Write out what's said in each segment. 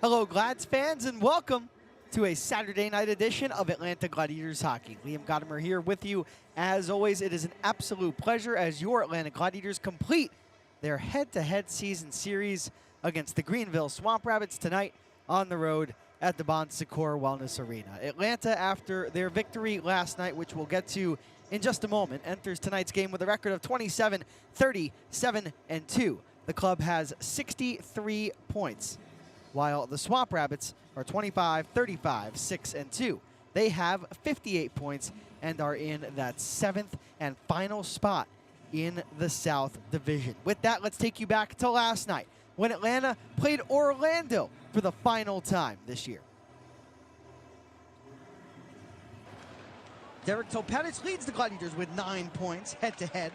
Hello, Glads fans, and welcome to a Saturday night edition of Atlanta Gladiators Hockey. Liam Gotimer here with you. As always, it is an absolute pleasure as your Atlanta Gladiators complete their head-to-head season series against the Greenville Swamp Rabbits tonight on the road at the Secours Wellness Arena. Atlanta, after their victory last night, which we'll get to in just a moment, enters tonight's game with a record of 27, 37, and 2. The club has 63 points, while the Swamp Rabbits are 25, 35, 6, and 2. They have 58 points and are in that 7th and final spot in the South Division. With that, let's take you back to last night when Atlanta played Orlando for the final time this year. Derek Topatic leads the Gladiators with 9 points head-to-head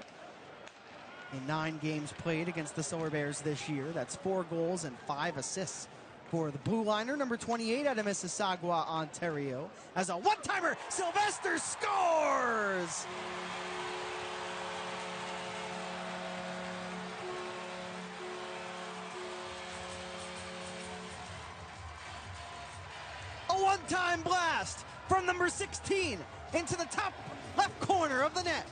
in 9 games played against the Solar Bears this year. That's 4 goals and 5 assists for the blue liner, number 28 out of Mississauga, Ontario. As a one-timer, Sylvester scores! A one-time blast from number 16 into the top left corner of the net.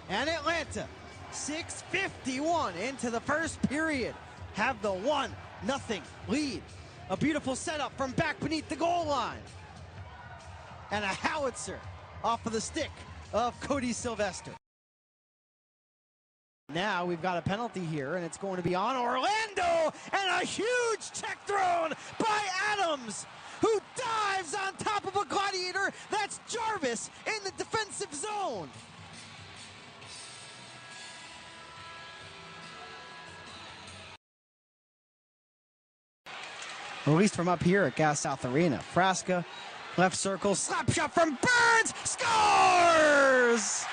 And Atlanta, 6:51 into the first period, have the 1-0 lead. A beautiful setup from back beneath the goal line. And a howitzer off of the stick of Cody Sylvester. Now we've got a penalty here, and it's going to be on Orlando, and a huge check thrown by Adams, who dives on top of a Gladiator. That's Jarvis in the defensive zone. Released from up here at Gas South Arena. Frasca, left circle, slap shot from Burns, scores!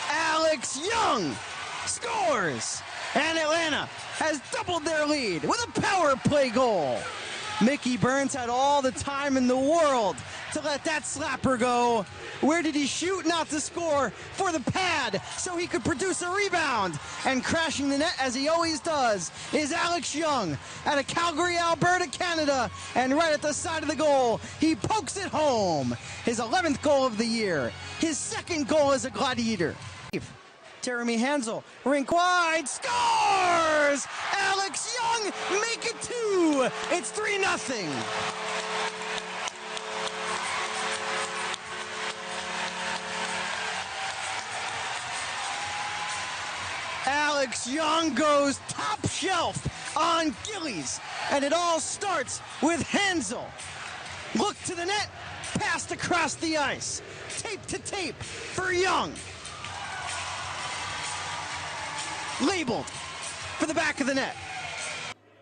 Alex Young scores! And Atlanta has doubled their lead with a power play goal. Mickey Burns had all the time in the world to let that slapper go. Where did he shoot? Not to score, for the pad, so he could produce a rebound. And crashing the net, as he always does, is Alex Young out of Calgary, Alberta, Canada. And right at the side of the goal, he pokes it home. His 11th goal of the year. His 2nd goal as a Gladiator. Jeremy Hansel, rink wide, scores! Alex Young, make it 2. It's 3-0. Alex Young goes top shelf on Gillies, and it all starts with Hansel. Look to the net, passed across the ice. Tape to tape for Young. Labeled for the back of the net.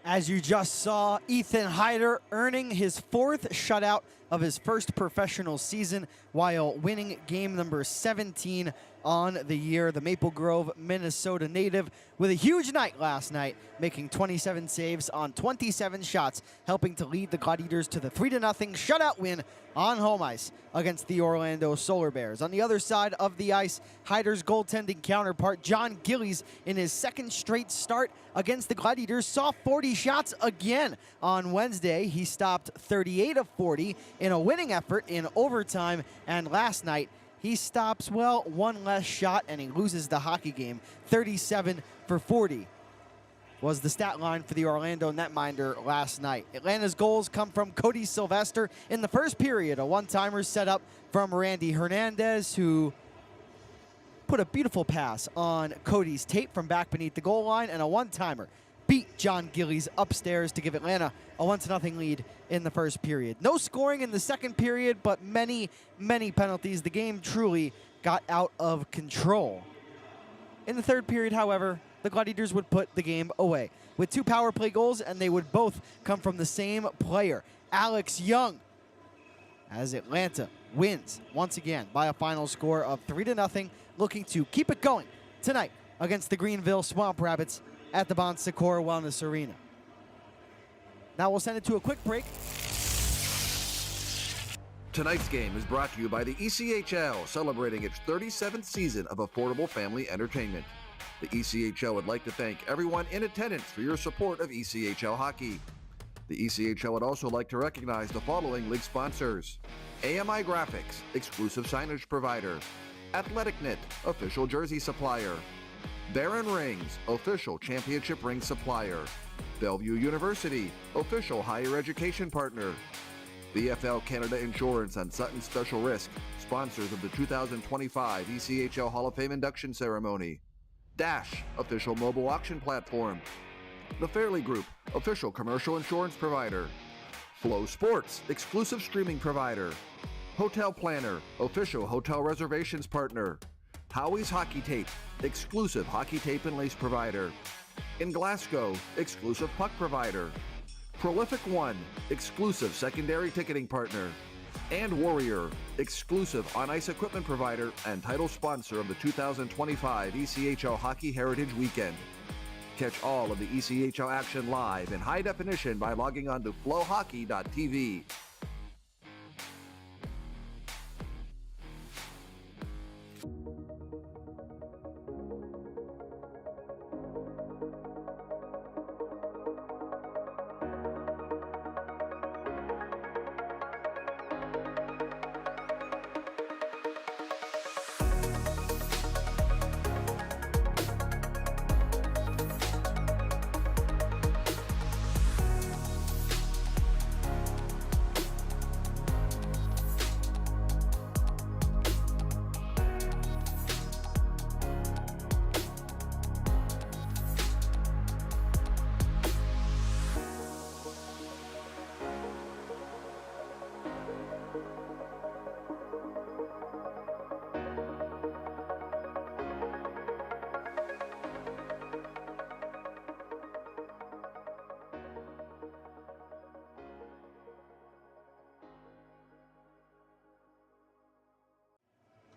As you just saw, Ethan Hyder earning his 4th shutout of his first professional season while winning game number 17 on the year. The Maple Grove, Minnesota native with a huge night last night, making 27 saves on 27 shots, helping to lead the Gladiators to the 3-0 shutout win on home ice against the Orlando Solar Bears. On the other side of the ice, Hyder's goaltending counterpart, John Gillies, in his 2nd straight start against the Gladiators, saw 40 shots again on Wednesday. He stopped 38 of 40 in a winning effort in overtime, and last night he stops, well, 1 less shot, and he loses the hockey game. 37 for 40 was the stat line for the Orlando netminder last night. Atlanta's goals come from Cody Sylvester in the first period. A one-timer set up from Randy Hernandez, who put a beautiful pass on Cody's tape from back beneath the goal line, and a one-timer beat John Gillies upstairs to give Atlanta a 1-0 lead in the first period. No scoring in the 2nd period, but many, many penalties. The game truly got out of control. In the 3rd period, however, the Gladiators would put the game away with 2 power play goals, and they would both come from the same player, Alex Young, as Atlanta wins once again by a final score of 3-0, looking to keep it going tonight against the Greenville Swamp Rabbits at the Secours Wellness Arena. Now we'll send it to a quick break. Tonight's game is brought to you by the ECHL, celebrating its 37th season of affordable family entertainment. The ECHL would like to thank everyone in attendance for your support of ECHL hockey. The ECHL would also like to recognize the following league sponsors: AMI Graphics, exclusive signage provider; AthleticNet, official jersey supplier; Baron Rings, official championship ring supplier; Bellevue University, official higher education partner; BFL Canada Insurance and Sutton Special Risk, sponsors of the 2025 ECHL Hall of Fame induction ceremony; Dash, official mobile auction platform; The Fairley Group, official commercial insurance provider; Flow Sports, exclusive streaming provider; Hotel Planner, official hotel reservations partner; Howie's Hockey Tape, exclusive hockey tape and lace provider; In Glasgow, exclusive puck provider; Prolific One, exclusive secondary ticketing partner; and Warrior, exclusive on-ice equipment provider and title sponsor of the 2025 ECHL Hockey Heritage Weekend. Catch all of the ECHL action live in high definition by logging on to flowhockey.tv.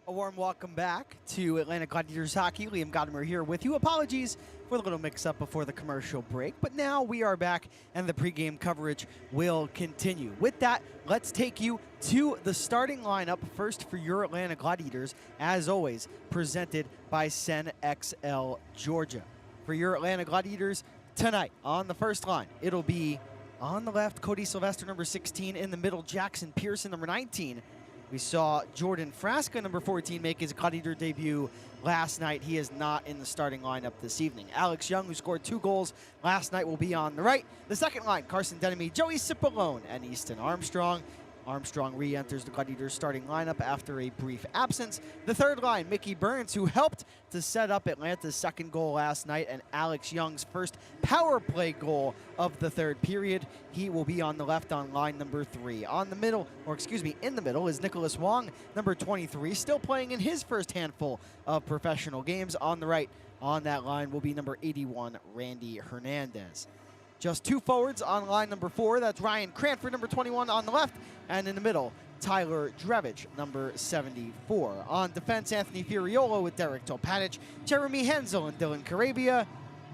A warm welcome back to Atlanta Gladiators Hockey. Liam Gotimer here with you. Apologies for the little mix-up before the commercial break, but now we are back and the pregame coverage will continue. With that, let's take you to the starting lineup first for your Atlanta Gladiators, as always, presented by Sen XL Georgia. For your Atlanta Gladiators tonight on the first line, it'll be on the left, Cody Sylvester, number 16, in the middle, Jackson Pearson, number 19. We saw Jordan Frasca, number 14, make his Gladiator debut last night. He is not in the starting lineup this evening. Alex Young, who scored 2 goals last night, will be on the right. The second line, Carson Denemy, Joey Cipollone, and Easton Armstrong. Armstrong re-enters the Gladiators starting lineup after a brief absence. The third line, Mickey Burns, who helped to set up Atlanta's second goal last night and Alex Young's first power play goal of the third period. He will be on the left on line number 3. In the middle is Nicholas Wong, number 23, still playing in his first handful of professional games. On the right on that line will be number 81, Randy Hernandez. Just 2 forwards on line number 4. That's Ryan Cranford, number 21, on the left. And in the middle, Tyler Drevich, number 74. On defense, Anthony Furiolo with Derek Topatic, Jeremy Hensel and Dylan Carabia,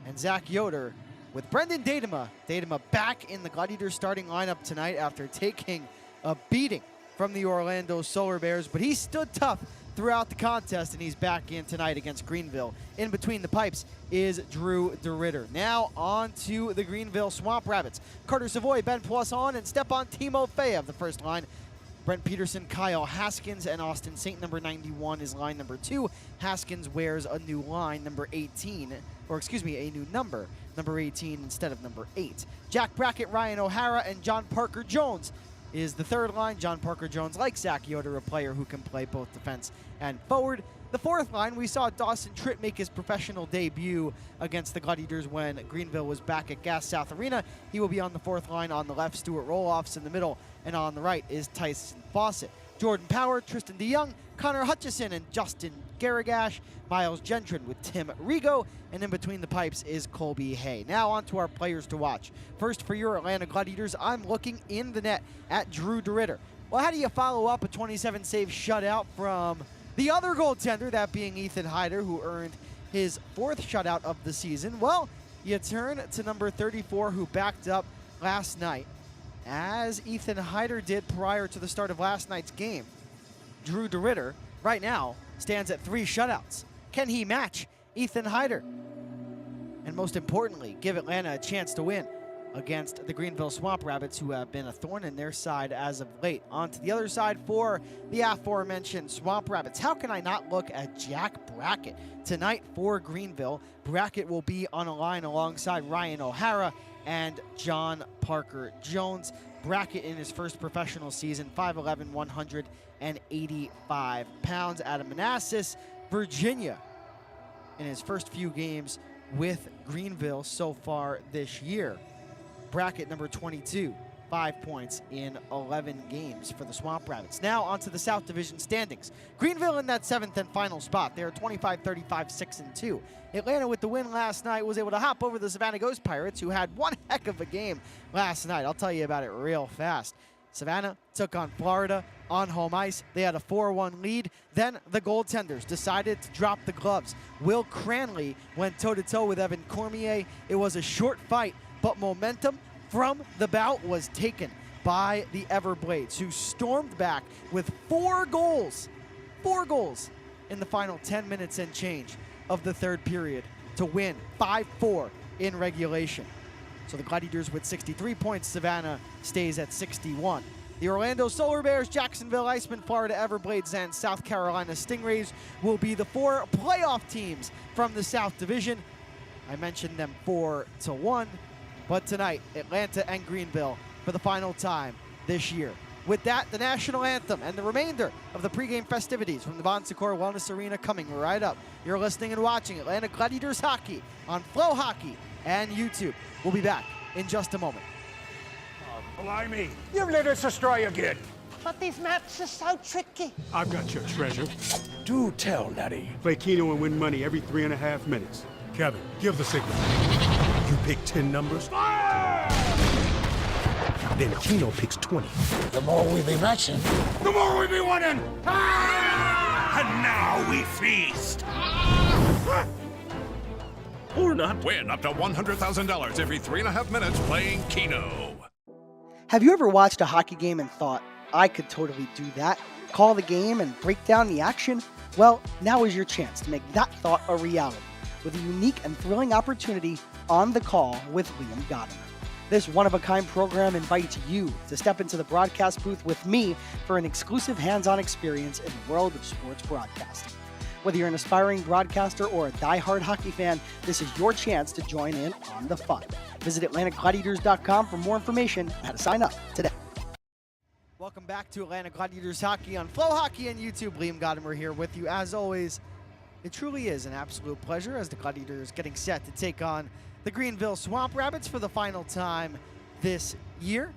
and Zach Yoder with Brendan Datema. Datema back in the Gladiators starting lineup tonight after taking a beating from the Orlando Solar Bears, but he stood tough throughout the contest, and he's back in tonight against Greenville. In between the pipes is Drew DeRitter. Now on to the Greenville Swamp Rabbits. Carter Savoy, Ben Poisson, and Stepan Timofeyev, the first line. Brent Peterson, Kyle Haskins, and Austin Saint, number 91, is line number 2. Haskins wears a new line, number 18, a new number 18 instead of number 8. Jack Brackett, Ryan O'Hara, and John Parker Jones is the third line. John Parker Jones, like Zach Yoder, a player who can play both defense and forward. The fourth line, we saw Dawson Tritt make his professional debut against the Gladiators when Greenville was back at Gas South Arena. He will be on the fourth line. On the left, Stuart Roloffs. In the middle and on the right is Tyson Fawcett. Jordan Power, Tristan DeYoung, Connor Hutchison, and Justin Garagash. Miles Gentrin with Tim Rigo. And in between the pipes is Colby Hay. Now on to our players to watch. First, for your Atlanta Gladiators, I'm looking in the net at Drew DeRitter. Well, how do you follow up a 27-save shutout from the other goaltender, that being Ethan Hyder, who earned his 4th shutout of the season? Well, you turn to number 34, who backed up last night as Ethan Heider did prior to the start of last night's game. Drew DeRitter, right now, stands at 3 shutouts. Can he match Ethan Heider? And most importantly, give Atlanta a chance to win against the Greenville Swamp Rabbits, who have been a thorn in their side as of late. On to the other side for the aforementioned Swamp Rabbits. How can I not look at Jack Brackett tonight for Greenville? Brackett will be on a line alongside Ryan O'Hara and John Parker Jones. Brackett in his first professional season, 5'11", 185 pounds, out of Manassas, Virginia, in his first few games with Greenville so far this year. Bracket number 22, 5 points in 11 games for the Swamp Rabbits. Now onto the South Division standings. Greenville in that 7th and final spot. They are 25-35, 6-2. Atlanta, with the win last night, was able to hop over the Savannah Ghost Pirates, who had one heck of a game last night. I'll tell you about it real fast. Savannah took on Florida on home ice. They had a 4-1 lead. Then the goaltenders decided to drop the gloves. Will Cranley went toe-to-toe with Evan Cormier. It was a short fight, but momentum from the bout was taken by the Everblades, who stormed back with 4 goals in the final 10 minutes and change of the third period to win 5-4 in regulation. So the Gladiators with 63 points, Savannah stays at 61. The Orlando Solar Bears, Jacksonville Icemen, Florida Everblades, and South Carolina Stingrays will be the 4 playoff teams from the South Division. I mentioned them 4-1. But tonight, Atlanta and Greenville for the final time this year. With that, the national anthem and the remainder of the pregame festivities from the Secours Wellness Arena coming right up. You're listening and watching Atlanta Gladiators hockey on Flow Hockey and YouTube. We'll be back in just a moment. Oh, blimey. You've let us astray again. But these maps are so tricky. I've got your treasure. Do tell, Natty. Play Keno and win money every 3.5 minutes. Kevin, give the signal. You pick 10 numbers. Fire! Then Keno picks 20. The more we be matching, The more we be winning! Ah! and now we feast. Or not. Win up to $100,000 every 3.5 minutes playing Keno. Have you ever watched a hockey game and thought, I could totally do that? Call the game and break down the action? Well, now is your chance to make that thought a reality with a unique and thrilling opportunity on the call with Liam Gotimer. This one-of-a-kind program invites you to step into the broadcast booth with me for an exclusive hands-on experience in the world of sports broadcasting. Whether you're an aspiring broadcaster or a die-hard hockey fan, this is your chance to join in on the fun. Visit AtlantaGladiators.com for more information and how to sign up today. Welcome back to Atlanta Gladiators hockey on Flow Hockey and YouTube. Liam Gotimer here with you. As always, it truly is an absolute pleasure as the Gladiators getting set to take on the Greenville Swamp Rabbits for the final time this year.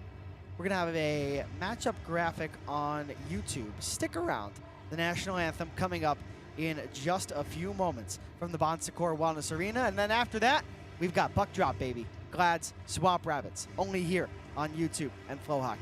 We're going to have a matchup graphic on YouTube. Stick around. The national anthem coming up in just a few moments from the Secours Wellness Arena. And then after that, we've got Buck Drop, baby. Glad's Swamp Rabbits, only here on YouTube and Flow Hockey.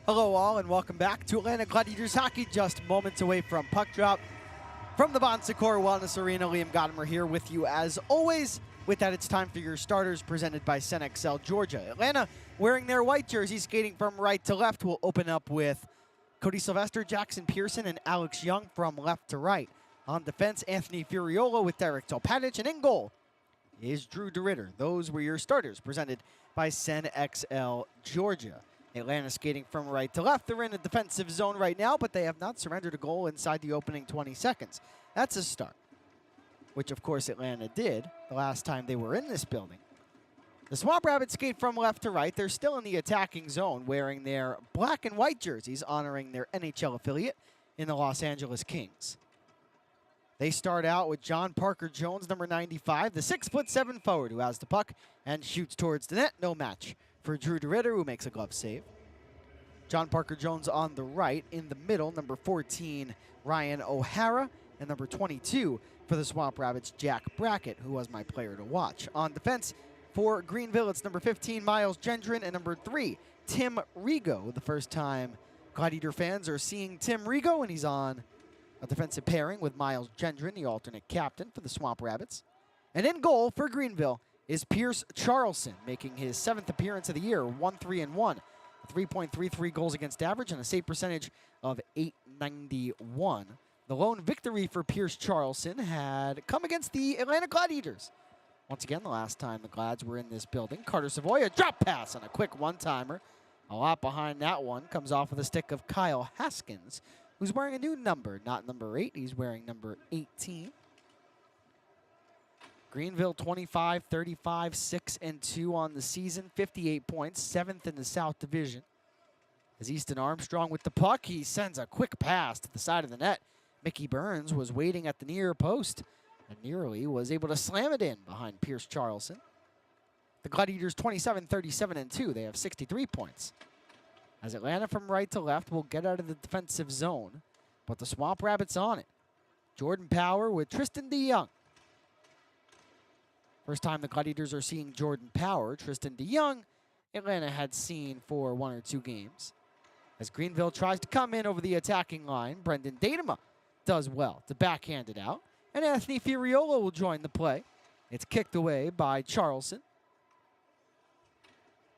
Hello all and welcome back to Atlanta Gladiators hockey, just moments away from puck drop. From the Secours Wellness Arena, Liam Gotimer here with you as always. With that, it's time for your starters presented by CenXL Georgia. Atlanta wearing their white jerseys, skating from right to left. We'll open up with Cody Sylvester, Jackson Pearson, and Alex Young from left to right. On defense, Anthony Furiolo with Derek Tolpatic, and in goal is Drew DeRitter. Those were your starters presented by CenXL Georgia. Atlanta skating from right to left. They're in a defensive zone right now, but they have not surrendered a goal inside the opening 20 seconds. That's a start, which of course Atlanta did the last time they were in this building. The Swamp Rabbits skate from left to right. They're still in the attacking zone wearing their black and white jerseys, honoring their NHL affiliate in the Los Angeles Kings. They start out with John Parker Jones, number 95, the 6'7" forward who has the puck and shoots towards the net. No match for Drew DeRitter, who makes a glove save. John Parker Jones on the right. In the middle, number 14, Ryan O'Hara, and number 22 for the Swamp Rabbits, Jack Brackett, who was my player to watch. On defense for Greenville, it's number 15, Miles Gendron, and number 3, Tim Rigo. The first time Gladiator fans are seeing Tim Rigo, and he's on a defensive pairing with Miles Gendron, the alternate captain for the Swamp Rabbits. And in goal for Greenville is Pierce Charlson, making his 7th appearance of the year, 1-3-1. 3.33 goals against average and a save percentage of .891. The lone victory for Pierce Charlson had come against the Atlanta Gladiators. Once again, the last time the Glads were in this building. Carter Savoy, a drop pass on a quick one-timer. A lot behind that one comes off of the stick of Kyle Haskins, who's wearing a new number, not number 8. He's wearing number 18. Greenville 25, 35, 6-2 on the season, 58 points, 7th in the South Division. As Easton Armstrong with the puck, he sends a quick pass to the side of the net. Mickey Burns was waiting at the near post and nearly was able to slam it in behind Pierce Charlson. The Gladiators 27, 37-2. They have 63 points. As Atlanta from right to left will get out of the defensive zone, but the Swamp Rabbits on it. Jordan Power with Tristan DeYoung. First time the Gladiators are seeing Jordan Power. Tristan DeYoung, Atlanta had seen for 1 or 2 games. As Greenville tries to come in over the attacking line, Brendan Datema does well to backhand it out. And Anthony Furiolo will join the play. It's kicked away by Charlson.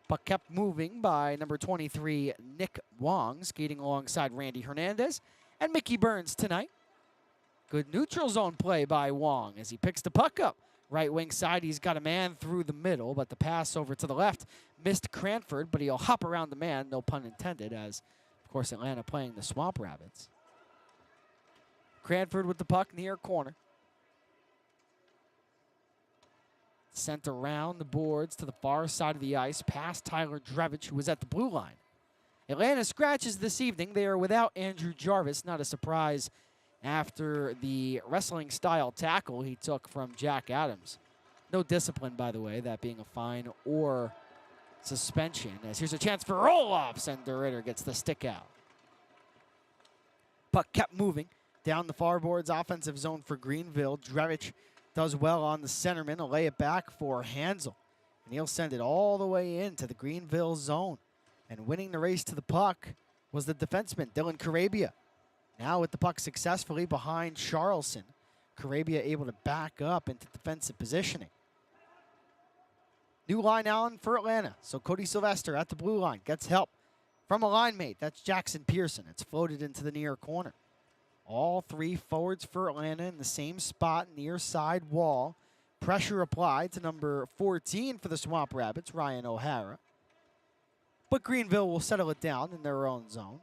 Puck kept moving by number 23, Nick Wong, skating alongside Randy Hernandez and Mickey Burns tonight. Good neutral zone play by Wong as he picks the puck up. Right wing side, he's got a man through the middle, but the pass over to the left missed Cranford, but he'll hop around the man, no pun intended, as, of course, Atlanta playing the Swamp Rabbits. Cranford with the puck near corner. Sent around the boards to the far side of the ice, past Tyler Drevich, who was at the blue line. Atlanta scratches this evening. They are without Andrew Jarvis, not a surprise after the wrestling-style tackle he took from Jack Adams. No discipline, by the way, that being a fine or suspension. As here's a chance for roll-offs, and DeRitter gets the stick out. Puck kept moving down the far boards, offensive zone for Greenville. Drevich does well on the centerman to lay it back for Hansel. And he'll send it all the way into the Greenville zone. And winning the race to the puck was the defenseman, Dylan Carabia. Now with the puck successfully behind Charlson. Carabia able to back up into defensive positioning. New line Allen for Atlanta. So Cody Sylvester at the blue line gets help from a line mate. That's Jackson Pearson. It's floated into the near corner. All 3 forwards for Atlanta in the same spot, near side wall. Pressure applied to number 14 for the Swamp Rabbits, Ryan O'Hara. But Greenville will settle it down in their own zone.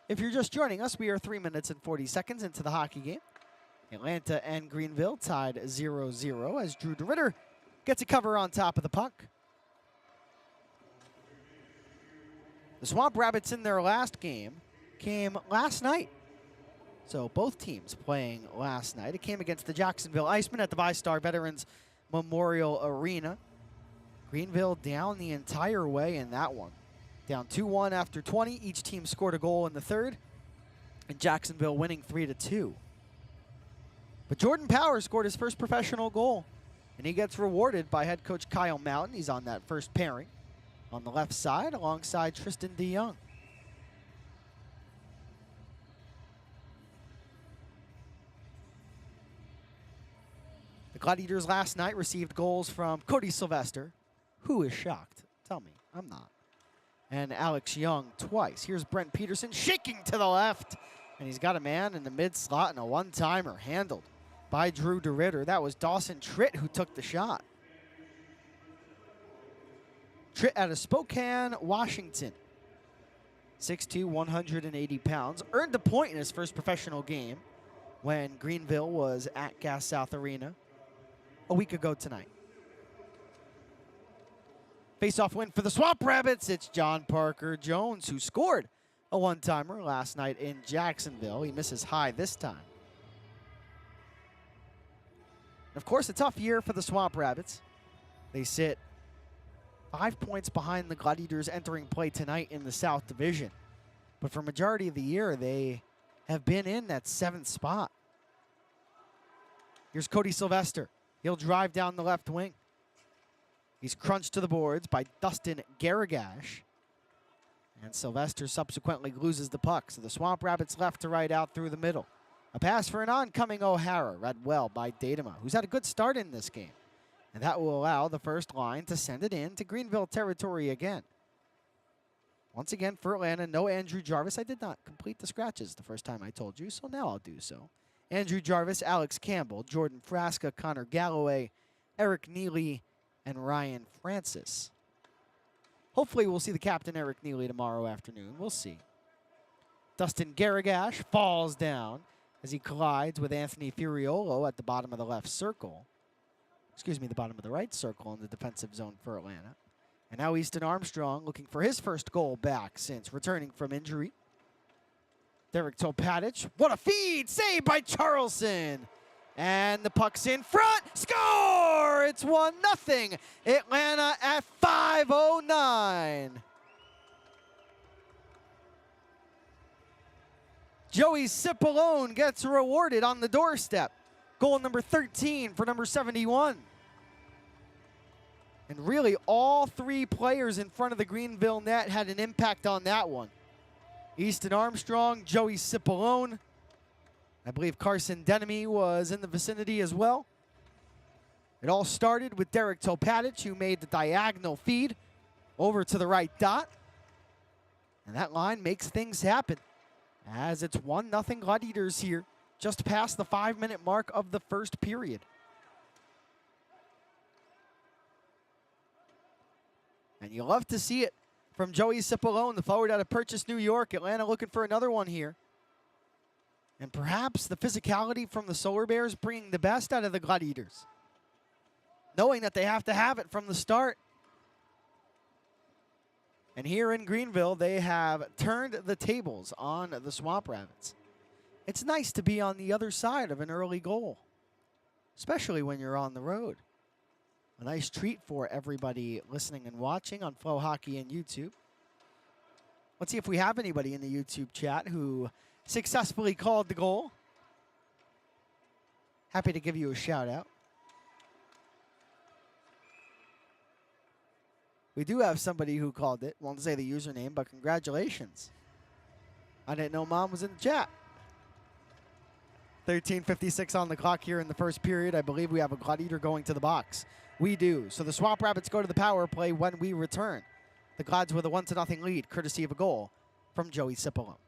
If you're just joining us, we are 3 minutes and 40 seconds into the hockey game. Atlanta and Greenville tied 0-0 as Drew DeRitter gets a cover on top of the puck. The Swamp Rabbits in their last game came last night. So both teams playing last night. It came against the Jacksonville Icemen at the VyStar Veterans Memorial Arena. Greenville down the entire way in that one. Down 2-1 after 20. Each team scored a goal in the third. And Jacksonville winning 3-2. But Jordan Power scored his first professional goal. And he gets rewarded by head coach Kyle Mountain. He's on that first pairing on the left side alongside Tristan DeYoung. The Gladiators last night received goals from Cody Sylvester. Who is shocked? Tell me. I'm not. And Alex Young twice. Here's Brent Peterson shaking to the left. And he's got a man in the mid-slot and a one-timer handled by Drew DeRitter. That was Dawson Tritt who took the shot. Tritt out of Spokane, Washington. 6'2", 180 pounds. Earned a point in his first professional game when Greenville was at Gas South Arena a week ago tonight. Face-off win for the Swamp Rabbits. It's John Parker Jones who scored a one-timer last night in Jacksonville. He misses high this time. Of course, a tough year for the Swamp Rabbits. They sit 5 points behind the Gladiators entering play tonight in the South Division. But for majority of the year, they have been in that 7th spot. Here's Cody Sylvester. He'll drive down the left wing. He's crunched to the boards by Dustin Garagash. And Sylvester subsequently loses the puck. So the Swamp Rabbits left to right out through the middle. A pass for an oncoming O'Hara, read well by Gotimer, who's had a good start in this game. And that will allow the first line to send it in to Greenville territory again. Once again for Atlanta, no Andrew Jarvis. I did not complete the scratches the first time I told you, so now I'll do so. Andrew Jarvis, Alex Campbell, Jordan Frasca, Connor Galloway, Eric Neely, and Ryan Francis. Hopefully we'll see the captain, Eric Neely, tomorrow afternoon. We'll see. Dustin Garagash falls down as he collides with Anthony Furiolo at the bottom of the left circle. Excuse me, the bottom of the right circle in the defensive zone for Atlanta. And now Easton Armstrong looking for his first goal back since returning from injury. Derek Topatic, what a feed! Saved by Charleston! And the puck's in front. Score! It's 1-0. Atlanta at 5:09. Joey Cipollone gets rewarded on the doorstep. Goal number 13 for number 71. And really, all 3 players in front of the Greenville net had an impact on that one. Easton Armstrong, Joey Cipollone. I believe Carson Denemy was in the vicinity as well. It all started with Derek Topatic, who made the diagonal feed over to the right dot. And that line makes things happen as it's 1-0 Gladiators here, just past the 5-minute mark of the first period. And you love to see it from Joey Cipollone, the forward out of Purchase, New York. Atlanta looking for another one here. And perhaps the physicality from the Solar Bears bringing the best out of the Gladiators, knowing that they have to have it from the start. And here in Greenville, they have turned the tables on the Swamp Rabbits. It's nice to be on the other side of an early goal, especially when you're on the road. A nice treat for everybody listening and watching on Flow Hockey and YouTube. Let's see if we have anybody in the YouTube chat who successfully called the goal. Happy to give you a shout out. We do have somebody who called it. Won't say the username, but congratulations. I didn't know Mom was in the chat. 13:56 on the clock here in the first period. I believe we have a Gladiator going to the box. We do. So the Swamp Rabbits go to the power play when we return. The Glads with a 1-0 lead, courtesy of a goal from Joey Cipollone.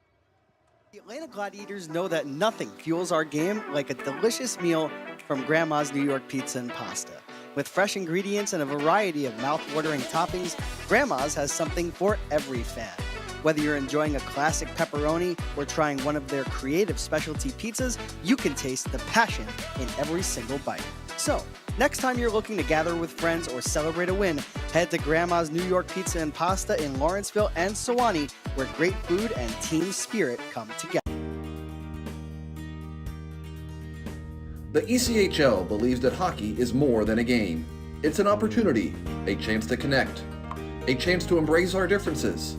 The Atlanta Gladiators know that nothing fuels our game like a delicious meal from Grandma's New York Pizza and Pasta. With fresh ingredients and a variety of mouth-watering toppings, Grandma's has something for every fan. Whether you're enjoying a classic pepperoni or trying one of their creative specialty pizzas, you can taste the passion in every single bite. So, next time you're looking to gather with friends or celebrate a win, head to Grandma's New York Pizza and Pasta in Lawrenceville and Sewanee, where great food and team spirit come together. The ECHL believes that hockey is more than a game. It's an opportunity, a chance to connect, a chance to embrace our differences,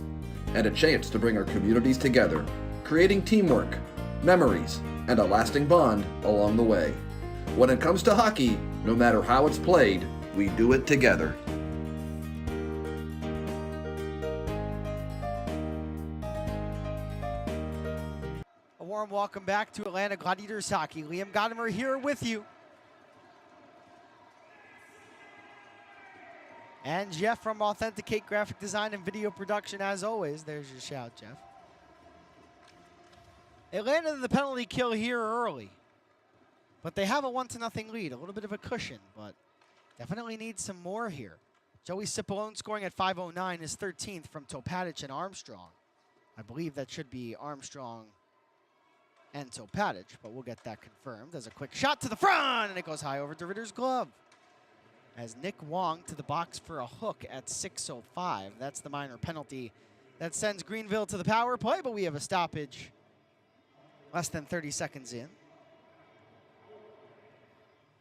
and a chance to bring our communities together, creating teamwork, memories, and a lasting bond along the way. When it comes to hockey, no matter how it's played, we do it together. A warm welcome back to Atlanta Gladiators hockey. Liam Gotimer here with you. And Jeff from Authenticate Graphic Design and Video Production, as always. There's your shout, Jeff. They landed the penalty kill here early, but they have a 1-0 lead. A little bit of a cushion, but definitely need some more here. Joey Cipollone scoring at 5:09 is 13th from Topatic and Armstrong. I believe that should be Armstrong and Topatic, but we'll get that confirmed. As a quick shot to the front, and it goes high over DeRitter's glove. As Nick Wong to the box for a hook at 6:05. That's the minor penalty that sends Greenville to the power play, but we have a stoppage less than 30 seconds in.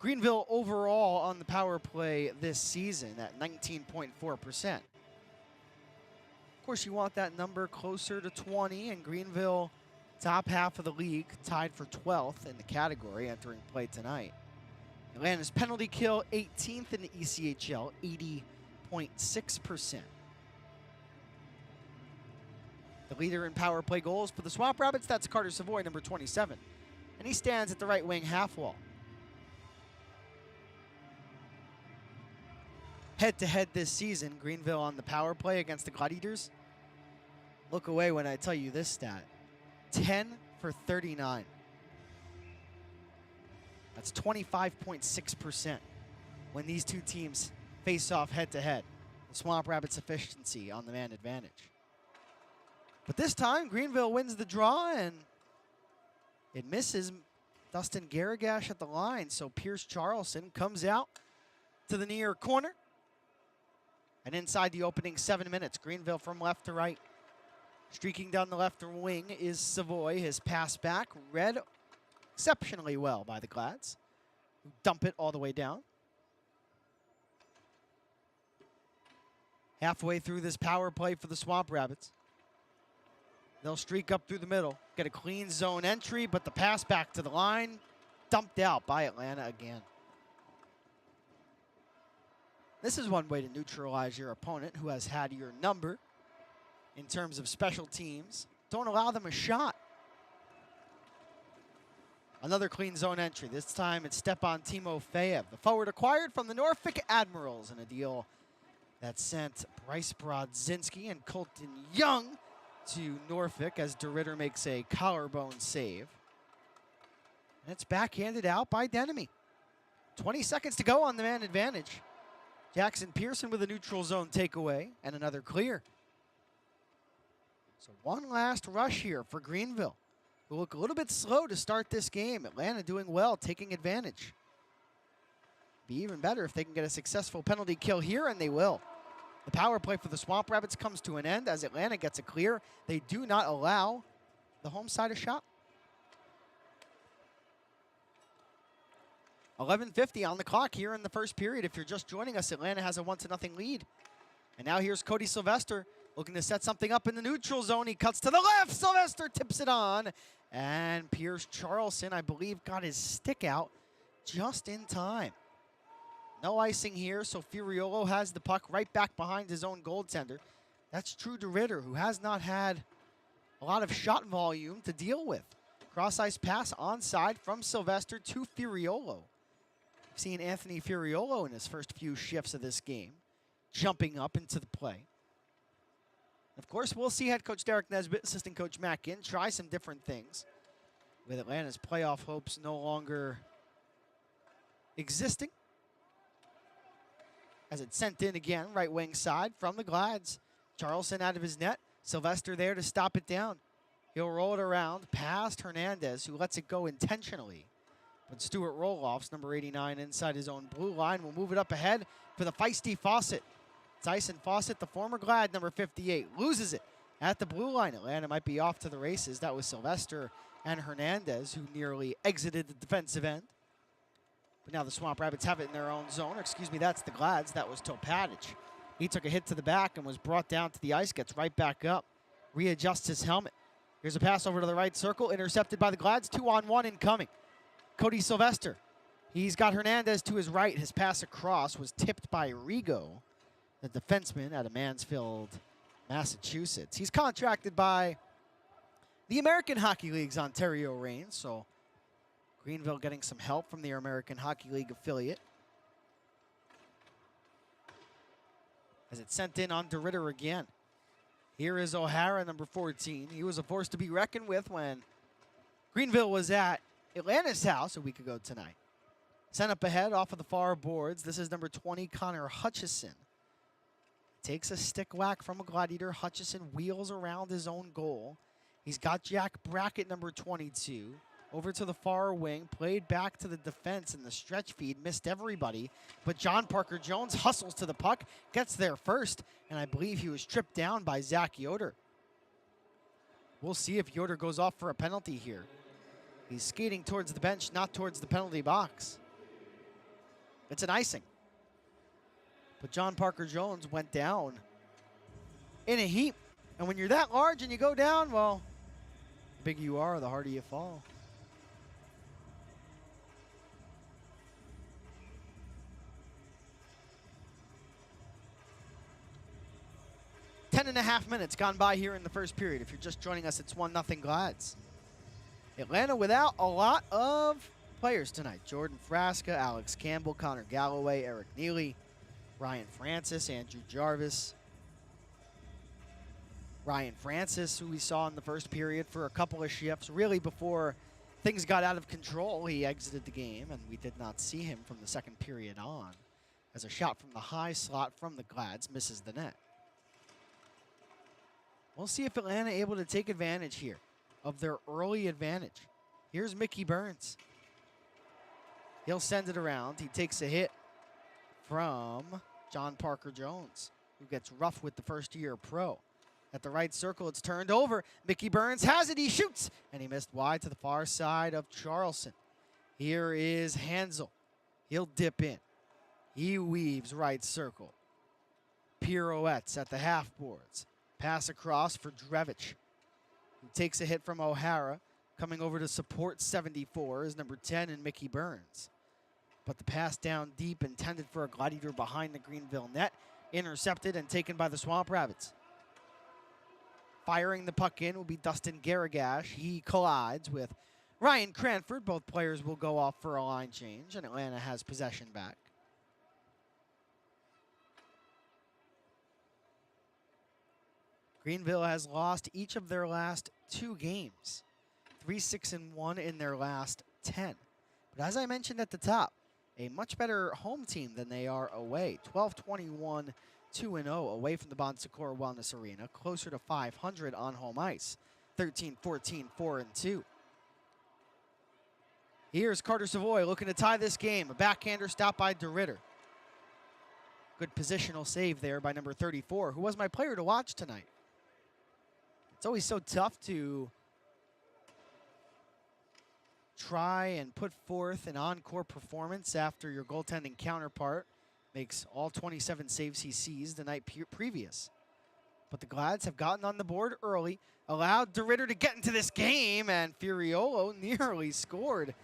Greenville overall on the power play this season at 19.4%. Of course, you want that number closer to 20, and Greenville, top half of the league, tied for 12th in the category entering play tonight. Atlanta's penalty kill 18th in the ECHL, 80.6%. The leader in power play goals for the Swamp Rabbits, that's Carter Savoy, number 27. And he stands at the right wing half wall. Head-to-head this season, Greenville on the power play against the Gladiators. Look away when I tell you this stat. 10 for 39. That's 25.6% when these two teams face off head-to-head. The Swamp Rabbits' efficiency on the man advantage. But this time, Greenville wins the draw, and it misses Dustin Garagash at the line. So Pierce Charleston comes out to the near corner. And inside the opening 7 minutes, Greenville from left to right. Streaking down the left wing is Savoy. His pass back read exceptionally well by the Glads, who dump it all the way down. Halfway through this power play for the Swamp Rabbits. They'll streak up through the middle, get a clean zone entry, but the pass back to the line, dumped out by Atlanta again. This is one way to neutralize your opponent who has had your number in terms of special teams. Don't allow them a shot. Another clean zone entry. This time it's Stepan Timofeyev, the forward acquired from the Norfolk Admirals in a deal that sent Bryce Brodzinski and Colton Young to Norfolk as DeRitter makes a collarbone save. And it's backhanded out by Denemy. 20 seconds to go on the man advantage. Jackson Pearson with a neutral zone takeaway and another clear. So one last rush here for Greenville, who look a little bit slow to start this game. Atlanta doing well, taking advantage. Be even better if they can get a successful penalty kill here, and they will. The power play for the Swamp Rabbits comes to an end as Atlanta gets a clear. They do not allow the home side a shot. 11:50 on the clock here in the first period. If you're just joining us, Atlanta has a 1-0 lead. And now here's Cody Sylvester looking to set something up in the neutral zone. He cuts to the left. Sylvester tips it on. And Pierce Charleston, I believe, got his stick out just in time. No icing here, so Furiolo has the puck right back behind his own goaltender. That's true to Ritter, who has not had a lot of shot volume to deal with. Cross-ice pass onside from Sylvester to Furiolo. We've seen Anthony Furiolo in his first few shifts of this game, jumping up into the play. Of course, we'll see head coach Derek Nesbitt, assistant coach Matt Ginn, try some different things with Atlanta's playoff hopes no longer existing. As it's sent in again, right wing side from the Glads. Charleston out of his net. Sylvester there to stop it down. He'll roll it around past Hernandez, who lets it go intentionally. But Stuart Roloff's number 89 inside his own blue line will move it up ahead for the feisty Fawcett. Tyson Fawcett, the former Glad, number 58, loses it at the blue line. Atlanta might be off to the races. That was Sylvester and Hernandez who nearly exited the defensive end. But now the Swamp Rabbits have it in their own zone. Excuse me, that's the Glads. That was Topatic. He took a hit to the back and was brought down to the ice, gets right back up, readjusts his helmet. Here's a pass over to the right circle, intercepted by the Glads. 2-on-1 incoming. Cody Sylvester. He's got Hernandez to his right. His pass across was tipped by Rigo, the defenseman out of Mansfield, Massachusetts. He's contracted by the American Hockey League's Ontario Reigns, so Greenville getting some help from their American Hockey League affiliate. as it's sent in on DeRitter again. Here is O'Hara, number 14. He was a force to be reckoned with when Greenville was at Atlanta's house a week ago tonight. Sent up ahead off of the far boards. This is number 20, Connor Hutchison. Takes a stick whack from a Gladiator. Hutchison wheels around his own goal. He's got Jack Brackett, number 22. Over to the far wing, played back to the defense in the stretch feed, missed everybody. But John Parker Jones hustles to the puck, gets there first, and I believe he was tripped down by Zach Yoder. We'll see if Yoder goes off for a penalty here. He's skating towards the bench, not towards the penalty box. It's an icing. But John Parker Jones went down in a heap. And when you're that large and you go down, well, the bigger you are, the harder you fall. Ten and a half minutes gone by here in the first period. If you're just joining us, it's 1-0 Glads. Atlanta without a lot of players tonight. Jordan Frasca, Alex Campbell, Connor Galloway, Eric Neely, Ryan Francis, Andrew Jarvis. Ryan Francis, who we saw in the first period for a couple of shifts, really before things got out of control. He exited the game, and we did not see him from the second period on, as a shot from the high slot from the Glads misses the net. We'll see if Atlanta able to take advantage here of their early advantage. Here's Mickey Burns. He'll send it around. He takes a hit from John Parker Jones, who gets rough with the first-year pro. At the right circle, it's turned over. Mickey Burns has it. He shoots, and he missed wide to the far side of Charleston. Here is Hansel. He'll dip in. He weaves right circle. Pirouettes at the half boards. Pass across for Drevich, who takes a hit from O'Hara. Coming over to support 74 is number 10 and Mickey Burns. But the pass down deep, intended for a Gladiator behind the Greenville net, intercepted and taken by the Swamp Rabbits. Firing the puck in will be Dustin Garagash. He collides with Ryan Cranford. Both players will go off for a line change, and Atlanta has possession back. Greenville has lost each of their last 2 games. 3-6-1 in their last 10. But as I mentioned at the top, a much better home team than they are away. 12-21, 2-0 away from the Secours Wellness Arena. Closer to 500 on home ice. 13-14, 4-2. Here's Carter Savoy looking to tie this game. A backhander stopped by DeRitter. Good positional save there by number 34, who was my player to watch tonight. It's always so tough to try and put forth an encore performance after your goaltending counterpart makes all 27 saves he sees the night previous. But the Glads have gotten on the board early, allowed DeRitter to get into this game, and Furiolo nearly scored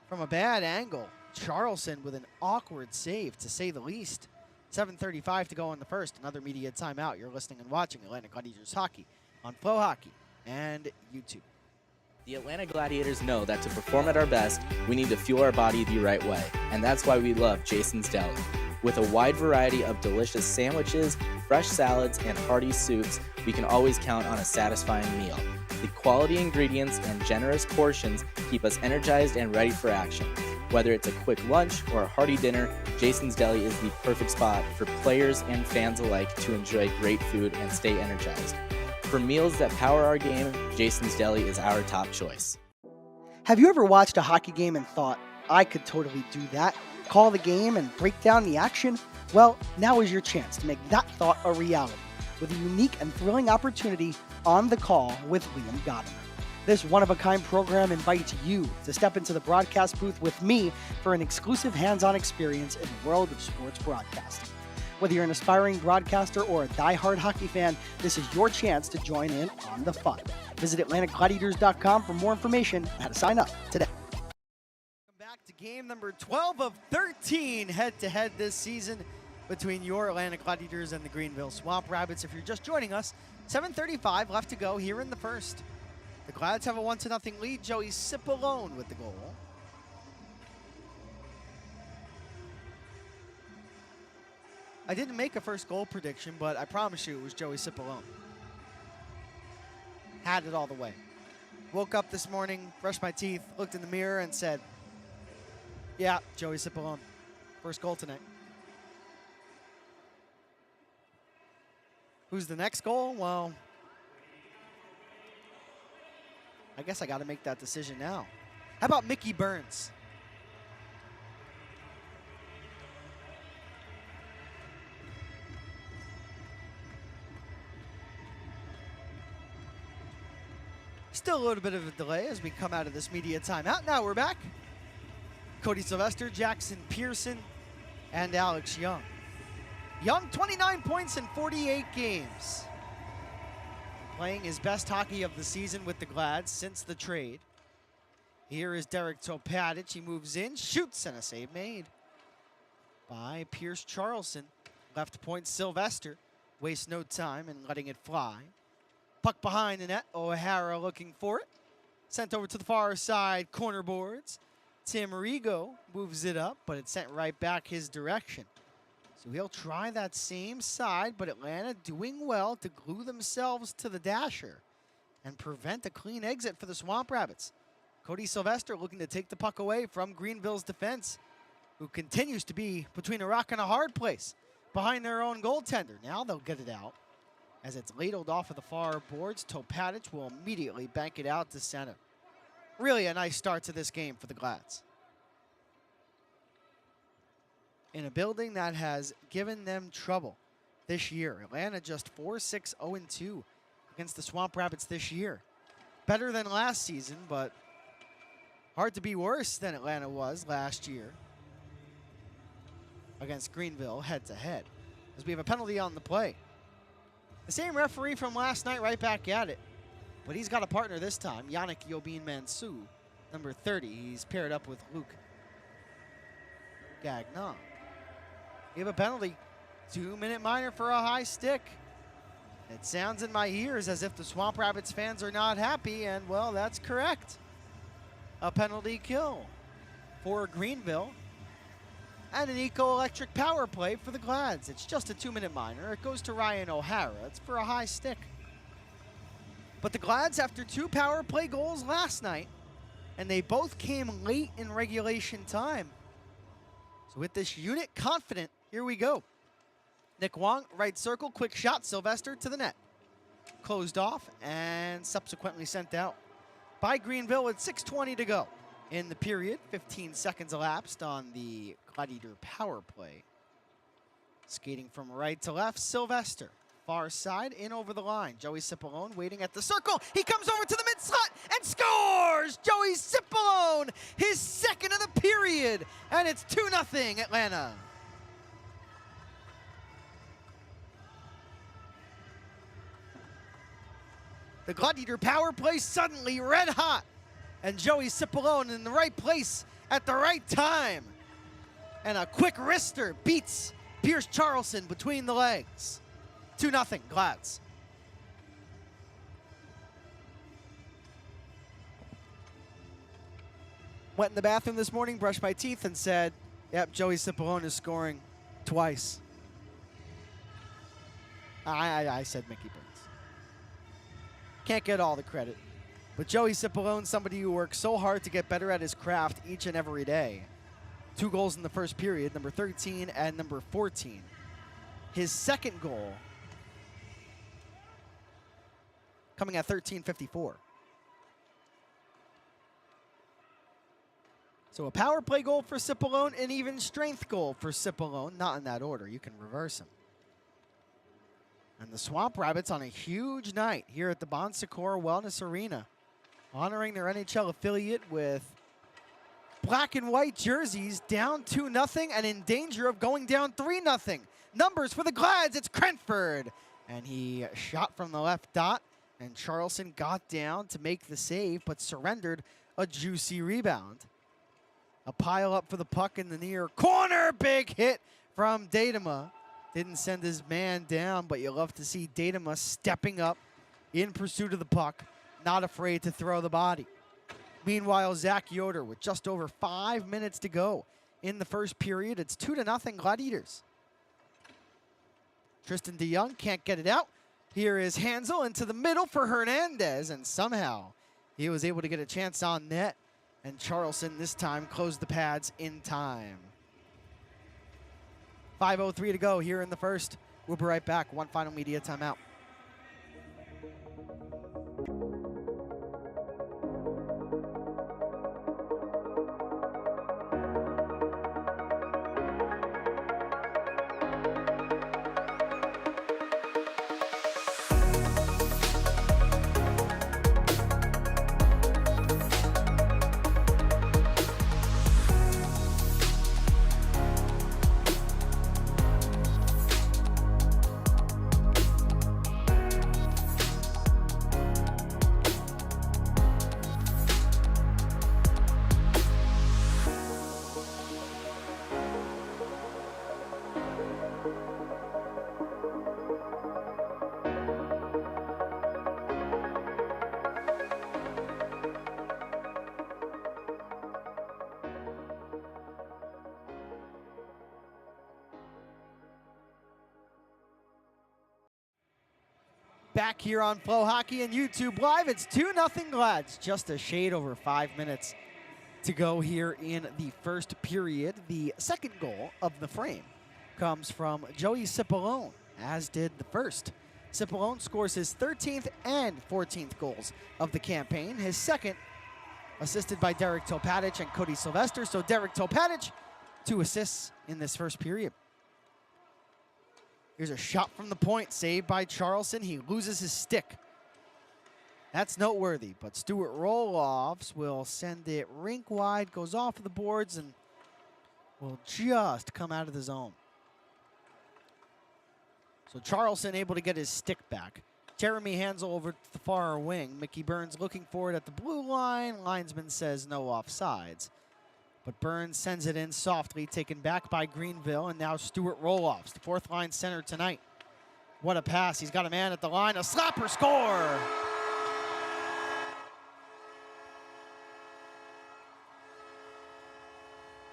from a bad angle. Charleston with an awkward save, to say the least. 7:35 to go in the first. Another media timeout. You're listening and watching Atlanta Gladiators hockey on Flow Hockey and YouTube. The Atlanta Gladiators know that to perform at our best, we need to fuel our body the right way, and that's why we love Jason's Deli. With a wide variety of delicious sandwiches, fresh salads, and hearty soups, we can always count on a satisfying meal. The quality ingredients and generous portions keep us energized and ready for action. Whether it's a quick lunch or a hearty dinner, Jason's Deli is the perfect spot for players and fans alike to enjoy great food and stay energized. For meals that power our game, Jason's Deli is our top choice. Have you ever watched a hockey game and thought, I could totally do that? Call the game and break down the action? Well, now is your chance to make that thought a reality with a unique and thrilling opportunity on the call with Liam Gotimer. This one-of-a-kind program invites you to step into the broadcast booth with me for an exclusive hands-on experience in the world of sports broadcasting. Whether you're an aspiring broadcaster or a die-hard hockey fan, this is your chance to join in on the fun. Visit AtlantaGladiators.com for more information and how to sign up today. Welcome back to game number 12 of 13 head-to-head this season between your Atlanta Gladiators and the Greenville Swamp Rabbits. If you're just joining us, 7:35 left to go here in the first. The Glads have a 1-0 lead. Joey Cipollone with the goal. I didn't make a first goal prediction, but I promise you it was Joey Cipollone. Had it all the way. Woke up this morning, brushed my teeth, looked in the mirror, and said, yeah, Joey Cipollone. First goal tonight. Who's the next goal? Well, I guess I got to make that decision now. How about Mickey Burns? Still a little bit of a delay as we come out of this media timeout. Now we're back. Cody Sylvester, Jackson Pearson, and Alex Young. Young, 29 points in 48 games. Playing his best hockey of the season with the Glads since the trade. Here is Derek Topatic. He moves in, shoots, and a save made by Pierce Charlson. Left point Sylvester. Wastes no time in letting it fly. Puck behind the net. O'Hara looking for it. Sent over to the far side, corner boards. Tim Rigo moves it up, but it's sent right back his direction. So he'll try that same side, but Atlanta doing well to glue themselves to the dasher and prevent a clean exit for the Swamp Rabbits. Cody Sylvester looking to take the puck away from Greenville's defense, who continues to be between a rock and a hard place behind their own goaltender. Now they'll get it out as it's ladled off of the far boards. Topatic will immediately bank it out to center. Really a nice start to this game for the Glads. In a building that has given them trouble this year. Atlanta just 4-6-0-2 against the Swamp Rabbits this year. Better than last season, but hard to be worse than Atlanta was last year against Greenville head-to-head. As we have a penalty on the play. The same referee from last night right back at it. But he's got a partner this time, Yannick Yobin-Mansou, number 30. He's paired up with Luke Gagnon. We have a penalty. 2-minute minor for a high stick. It sounds in my ears as if the Swamp Rabbits fans are not happy, and well, that's correct. A penalty kill for Greenville. And an eco-electric power play for the Glads. It's just a 2-minute minor. It goes to Ryan O'Hara. It's for a high stick. But the Glads, after 2 power play goals last night, and they both came late in regulation time. So with this unit confident, here we go. Nick Wong, right circle, quick shot, Sylvester to the net. Closed off and subsequently sent out by Greenville with 6:20 to go in the period. 15 seconds elapsed on the Gladiator power play. Skating from right to left, Sylvester. Far side, in over the line. Joey Cipollone waiting at the circle. He comes over to the mid-slot and scores! Joey Cipollone, his second of the period. And it's 2-0 Atlanta. The Gladiator power play suddenly red hot. And Joey Cipollone in the right place at the right time. And a quick wrister beats Pierce Charlson between the legs. 2-0 Glads. Went in the bathroom this morning, brushed my teeth, and said, yep, Joey Cipollone is scoring twice. I said Mickey Burns. Can't get all the credit. But Joey Cipollone, somebody who works so hard to get better at his craft each and every day. 2 goals in the first period, number 13 and number 14. His second goal coming at 13:54. So a power play goal for Cipollone, an even strength goal for Cipollone. Not in that order. You can reverse him. And the Swamp Rabbits on a huge night here at the Bon Secours Wellness Arena, honoring their NHL affiliate with black and white jerseys, down 2-0 and in danger of going down 3-0. Numbers for the Glads, it's Crenford. And he shot from the left dot, and Charlson got down to make the save, but surrendered a juicy rebound. A pile up for the puck in the near corner. Big hit from Gotimer. Didn't send his man down, but you love to see Gotimer stepping up in pursuit of the puck, not afraid to throw the body. Meanwhile, Zach Yoder with just over 5 minutes to go in the first period. It's 2-0 Gladiators. Tristan DeYoung can't get it out. Here is Hansel into the middle for Hernandez, and somehow he was able to get a chance on net, and Charleston this time closed the pads in time. 5:03 to go here in the first. We'll be right back. One final media timeout. Back here on Flow Hockey and YouTube Live, it's 2-0 Glads. Just a shade over 5 minutes to go here in the first period. The second goal of the frame comes from Joey Cipollone, as did the first. Cipollone scores his 13th and 14th goals of the campaign. His second, assisted by Derek Topatic and Cody Sylvester. So Derek Topatic, 2 assists in this first period. Here's a shot from the point, saved by Charleston. He loses his stick. That's noteworthy, but Stuart Roloffs will send it rink wide, goes off of the boards, and will just come out of the zone. So Charleston able to get his stick back. Jeremy Hansel over to the far wing. Mickey Burns looking for it at the blue line. Linesman says no offsides. But Burns sends it in softly, taken back by Greenville, and now Stuart Roloffs, the fourth line center tonight. What a pass. He's got a man at the line. A slapper score!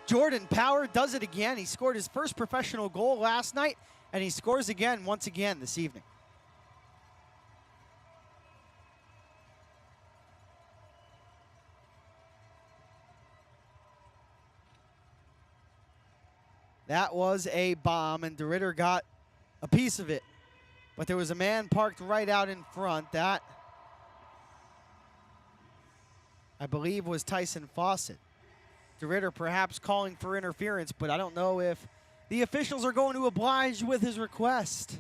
Jordan Power does it again. He scored his first professional goal last night, and he scores again once again this evening. That was a bomb, and DeRitter got a piece of it. But there was a man parked right out in front. That, I believe, was Tyson Fawcett. DeRitter perhaps calling for interference, but I don't know if the officials are going to oblige with his request.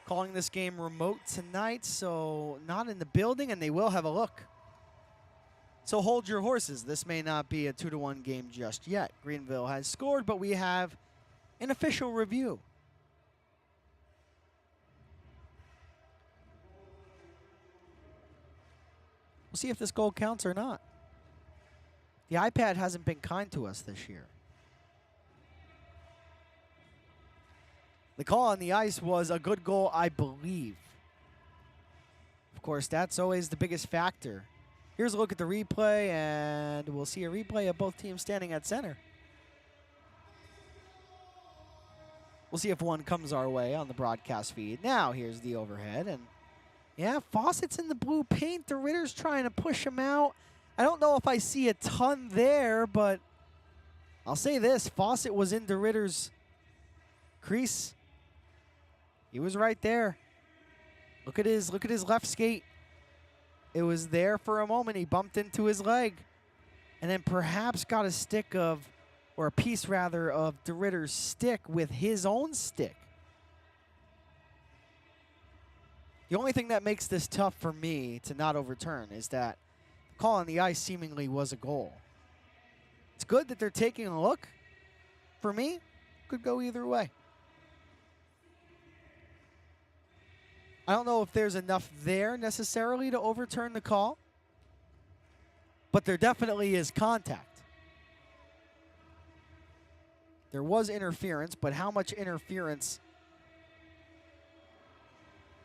Calling this game remote tonight, so not in the building, and they will have a look. So hold your horses. This may not be a 2-1 game just yet. Greenville has scored, but we have an official review. We'll see if this goal counts or not. The iPad hasn't been kind to us this year. The call on the ice was a good goal, I believe. Of course, that's always the biggest factor. Here's a look at the replay, and we'll see a replay of both teams standing at center. We'll see if one comes our way on the broadcast feed. Now, here's the overhead, and yeah, Fawcett's in the blue paint. DeRitter's trying to push him out. I don't know if I see a ton there, but I'll say this. Fawcett was in DeRitter's crease. He was right there. Look at his left skate. It was there for a moment. He bumped into his leg and then perhaps got a stick of, or a piece rather, of DeRitter's stick with his own stick. The only thing that makes this tough for me to not overturn is that the call on the ice seemingly was a goal. It's good that they're taking a look. For me, could go either way. I don't know if there's enough there necessarily to overturn the call, but there definitely is contact. There was interference, but how much interference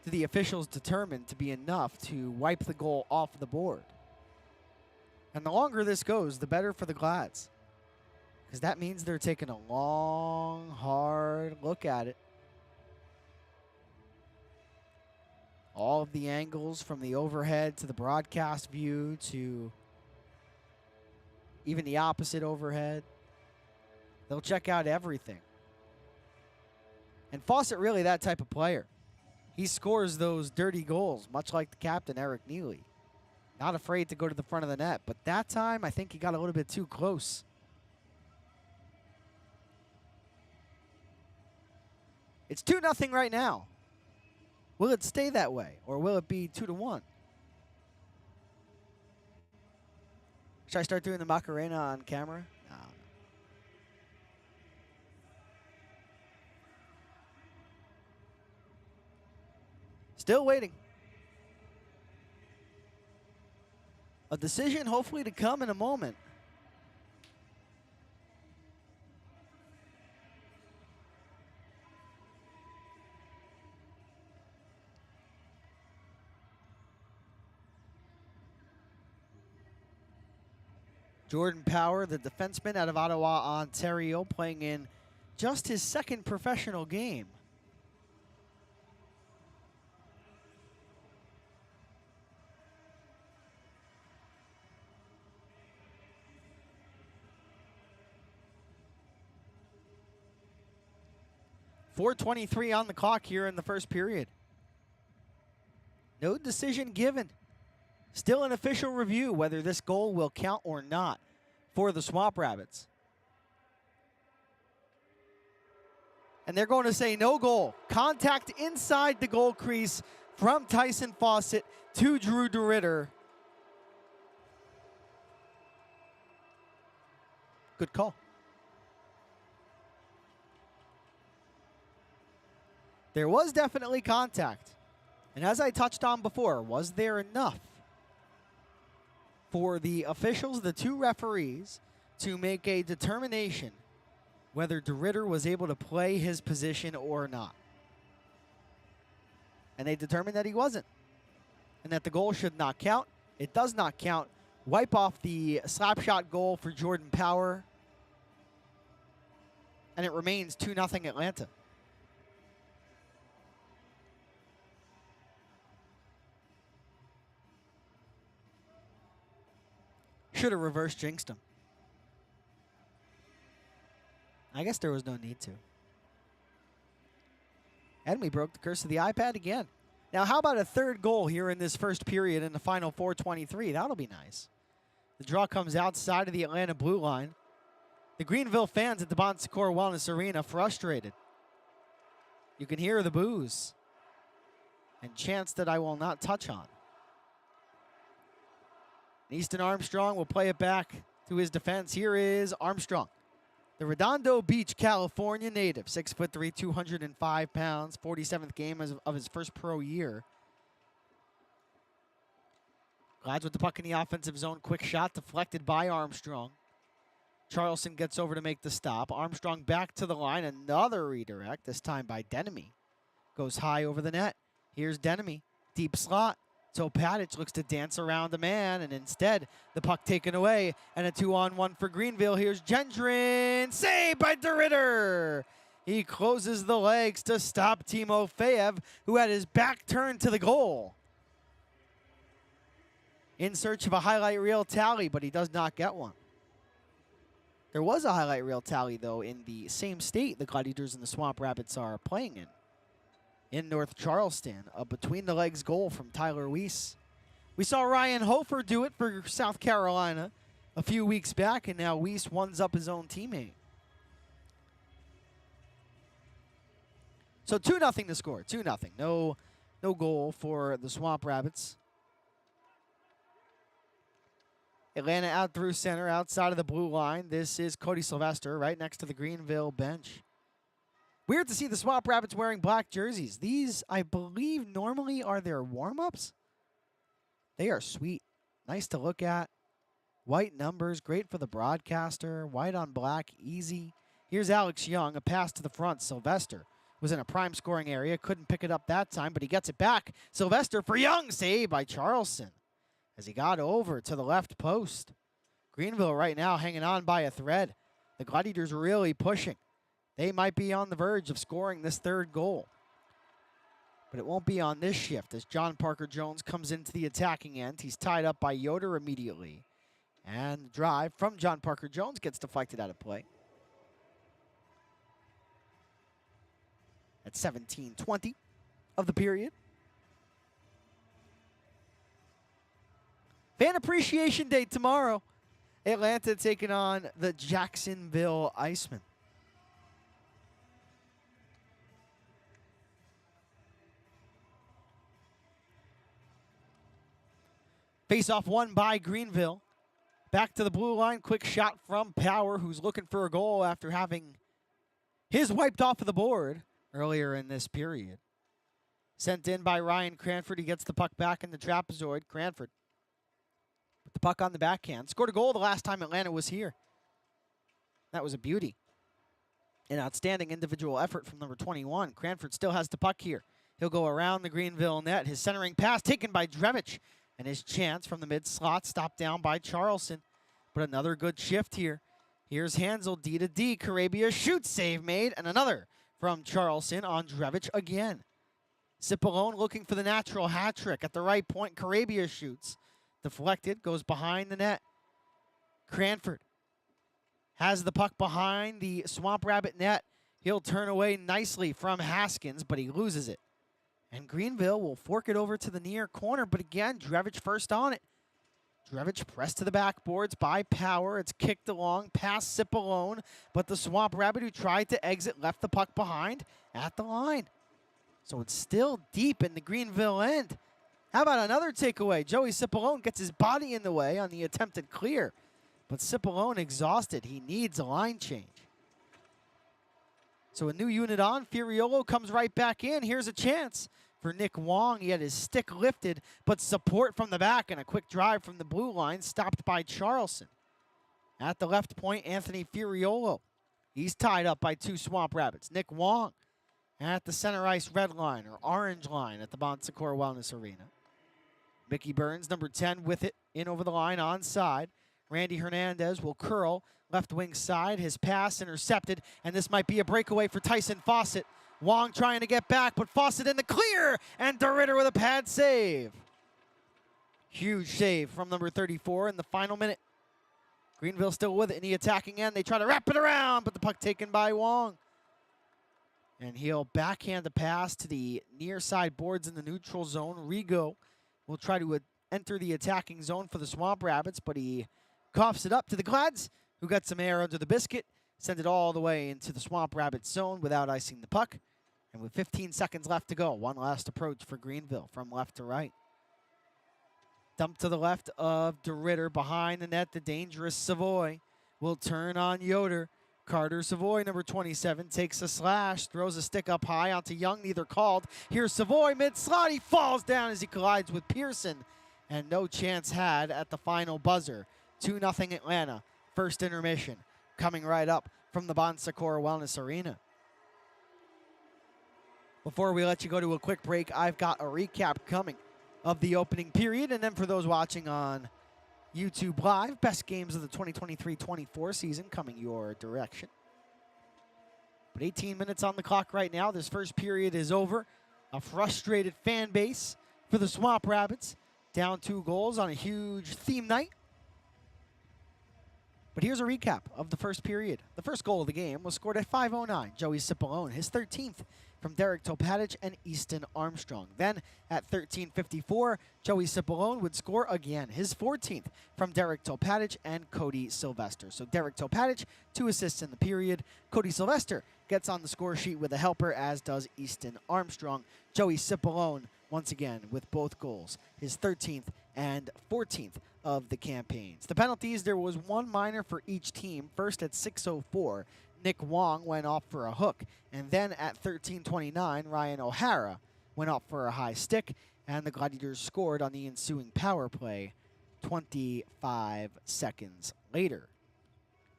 do the officials determine to be enough to wipe the goal off the board? And the longer this goes, the better for the Glads. because that means they're taking a long, hard look at it. All of the angles from the overhead to the broadcast view to even the opposite overhead. They'll check out everything. And Fawcett really that type of player. He scores those dirty goals, much like the captain, Eric Neely. Not afraid to go to the front of the net, but that time I think he got a little bit too close. It's 2-0 right now. Will it stay that way, or will it be 2-1? Should I start doing the Macarena on camera? No. Still waiting. A decision hopefully to come in a moment. Jordan Power, the defenseman out of Ottawa, Ontario, playing in just his second professional game. .423 on the clock here in the first period. No decision given. Still an official review whether this goal will count or not for the Swamp Rabbits. And they're going to say no goal. Contact inside the goal crease from Tyson Fawcett to Drew DeRitter. Good call. There was definitely contact. And as I touched on before, was there enough for the officials, the two referees, to make a determination whether DeRitter was able to play his position or not? And they determined that he wasn't, and that the goal should not count. It does not count. Wipe off the slap shot goal for Jordan Power, and it remains 2-0 Atlanta. Should have reverse jinxed him. I guess there was no need to. And we broke the curse of the iPad again. Now, how about a third goal here in this first period in the final 4:23? That'll be nice. The draw comes outside of the Atlanta blue line. The Greenville fans at the Secours Wellness Arena frustrated. You can hear the boos and chants that I will not touch on. Easton Armstrong will play it back to his defense. Here is Armstrong, the Redondo Beach, California native, 6'3", 205 pounds, 47th game of his first pro year. Glides with the puck in the offensive zone. Quick shot deflected by Armstrong. Charleston gets over to make the stop. Armstrong back to the line. Another redirect, this time by Denemy. Goes high over the net. Here's Denemy. Deep slot. Topatic looks to dance around the man, and instead the puck taken away, and a 2-on-1 for Greenville. Here's Gendron, saved by DeRitter. He closes the legs to stop Timofeyev, who had his back turned to the goal. In search of a highlight reel tally, but he does not get one. There was a highlight reel tally, though, in the same state the Gladiators and the Swamp Rabbits are playing in North Charleston, a between-the-legs goal from Tyler Weiss. We saw Ryan Hofer do it for South Carolina a few weeks back, and now Weiss ones up his own teammate. So 2-0 to score, 2-0. No goal for the Swamp Rabbits. Atlanta out through center, outside of the blue line. This is Cody Sylvester right next to the Greenville bench. Weird to see the Swamp Rabbits wearing black jerseys. These, I believe, normally are their warm-ups. They are sweet. Nice to look at. White numbers, great for the broadcaster. White on black, easy. Here's Alex Young, a pass to the front. Sylvester was in a prime scoring area. Couldn't pick it up that time, but he gets it back. Sylvester for Young, saved by Charleston as he got over to the left post. Greenville right now hanging on by a thread. The Gladiators really pushing. They might be on the verge of scoring this third goal. But it won't be on this shift as John Parker Jones comes into the attacking end. He's tied up by Yoder immediately. And the drive from John Parker Jones gets deflected out of play. At 17:20 of the period. Fan Appreciation Day tomorrow. Atlanta taking on the Jacksonville Icemen. Face-off won by Greenville. Back to the blue line. Quick shot from Power, who's looking for a goal after having his wiped off of the board earlier in this period. Sent in by Ryan Cranford. He gets the puck back in the trapezoid. Cranford with the puck on the backhand. Scored a goal the last time Atlanta was here. That was a beauty. An outstanding individual effort from number 21. Cranford still has the puck here. He'll go around the Greenville net. His centering pass taken by Drevich. And his chance from the mid-slot stopped down by Charleston. But another good shift here. Here's Hansel, D to D. Carabia shoots, save made. And another from Charleston on Drevich again. Cipollone looking for the natural hat trick. At the right point, Carabia shoots. Deflected, goes behind the net. Cranford has the puck behind the Swamp Rabbit net. He'll turn away nicely from Haskins, but he loses it. And Greenville will fork it over to the near corner, but again, Drevich first on it. Drevich pressed to the backboards by Power. It's kicked along past Cipollone, but the Swamp Rabbit who tried to exit left the puck behind at the line. So it's still deep in the Greenville end. How about another takeaway? Joey Cipollone gets his body in the way on the attempted clear, but Cipollone exhausted. He needs a line change. So a new unit on. Furiolo comes right back in. Here's a chance for Nick Wong. He had his stick lifted, but support from the back and a quick drive from the blue line stopped by Charleston. At the left point, Anthony Furiolo. He's tied up by two Swamp Rabbits. Nick Wong at the center ice red line or orange line at the Secours Wellness Arena. Mickey Burns, number 10, with it in over the line onside. Randy Hernandez will curl left wing side. His pass intercepted, and this might be a breakaway for Tyson Fawcett. Wong trying to get back, but Fawcett in the clear, and DeRitter with a pad save. Huge save from number 34 in the final minute. Greenville still with it in the attacking end. They try to wrap it around, but the puck taken by Wong. And he'll backhand the pass to the near side boards in the neutral zone. Rigo will try to enter the attacking zone for the Swamp Rabbits, but he coughs it up to the Glads, who got some air under the biscuit, send it all the way into the Swamp Rabbit zone without icing the puck. And with 15 seconds left to go, one last approach for Greenville from left to right. Dump to the left of DeRitter. Behind the net, the dangerous Savoy will turn on Yoder. Carter Savoy, number 27, takes a slash, throws a stick up high onto Young, neither called. Here's Savoy mid-slot. He falls down as he collides with Pearson. And no chance had at the final buzzer. 2-0 Atlanta. First intermission coming right up from the Secours Wellness Arena. Before we let you go to a quick break, I've got a recap coming of the opening period. And then for those watching on YouTube Live, best games of the 2023-24 season coming your direction. But 18 minutes on the clock right now. This first period is over. A frustrated fan base for the Swamp Rabbits. Down 2 goals on a huge theme night. But here's a recap of the first period. The first goal of the game was scored at 5:09. Joey Cipollone, his 13th from Derek Topatic and Easton Armstrong. Then at 13:54, Joey Cipollone would score again, his 14th from Derek Topatic and Cody Sylvester. So Derek Topatic, 2 assists in the period. Cody Sylvester gets on the score sheet with a helper, as does Easton Armstrong. Joey Cipollone, once again, with both goals, his 13th and 14th of the campaigns. The penalties, there was one minor for each team. First at 6:04, Nick Wong went off for a hook. And then at 13:29, Ryan O'Hara went off for a high stick. And the Gladiators scored on the ensuing power play 25 seconds later.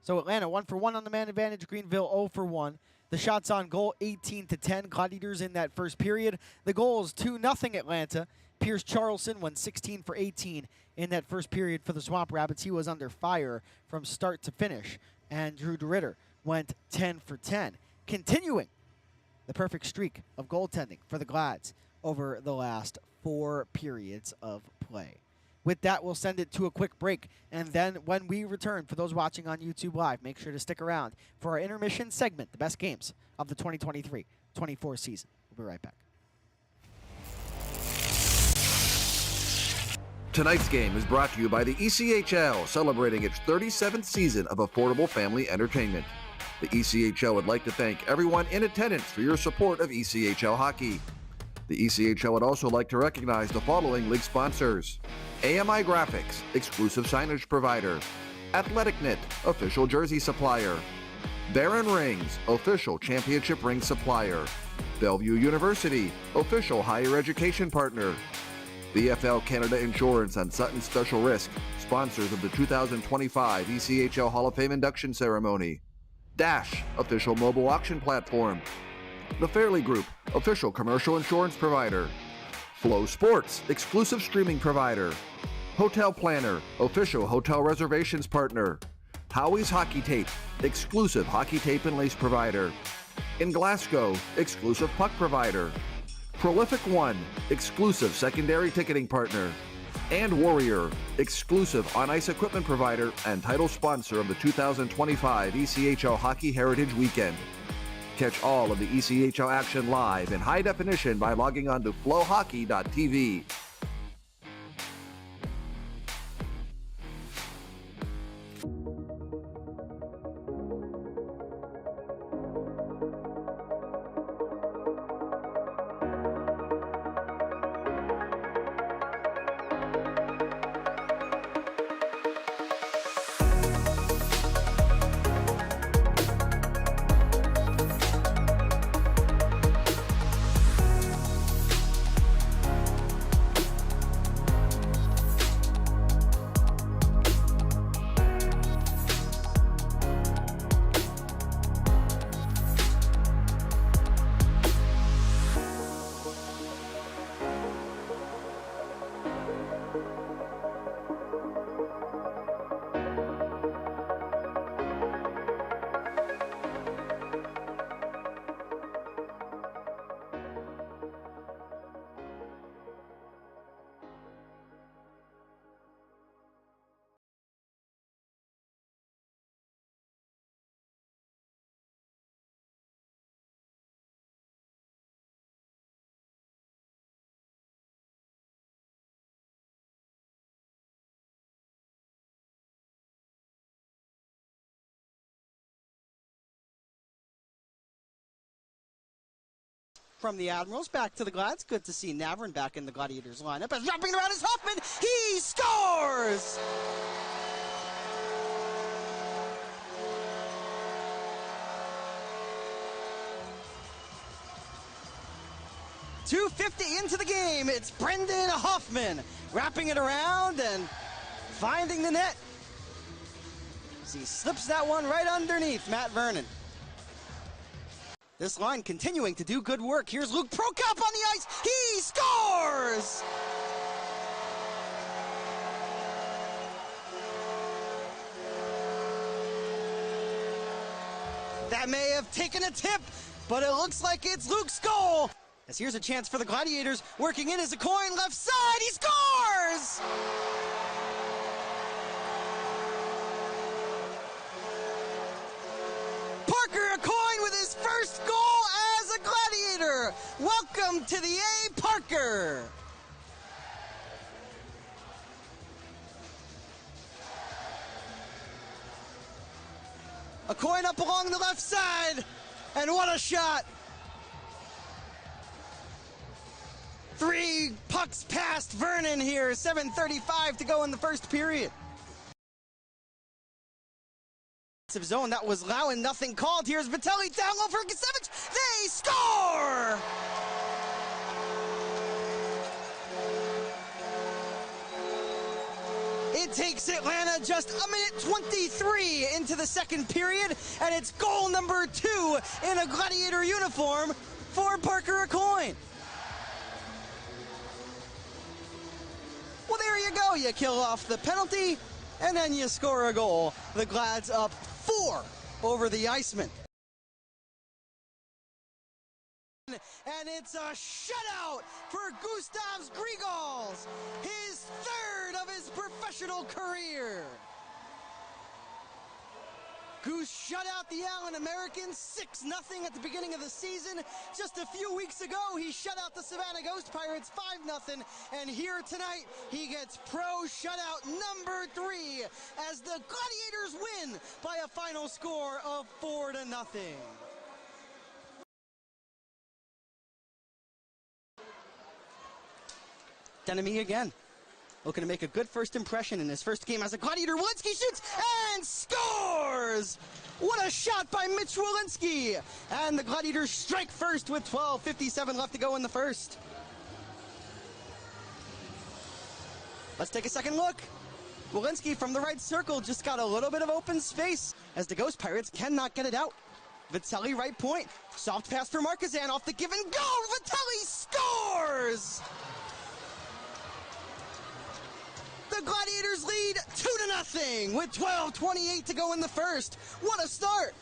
So Atlanta 1-for-1 on the man advantage. Greenville 0-for-1. The shots on goal 18-10. Gladiators in that first period. The goals 2-0 Atlanta. Pierce Charleston went 16-for-18 in that first period for the Swamp Rabbits. He was under fire from start to finish. and Drew DeRitter went 10 for 10, continuing the perfect streak of goaltending for the Glads over the last 4 periods of play. With that, we'll send it to a quick break, and then when we return, for those watching on YouTube Live, make sure to stick around for our intermission segment, the best games of the 2023-24 season. We'll be right back. Tonight's game is brought to you by the ECHL, celebrating its 37th season of affordable family entertainment. The ECHL would like to thank everyone in attendance for your support of ECHL hockey. The ECHL would also like to recognize the following league sponsors: AMI Graphics, exclusive signage provider; AthleticNet, official jersey supplier; Baron Rings, official championship ring supplier; Bellevue University, official higher education partner; BFL Canada Insurance and Sutton Special Risk, sponsors of the 2025 ECHL Hall of Fame induction ceremony; Dash, official mobile auction platform; The Fairley Group, official commercial insurance provider; Flow Sports, exclusive streaming provider; Hotel Planner, official hotel reservations partner; Howie's Hockey Tape, exclusive hockey tape and lace provider; In Glasgow, exclusive puck provider; Prolific One, exclusive secondary ticketing partner; and Warrior, exclusive on-ice equipment provider and title sponsor of the 2025 ECHL Hockey Heritage Weekend. Catch all of the ECHL action live in high definition by logging on to flowhockey.tv. From the Admirals back to the Glads. Good to see Navrin back in the Gladiators lineup. As wrapping around is Hoffman. He scores! .250 into the game. It's Brendan Hoffman wrapping it around and finding the net. As he slips that one right underneath Matt Vernon. This line continuing to do good work. Here's Luke Prokop on the ice. He scores! That may have taken a tip, but it looks like it's Luke's goal. As here's a chance for the Gladiators. Working in as a coin left side. He scores! Parker Acoin with his first goal as a Gladiator. Welcome to the A, Parker. Acoin up along the left side, and what a shot. 3 pucks past Vernon here, 7:35 to go in the first period. Zone that was Lowen, nothing called. Here's Vitelli down low for Gusevich. They score! It takes Atlanta just a minute 23 into the second period, and it's goal number 2 in a Gladiator uniform for Parker Acoin. Well, there you go. You kill off the penalty, and then you score a goal. The Glads up 4 over the Iceman. And it's a shutout for Gustav Grigals, his 3rd of his professional career. Goose shut out the Allen Americans 6-0 at the beginning of the season. Just a few weeks ago, he shut out the Savannah Ghost Pirates 5-0. And here tonight, he gets pro shutout number 3 as the Gladiators win by a final score of 4-0. Denemy again, looking to make a good first impression in his first game as a Gladiator. Walensky shoots and scores! What a shot by Mitch Walensky! And the Gladiators strike first with 12:57 left to go in the first. Let's take a second look. Walensky from the right circle just got a little bit of open space as the Ghost Pirates cannot get it out. Vitelli right point. Soft pass for Marquezan off the give and go. Vitelli scores! The Gladiators lead 2-0 with 12:28 to go in the first. What a start!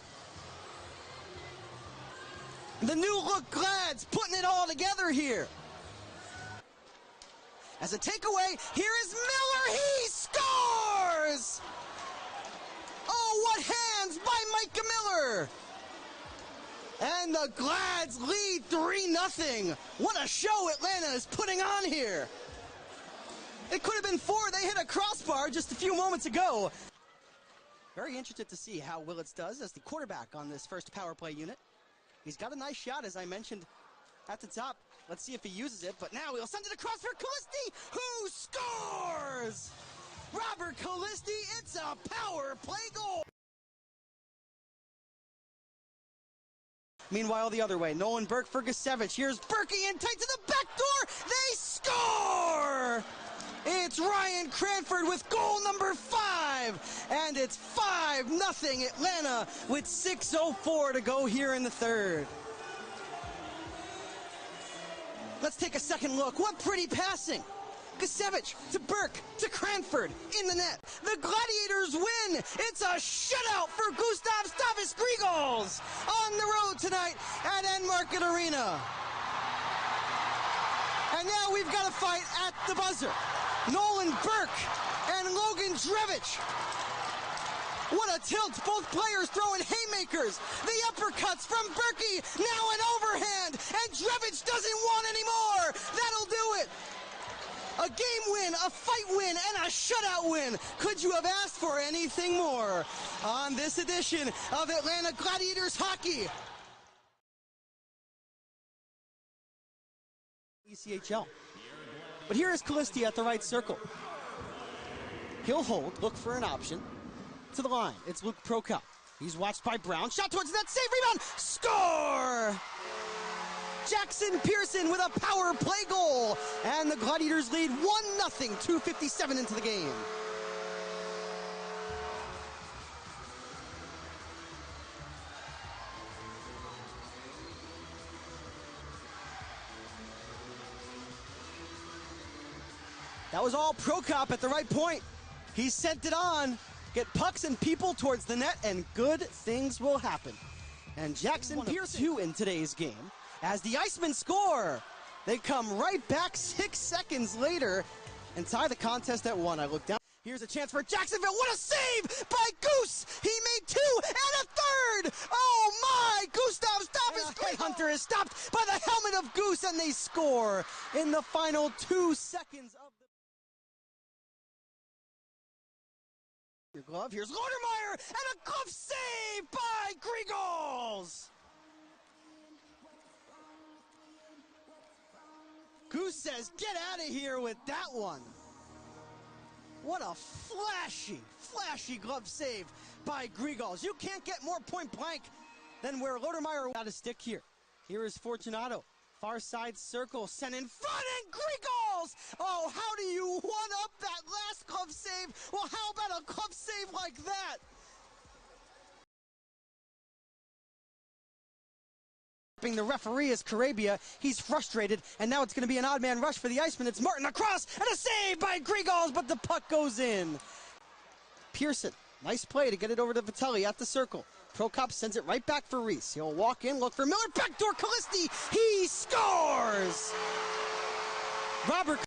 The new look Glads putting it all together here. As a takeaway, here is Miller. He scores! Oh, what hands by Micah Miller! And the Glads lead 3-0. What a show Atlanta is putting on here. It could have been 4. They hit a crossbar just a few moments ago. Very interested to see how Willits does as the quarterback on this first power play unit. He's got a nice shot, as I mentioned at the top. Let's see if he uses it, but now he'll send it across for Callisti, who scores! Robert Callisti, it's a power play goal! Meanwhile, the other way, Nolan Burke for Gusevich. Here's Berkey in tight to the back door. They score! It's Ryan Cranford with goal number 5. And it's 5-0 Atlanta with 6:04 to go here in the third. Let's take a second look. What pretty passing. Gusevich to Burke to Cranford in the net. The Gladiators win. It's a shutout for Gustav Stavis Grigals on the road tonight at Enmarket Arena. And now we've got a fight at the buzzer. Nolan Burke and Logan Drevich. What a tilt. Both players throwing haymakers. The uppercuts from Berkey. Now an overhand. And Drevich doesn't want any more. That'll do it. A game win, a fight win, and a shutout win. Could you have asked for anything more on this edition of Atlanta Gladiators Hockey? ECHL. But here is Callisti at the right circle. He'll hold, look for an option. To the line, it's Luke Prokop. He's watched by Brown. Shot towards that, save, rebound, score! Jackson Pearson with a power play goal. And the Gladiators lead 1-0, 2:57 into the game. That was all Prokop at the right point. He sent it on. Get pucks and people towards the net, and good things will happen. And Jackson Pearson 2 in today's game. As the Icemen score, they come right back 6 seconds later and tie the contest at 1. I look down. Here's a chance for Jacksonville. What a save by Goose! He made 2 and a third! Oh my! Gustav Stavis Hunter is stopped by the helmet of Goose, and they score in the final 2 seconds of the... Your glove. Here's Gotimer, and a glove save by Grigals! Goose says, get out of here with that one. What a flashy glove save by Grigals. You can't get more point blank than where Lodermeyer got a stick here. Here is Fortunato. Far side circle, sent in front, and Grigals! Oh, how do you one-up that last glove save? Well, how about a glove save like that? The referee is Carabia. He's frustrated, and now it's going to be an odd man rush for the Iceman. It's Martin across, and a save by Grigals, but the puck goes in. Pearson Nice play to get it over to Vitelli at the circle. Prokop sends it right back for Reese. He'll walk in, look for Miller, backdoor Kalisti. He scores! Robert.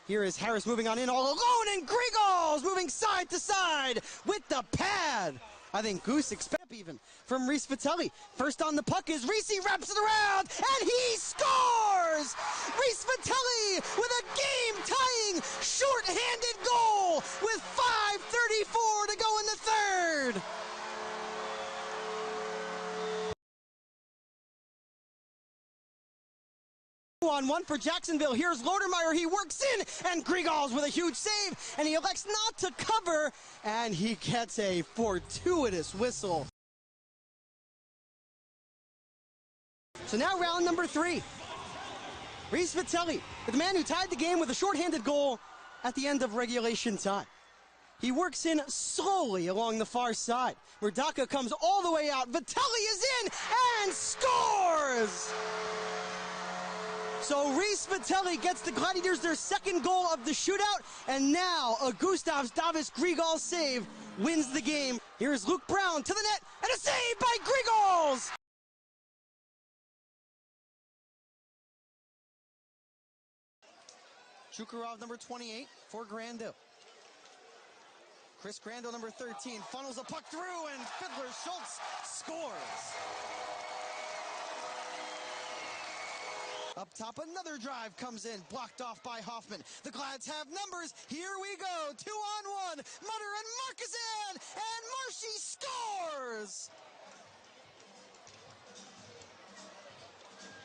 Here is Harris moving on in all alone, and Grigals moving side to side with the pad. I think Goose expect even from Reese Vitelli. First on the puck is Reese, he wraps it around, and he scores! Reese Vitelli with a game-tying, short-handed goal with 5:34 to go in the third. On one for Jacksonville. Here's Lodermeyer. He works in, and Grigals with a huge save, and he elects not to cover, and he gets a fortuitous whistle. So now round number 3. Reese Vitelli, the man who tied the game with a shorthanded goal at the end of regulation time. He works in slowly along the far side, where Daka comes all the way out. Vitelli is in and scores! So Reese Vitelli gets the Gladiators their second goal of the shootout, and now a Gustavs Davis Grigals save wins the game. Here's Luke Brown to the net, and a save by Grigals! Shukurov, number 28, for Grando. Chris Grando, number 13, funnels a puck through, and Fiddler Schultz scores. Up top, another drive comes in, blocked off by Hoffman. The Glads have numbers. Here we go. 2-on-1. Mutter and Markazan, and Marshy scores!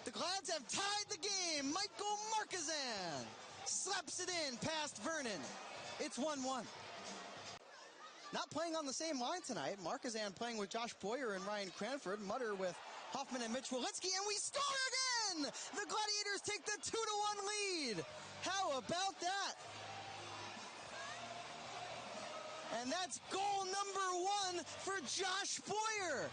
The Glads have tied the game. Michael Markazan slaps it in past Vernon. It's 1-1. Not playing on the same line tonight. Markazan playing with Josh Boyer and Ryan Cranford. Mutter with Hoffman and Mitch Walensky, and we score again! The Gladiators take the 2-1 lead. How about that? And that's goal number 1 for Josh Boyer.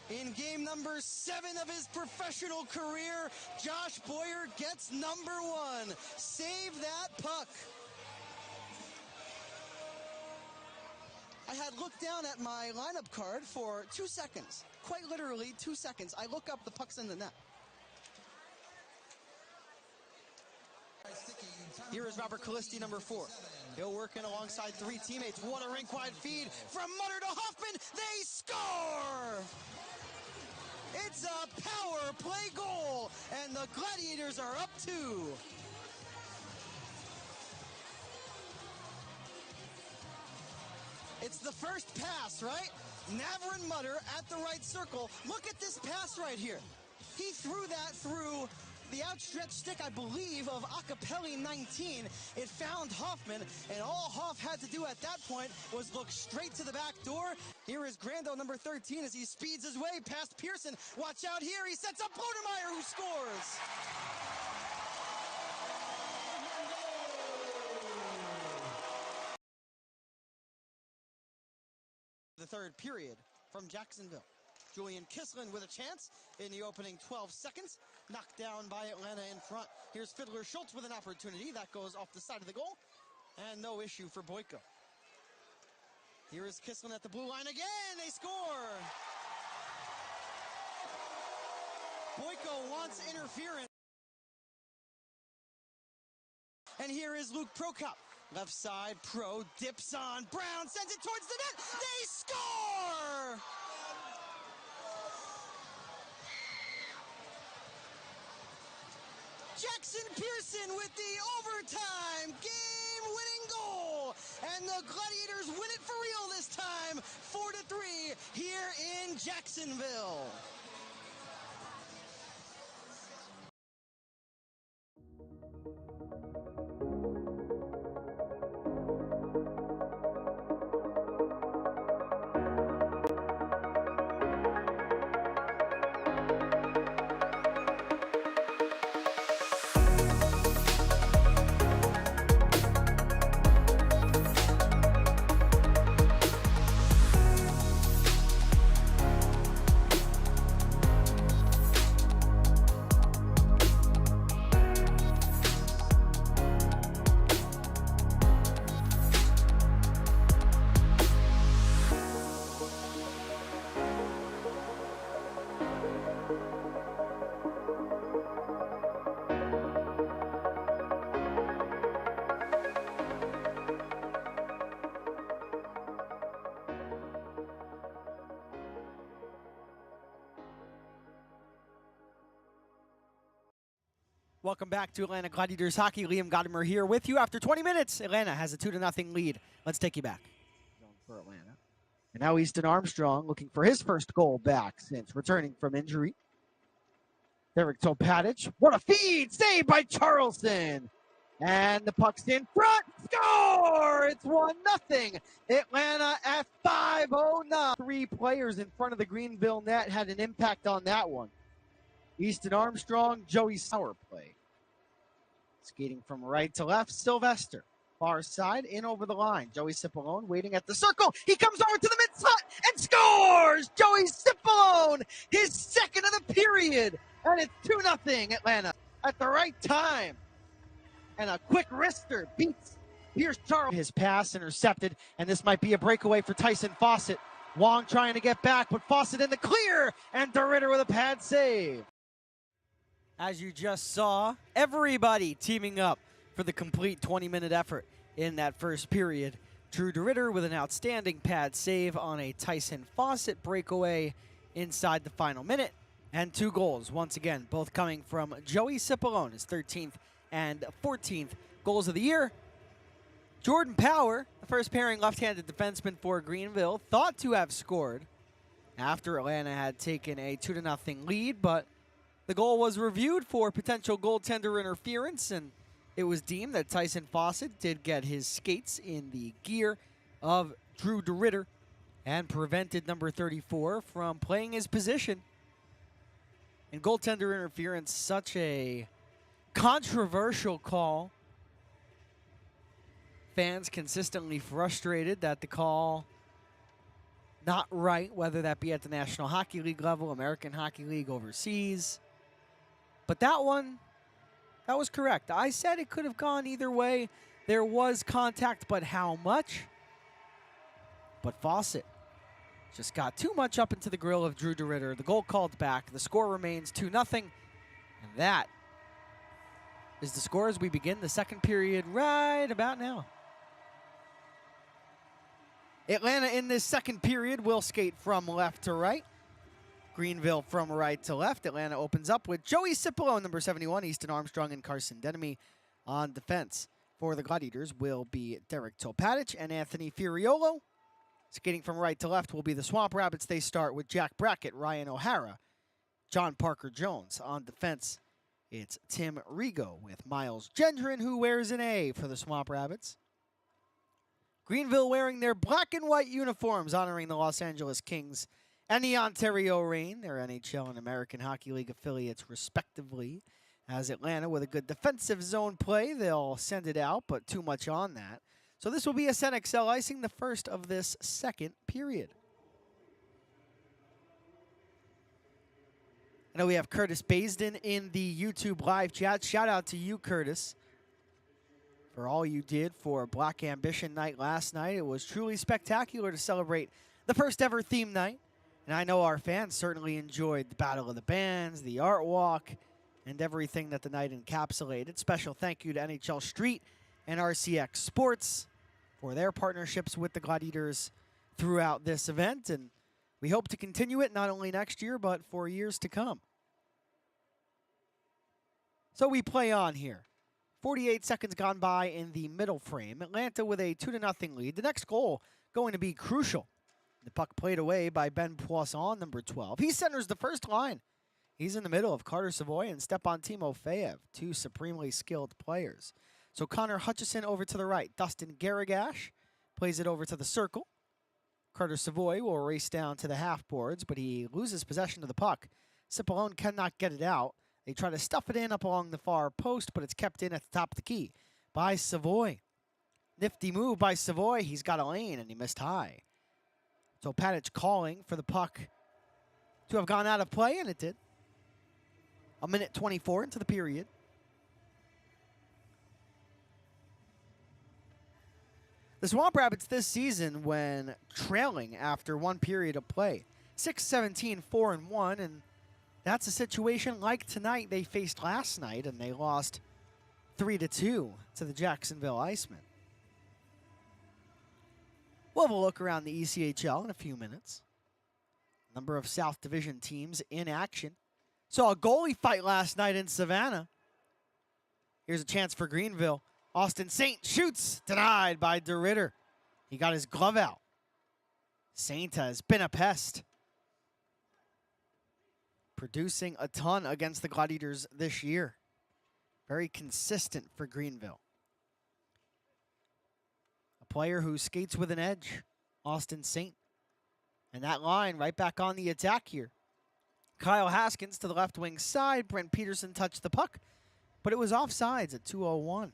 In game number 7 of his professional career, Josh Boyer gets number 1. Save that puck. I had looked down at my lineup card for 2 seconds. Quite literally 2 seconds. I look up, the puck's in the net. Here is Robert Kalisti, number 4. He'll work in alongside 3 teammates. What a rink-wide feed from Mutter to Hoffman. They score! It's a power play goal, and the Gladiators are up 2. It's the first pass, right? Navarin Mutter at the right circle. Look at this pass right here. He threw that through the outstretched stick, I believe, of Acapelli 19. It found Hoffman, and all Hoff had to do at that point was look straight to the back door. Here is Grando, number 13, as he speeds his way past Pearson. Watch out here. He sets up Gotimer, who scores. The third period from Jacksonville. Julian Kislin with a chance in the opening 12 seconds. Knocked down by Atlanta in front. Here's Fiddler Schultz with an opportunity. That goes off the side of the goal. And no issue for Boyko. Here is Kislin at the blue line again. They score. Boyko wants interference. And here is Luke Prokop. Left side, Pro dips on. Brown sends it towards the net. They score! Jackson Pearson with the overtime game-winning goal. And the Gladiators win it for real this time, 4-3 here in Jacksonville. Welcome back to Atlanta Gladiators Hockey. Liam Gotimer here with you. After 20 minutes, Atlanta has a 2-0 lead. Let's take you back. For Atlanta. And now Easton Armstrong looking for his first goal back since returning from injury. Derek Topatic. What a feed! Saved by Charleston. And the puck's in front. Score! It's 1-0. Atlanta at 5:09. 3 players in front of the Greenville net had an impact on that one. Easton Armstrong, Joey Sauer play. Skating from right to left, Sylvester. Far side, in over the line. Joey Cipollone waiting at the circle. He comes over to the mid slot and scores! Joey Cipollone, his second of the period. And it's 2-0 Atlanta at the right time. And a quick wrister beats Pierce Charles. His pass intercepted, and this might be a breakaway for Tyson Fawcett. Wong trying to get back, but Fawcett in the clear, and DeRitter with a pad save. As you just saw, everybody teaming up for the complete 20-minute effort in that first period. Drew DeRitter with an outstanding pad save on a Tyson Fawcett breakaway inside the final minute. And 2 goals, once again, both coming from Joey Cipollone, his 13th and 14th goals of the year. Jordan Power, the first pairing left-handed defenseman for Greenville, thought to have scored after Atlanta had taken a 2-0 lead, but the goal was reviewed for potential goaltender interference, and it was deemed that Tyson Fawcett did get his skates in the gear of Drew DeRitter and prevented number 34 from playing his position. And goaltender interference, such a controversial call. Fans consistently frustrated that the call not right, whether that be at the National Hockey League level, American Hockey League overseas. But that one, that was correct. I said it could have gone either way. There was contact, but how much? But Fawcett just got too much up into the grill of Drew DeRitter. The goal called back. The score remains 2-0. And that is the score as we begin the second period right about now. Atlanta in this second period will skate from left to right. Greenville from right to left. Atlanta opens up with Joey Cipollone, number 71, Easton Armstrong, and Carson Denemy on defense. For the Gladiators will be Derek Topatic and Anthony Furiolo. Skating from right to left will be the Swamp Rabbits. They start with Jack Brackett, Ryan O'Hara, John Parker Jones. On defense, it's Tim Rigo with Miles Gendron, who wears an A for the Swamp Rabbits. Greenville wearing their black and white uniforms, honoring the Los Angeles Kings and the Ontario Reign, their NHL and American Hockey League affiliates respectively. As Atlanta with a good defensive zone play, they'll send it out, but too much on that. So this will be a SNXL icing, the first of this second period. I know we have Curtis Baisden in the YouTube live chat. Shout out to you, Curtis, for all you did for Black Ambition Night last night. It was truly spectacular to celebrate the first ever theme night. And I know our fans certainly enjoyed the Battle of the Bands, the Art Walk, and everything that the night encapsulated. Special thank you to NHL Street and RCX Sports for their partnerships with the Gladiators throughout this event. And we hope to continue it not only next year, but for years to come. So we play on here. 48 seconds gone by in the middle frame. Atlanta with a 2-0 lead. The next goal going to be crucial. The puck played away by Ben Poisson, number 12. He centers the first line. He's in the middle of Carter Savoy and Stepan Timofeyev, 2 supremely skilled players. So Connor Hutchison over to the right. Dustin Garagash plays it over to the circle. Carter Savoy will race down to the half boards, but he loses possession of the puck. Cipollone cannot get it out. They try to stuff it in up along the far post, but it's kept in at the top of the key by Savoy. Nifty move by Savoy. He's got a lane, and he missed high. So Patic calling for the puck to have gone out of play, and it did. 1:24 into the period. The Swamp Rabbits this season, when trailing after one period of play, 6-17, 4-1, and that's a situation like tonight they faced last night, and they lost 3-2 to the Jacksonville Icemen. We'll have a look around the ECHL in a few minutes. Number of South Division teams in action. Saw a goalie fight last night in Savannah. Here's a chance for Greenville. Austin Saint shoots, denied by DeRitter. He got his glove out. Saint has been a pest, producing a ton against the Gladiators this year. Very consistent for Greenville. A player who skates with an edge, Austin Saint. And that line right back on the attack here. Kyle Haskins to the left wing side. Brent Peterson touched the puck, but it was offsides at 2:01.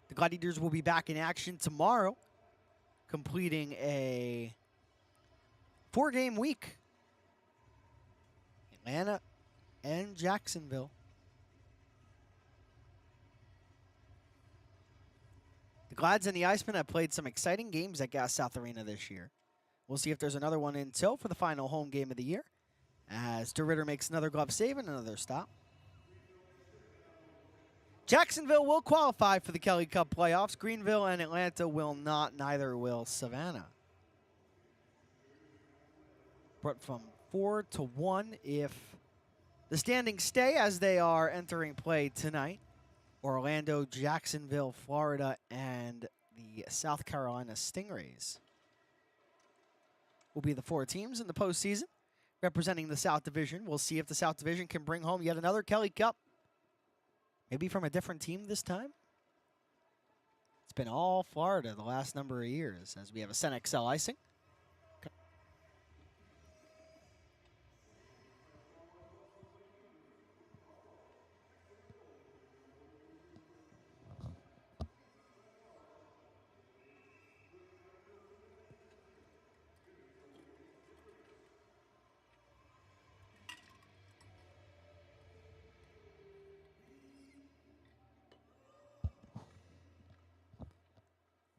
The Gladiators will be back in action tomorrow, completing a 4-game week. Atlanta and Jacksonville. The Glads and the Icemen have played some exciting games at Gas South Arena this year. We'll see if there's another one in tow for the final home game of the year, as DeRitter makes another glove save and another stop. Jacksonville will qualify for the Kelly Cup playoffs. Greenville and Atlanta will not. Neither will Savannah. But from 4-1 if the standings stay as they are entering play tonight. Orlando, Jacksonville, Florida, and the South Carolina Stingrays will be the 4 teams in the postseason representing the South Division. We'll see if the South Division can bring home yet another Kelly Cup. Maybe from a different team this time. It's been all Florida the last number of years as we have a Sen-XL icing.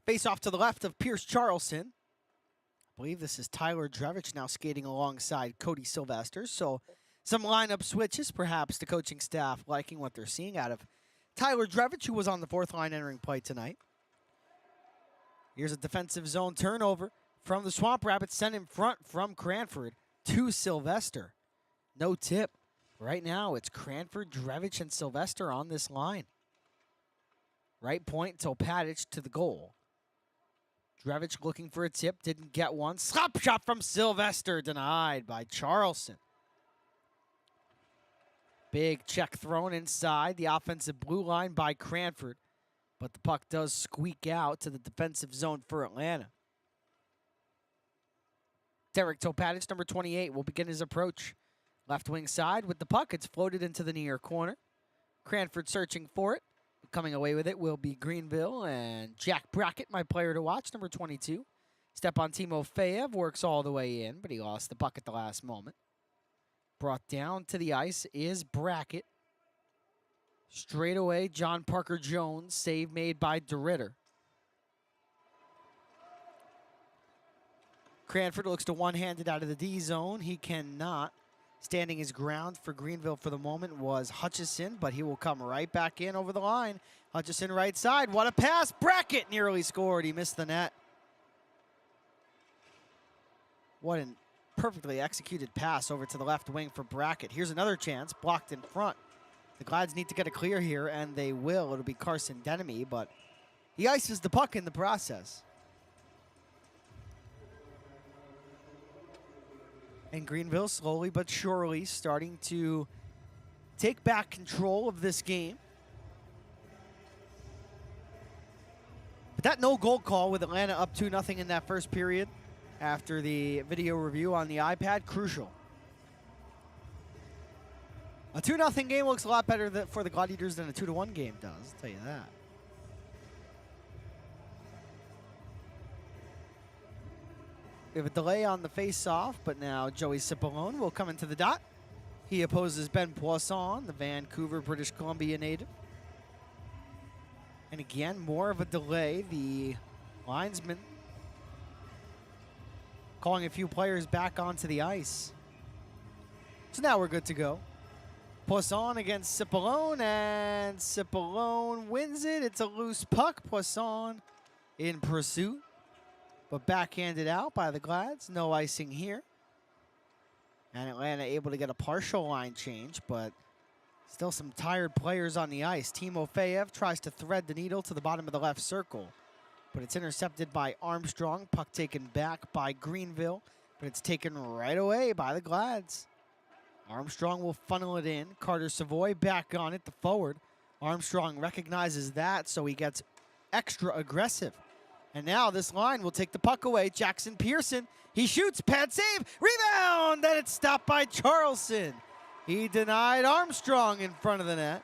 Face off to the left of Pierce Charleston. I believe this is Tyler Drevich now skating alongside Cody Sylvester. So some lineup switches, perhaps the coaching staff liking what they're seeing out of Tyler Drevich, who was on the 4th line entering play tonight. Here's a defensive zone turnover from the Swamp Rabbits, sent in front from Cranford to Sylvester. No tip. Right now, it's Cranford, Drevich, and Sylvester on this line. Right point, Topadich to the goal. Drevich looking for a tip, didn't get one. Slap shot from Sylvester, denied by Charleston. Big check thrown inside the offensive blue line by Cranford, but the puck does squeak out to the defensive zone for Atlanta. Derek Topadich, number 28, will begin his approach. Left wing side with the puck. It's floated into the near corner. Cranford searching for it. Coming away with it will be Greenville and Jack Brackett, my player to watch, number 22. Stepan Timofeyev works all the way in, but he lost the puck at the last moment. Brought down to the ice is Brackett. Straight away, John Parker Jones, save made by DeRitter. Cranford looks to one-hand it out of the D zone. He cannot. Standing his ground for Greenville for the moment was Hutchison, but he will come right back in over the line. Hutchison right side. What a pass. Brackett nearly scored. He missed the net. What a perfectly executed pass over to the left wing for Brackett. Here's another chance. Blocked in front. The Glads need to get a clear here, and they will. It'll be Carson Denemy, but he ices the puck in the process. And Greenville slowly but surely starting to take back control of this game. But that no goal call with Atlanta up 2-0 in that first period after the video review on the iPad, crucial. A 2-0 game looks a lot better for the Gladiators than a 2-1 game does, I'll tell you that. We have a delay on the face-off, but now Joey Cipollone will come into the dot. He opposes Ben Poisson, the Vancouver, British Columbia native. And again, more of a delay. The linesman calling a few players back onto the ice. So now we're good to go. Poisson against Cipollone, and Cipollone wins it. It's a loose puck. Poisson in pursuit, but backhanded out by the Glads. No icing here. And Atlanta able to get a partial line change, but still some tired players on the ice. Timofeyev tries to thread the needle to the bottom of the left circle, but it's intercepted by Armstrong. Puck taken back by Greenville, but it's taken right away by the Glads. Armstrong will funnel it in. Carter Savoy back on it, the forward. Armstrong recognizes that, so he gets extra aggressive. And now this line will take the puck away. Jackson Pearson, he shoots, pad save, rebound, and it's stopped by Charleston. He denied Armstrong in front of the net.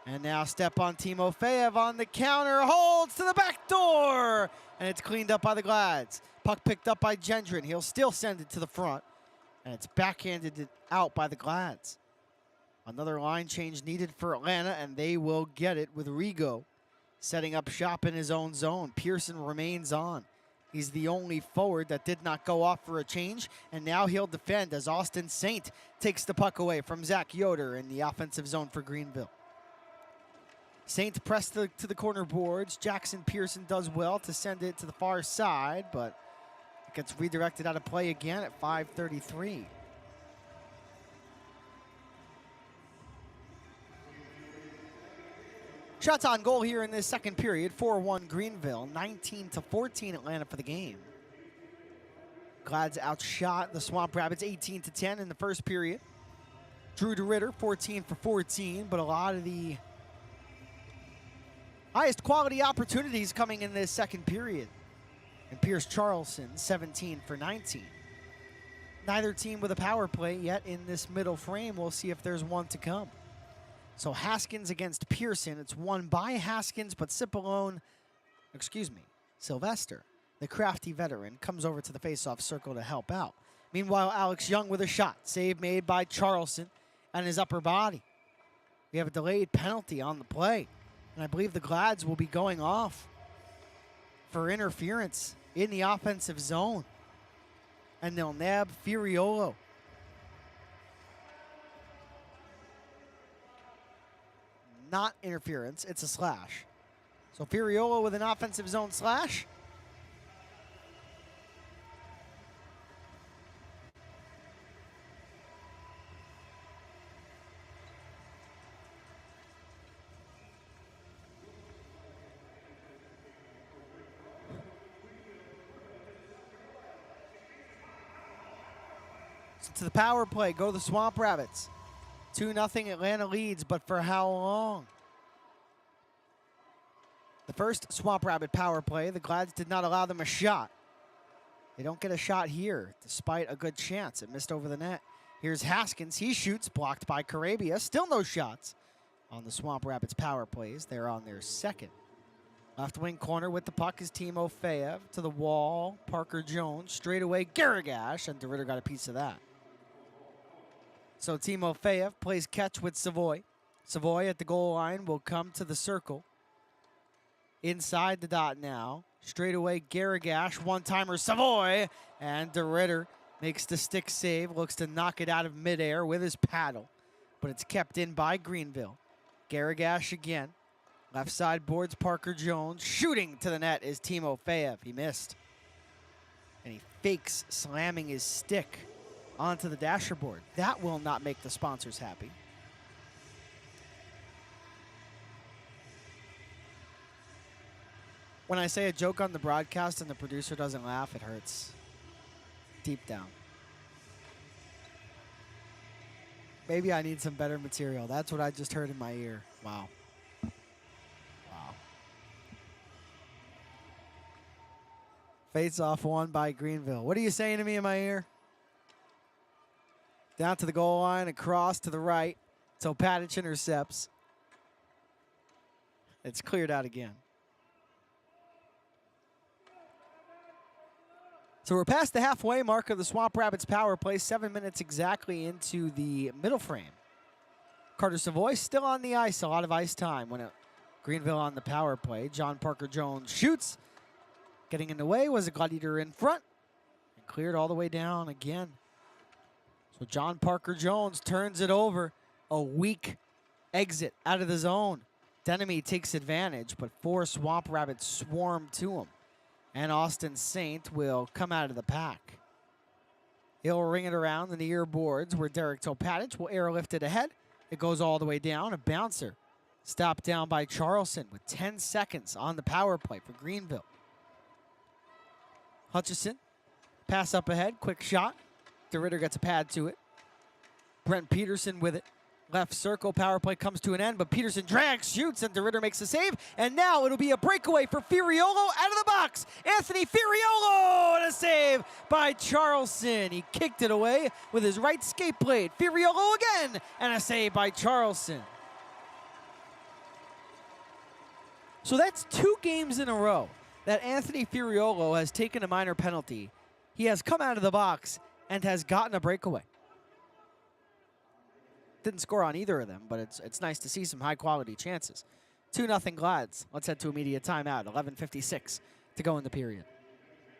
And now Stepan Timofeyev on the counter, holds to the back door, and it's cleaned up by the Glads. Puck picked up by Gendron. He'll still send it to the front, and it's backhanded out by the Glads. Another line change needed for Atlanta, and they will get it with Rigo setting up shop in his own zone. Pearson remains on. He's the only forward that did not go off for a change, and now he'll defend as Austin Saint takes the puck away from Zach Yoder in the offensive zone for Greenville. Saint pressed to the corner boards. Jackson Pearson does well to send it to the far side, but it gets redirected out of play again at 5:33. Shots on goal here in this second period. 4-1 Greenville, 19-14 Atlanta for the game. Glads outshot the Swamp Rabbits 18-10 in the first period. Drew DeRitter 14 for 14, but a lot of the highest quality opportunities coming in this second period. And Pierce Charleston 17 for 19. Neither team with a power play yet in this middle frame. We'll see if there's one to come. So Haskins against Pearson. It's won by Haskins, but Sylvester, the crafty veteran, comes over to the faceoff circle to help out. Meanwhile, Alex Young with a shot. Save made by Charleston and his upper body. We have a delayed penalty on the play, and I believe the Glads will be going off for interference in the offensive zone. And they'll nab Furiolo. Not interference, it's a slash. So Furiolo with an offensive zone slash. So to the power play, go the Swamp Rabbits. 2-0 Atlanta leads, but for how long? The first Swamp Rabbit power play, the Glads did not allow them a shot. They don't get a shot here, despite a good chance. It missed over the net. Here's Haskins. He shoots, blocked by Carabia. Still no shots on the Swamp Rabbits power plays. They're on their second. Left wing corner with the puck is Timofeyev. To the wall, Parker Jones. Straight away, Garagash, and DeRitter got a piece of that. So Timofeyev plays catch with Savoy. Savoy at the goal line will come to the circle. Inside the dot now. Straight away, Garagash, one-timer Savoy, and DeRitter makes the stick save, looks to knock it out of midair with his paddle, but it's kept in by Greenville. Garagash again. Left side boards Parker Jones. Shooting to the net is Timofeyev. He missed. And he fakes slamming his stick onto the dasher board. That will not make the sponsors happy. When I say a joke on the broadcast and the producer doesn't laugh, it hurts deep down. Maybe I need some better material. That's what I just heard in my ear. Wow. Wow. Face off won by Greenville. What are you saying to me in my ear? Down to the goal line, across to the right. So Padich intercepts. It's cleared out again. So we're past the halfway mark of the Swamp Rabbits power play, 7 minutes exactly into the middle frame. Carter Savoy still on the ice, a lot of ice time when Greenville on the power play. John Parker Jones shoots. Getting in the way was a Gladiator in front. And cleared all the way down again. So John Parker Jones turns it over. A weak exit out of the zone. Denemy takes advantage, but 4 Swamp Rabbits swarm to him. And Austin Saint will come out of the pack. He'll ring it around the near boards where Derek Topatic will airlift it ahead. It goes all the way down. A bouncer stopped down by Charleston with 10 seconds on the power play for Greenville. Hutchison, pass up ahead, quick shot. DeRitter gets a pad to it. Brent Peterson with it. Left circle, power play comes to an end, but Peterson drags, shoots, and DeRitter makes a save. And now it'll be a breakaway for Furiolo out of the box. Anthony Furiolo, and a save by Charleston. He kicked it away with his right skate blade. Furiolo again, and a save by Charleston. So that's 2 games in a row that Anthony Furiolo has taken a minor penalty. He has come out of the box and has gotten a breakaway. Didn't score on either of them, but it's nice to see some high-quality chances. 2-0 Glads. Let's head to immediate timeout. 11:56 to go in the period.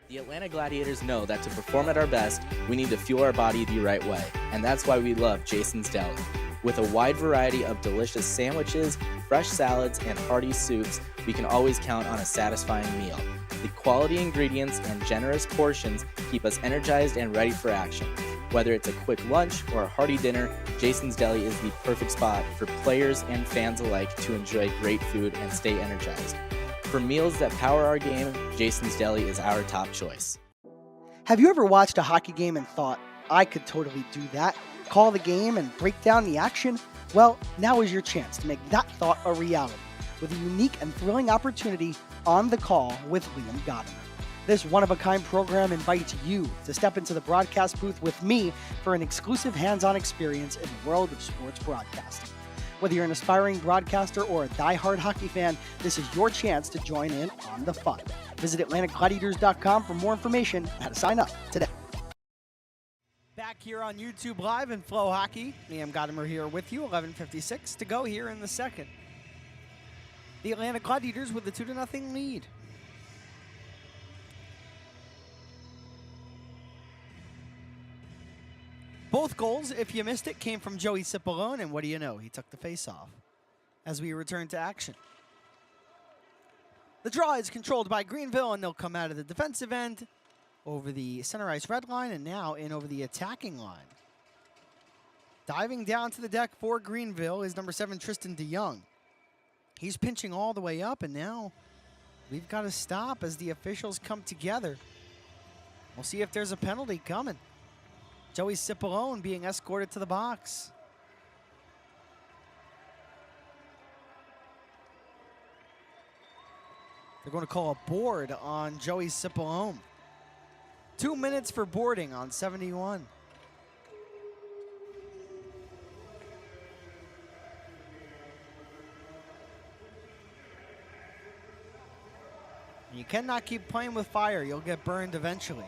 The Atlanta Gladiators know that to perform at our best, we need to fuel our body the right way, and that's why we love Jason's Deli. With a wide variety of delicious sandwiches, fresh salads, and hearty soups, we can always count on a satisfying meal. The quality ingredients and generous portions keep us energized and ready for action. Whether it's a quick lunch or a hearty dinner, Jason's Deli is the perfect spot for players and fans alike to enjoy great food and stay energized. For meals that power our game, Jason's Deli is our top choice. Have you ever watched a hockey game and thought, I could totally do that? Call the game and break down the action? Well, now is your chance to make that thought a reality with a unique and thrilling opportunity on the call with Liam Gotimer. This one-of-a-kind program invites you to step into the broadcast booth with me for an exclusive hands-on experience in the world of sports broadcasting. Whether you're an aspiring broadcaster or a die-hard hockey fan, this is your chance to join in on the fun. Visit AtlantaGladiators.com for more information and how to sign up today. Back here on YouTube Live and Flow Hockey. Liam Gotimer here with you. 11:56 to go here in the second. The Atlanta Gladiators with a 2-0 lead. Both goals, if you missed it, came from Joey Cipollone, and what do you know? He took the face-off as we return to action. The draw is controlled by Greenville, and they'll come out of the defensive end over the center ice red line and now in over the attacking line. Diving down to the deck for Greenville is number 7, Tristan DeYoung. He's pinching all the way up, and now we've got to stop as the officials come together. We'll see if there's a penalty coming. Joey Cipollone being escorted to the box. They're going to call a board on Joey Cipollone. 2 minutes for boarding on 71. You cannot keep playing with fire. You'll get burned eventually.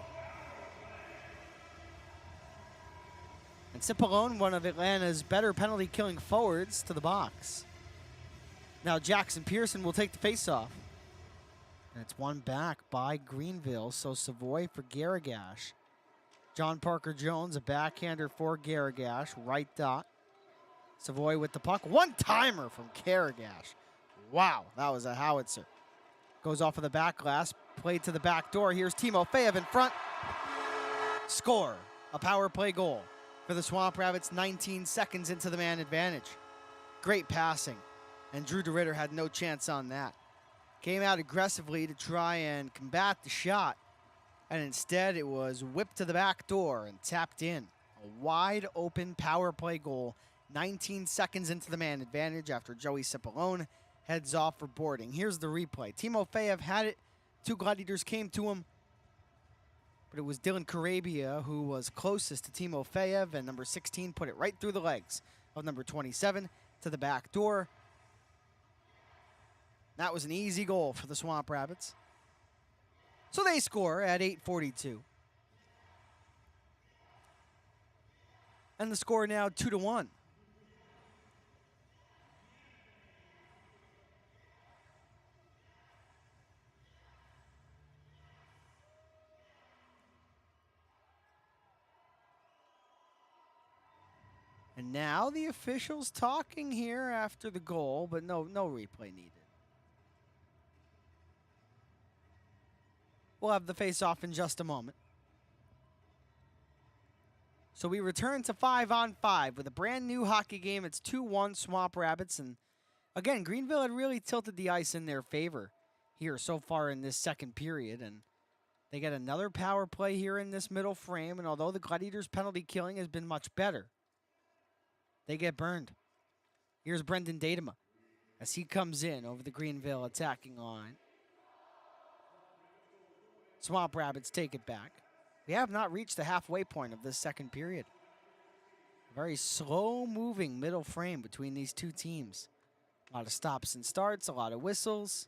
And Cipollone, one of Atlanta's better penalty-killing forwards, to the box. Now Jackson Pearson will take the face-off. And it's won back by Greenville, so Savoy for Garagash. John Parker Jones, a backhander for Garagash, right dot. Savoy with the puck. One-timer from Garagash. Wow, that was a howitzer. Goes off of the back glass, played to the back door. Here's Timofeyev in front. Score, a power play goal for the Swamp Rabbits, 19 seconds into the man advantage. Great passing, and Drew DeRitter had no chance on that. Came out aggressively to try and combat the shot, and instead it was whipped to the back door and tapped in. A wide open power play goal, 19 seconds into the man advantage after Joey Cipollone heads off for boarding. Here's the replay. Timofeyev had it. 2 Gladiators came to him, but it was Dylan Carabia who was closest to Timofeyev, and number 16 put it right through the legs of number 27 to the back door. That was an easy goal for the Swamp Rabbits. So they score at 8:42. And the score now 2-1. And now the officials talking here after the goal, but no replay needed. We'll have the face-off in just a moment. So we return to 5-on-5 with a brand new hockey game. It's 2-1 Swamp Rabbits. And again, Greenville had really tilted the ice in their favor here so far in this second period. And they get another power play here in this middle frame. And although the Gladiators' penalty killing has been much better, they get burned. Here's Brendan Gotimer as he comes in over the Greenville attacking line. Swamp Rabbits take it back. We have not reached the halfway point of this second period. Very slow-moving middle frame between these two teams. A lot of stops and starts, a lot of whistles,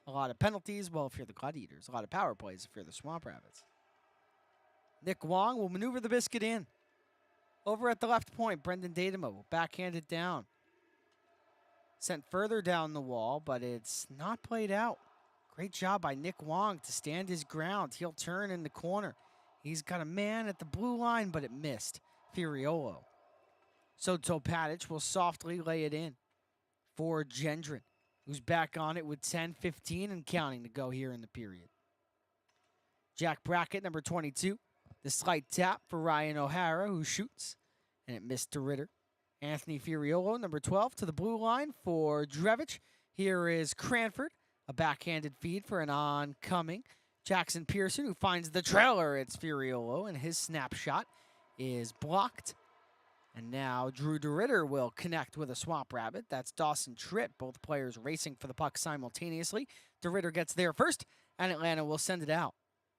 a lot of penalties. Well, if you're the Gladiators, a lot of power plays if you're the Swamp Rabbits. Nick Wong will maneuver the biscuit in. Over at the left point, Brendan Gotimer will backhand it down. Sent further down the wall, but it's not played out. Great job by Nick Wong to stand his ground. He'll turn in the corner. He's got a man at the blue line, but it missed. Furiolo. Soto Patic will softly lay it in for Gendron, who's back on it with 10-15 and counting to go here in the period. Jack Brackett, number 22. The slight tap for Ryan O'Hara, who shoots, and it missed to Ritter. Anthony Furiolo, number 12, to the blue line for Drevich. Here is Cranford, a backhanded feed for an oncoming Jackson Pearson, who finds the trailer. It's Furiolo, and his snapshot is blocked. And now Drew DeRitter will connect with a Swamp Rabbit. That's Dawson Tritt, both players racing for the puck simultaneously. DeRitter gets there first, and Atlanta will send it out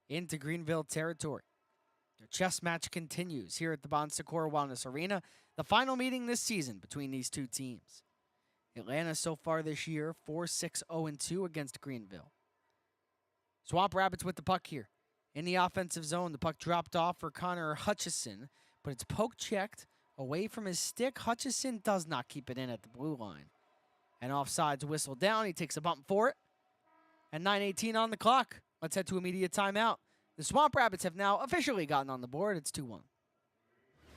into Greenville territory. The chess match continues here at the Secours Wellness Arena, the final meeting this season between these two teams. Atlanta so far this year, 4-6-0-2 against Greenville. Swamp Rabbits with the puck here. In the offensive zone, the puck dropped off for Connor Hutchison, but it's poke checked away from his stick. Hutchison does not keep it in at the blue line. And offsides whistle down. He takes a bump for it. And 9:18 on the clock. Let's head to immediate timeout. The Swamp Rabbits have now officially gotten on the board. It's 2-1.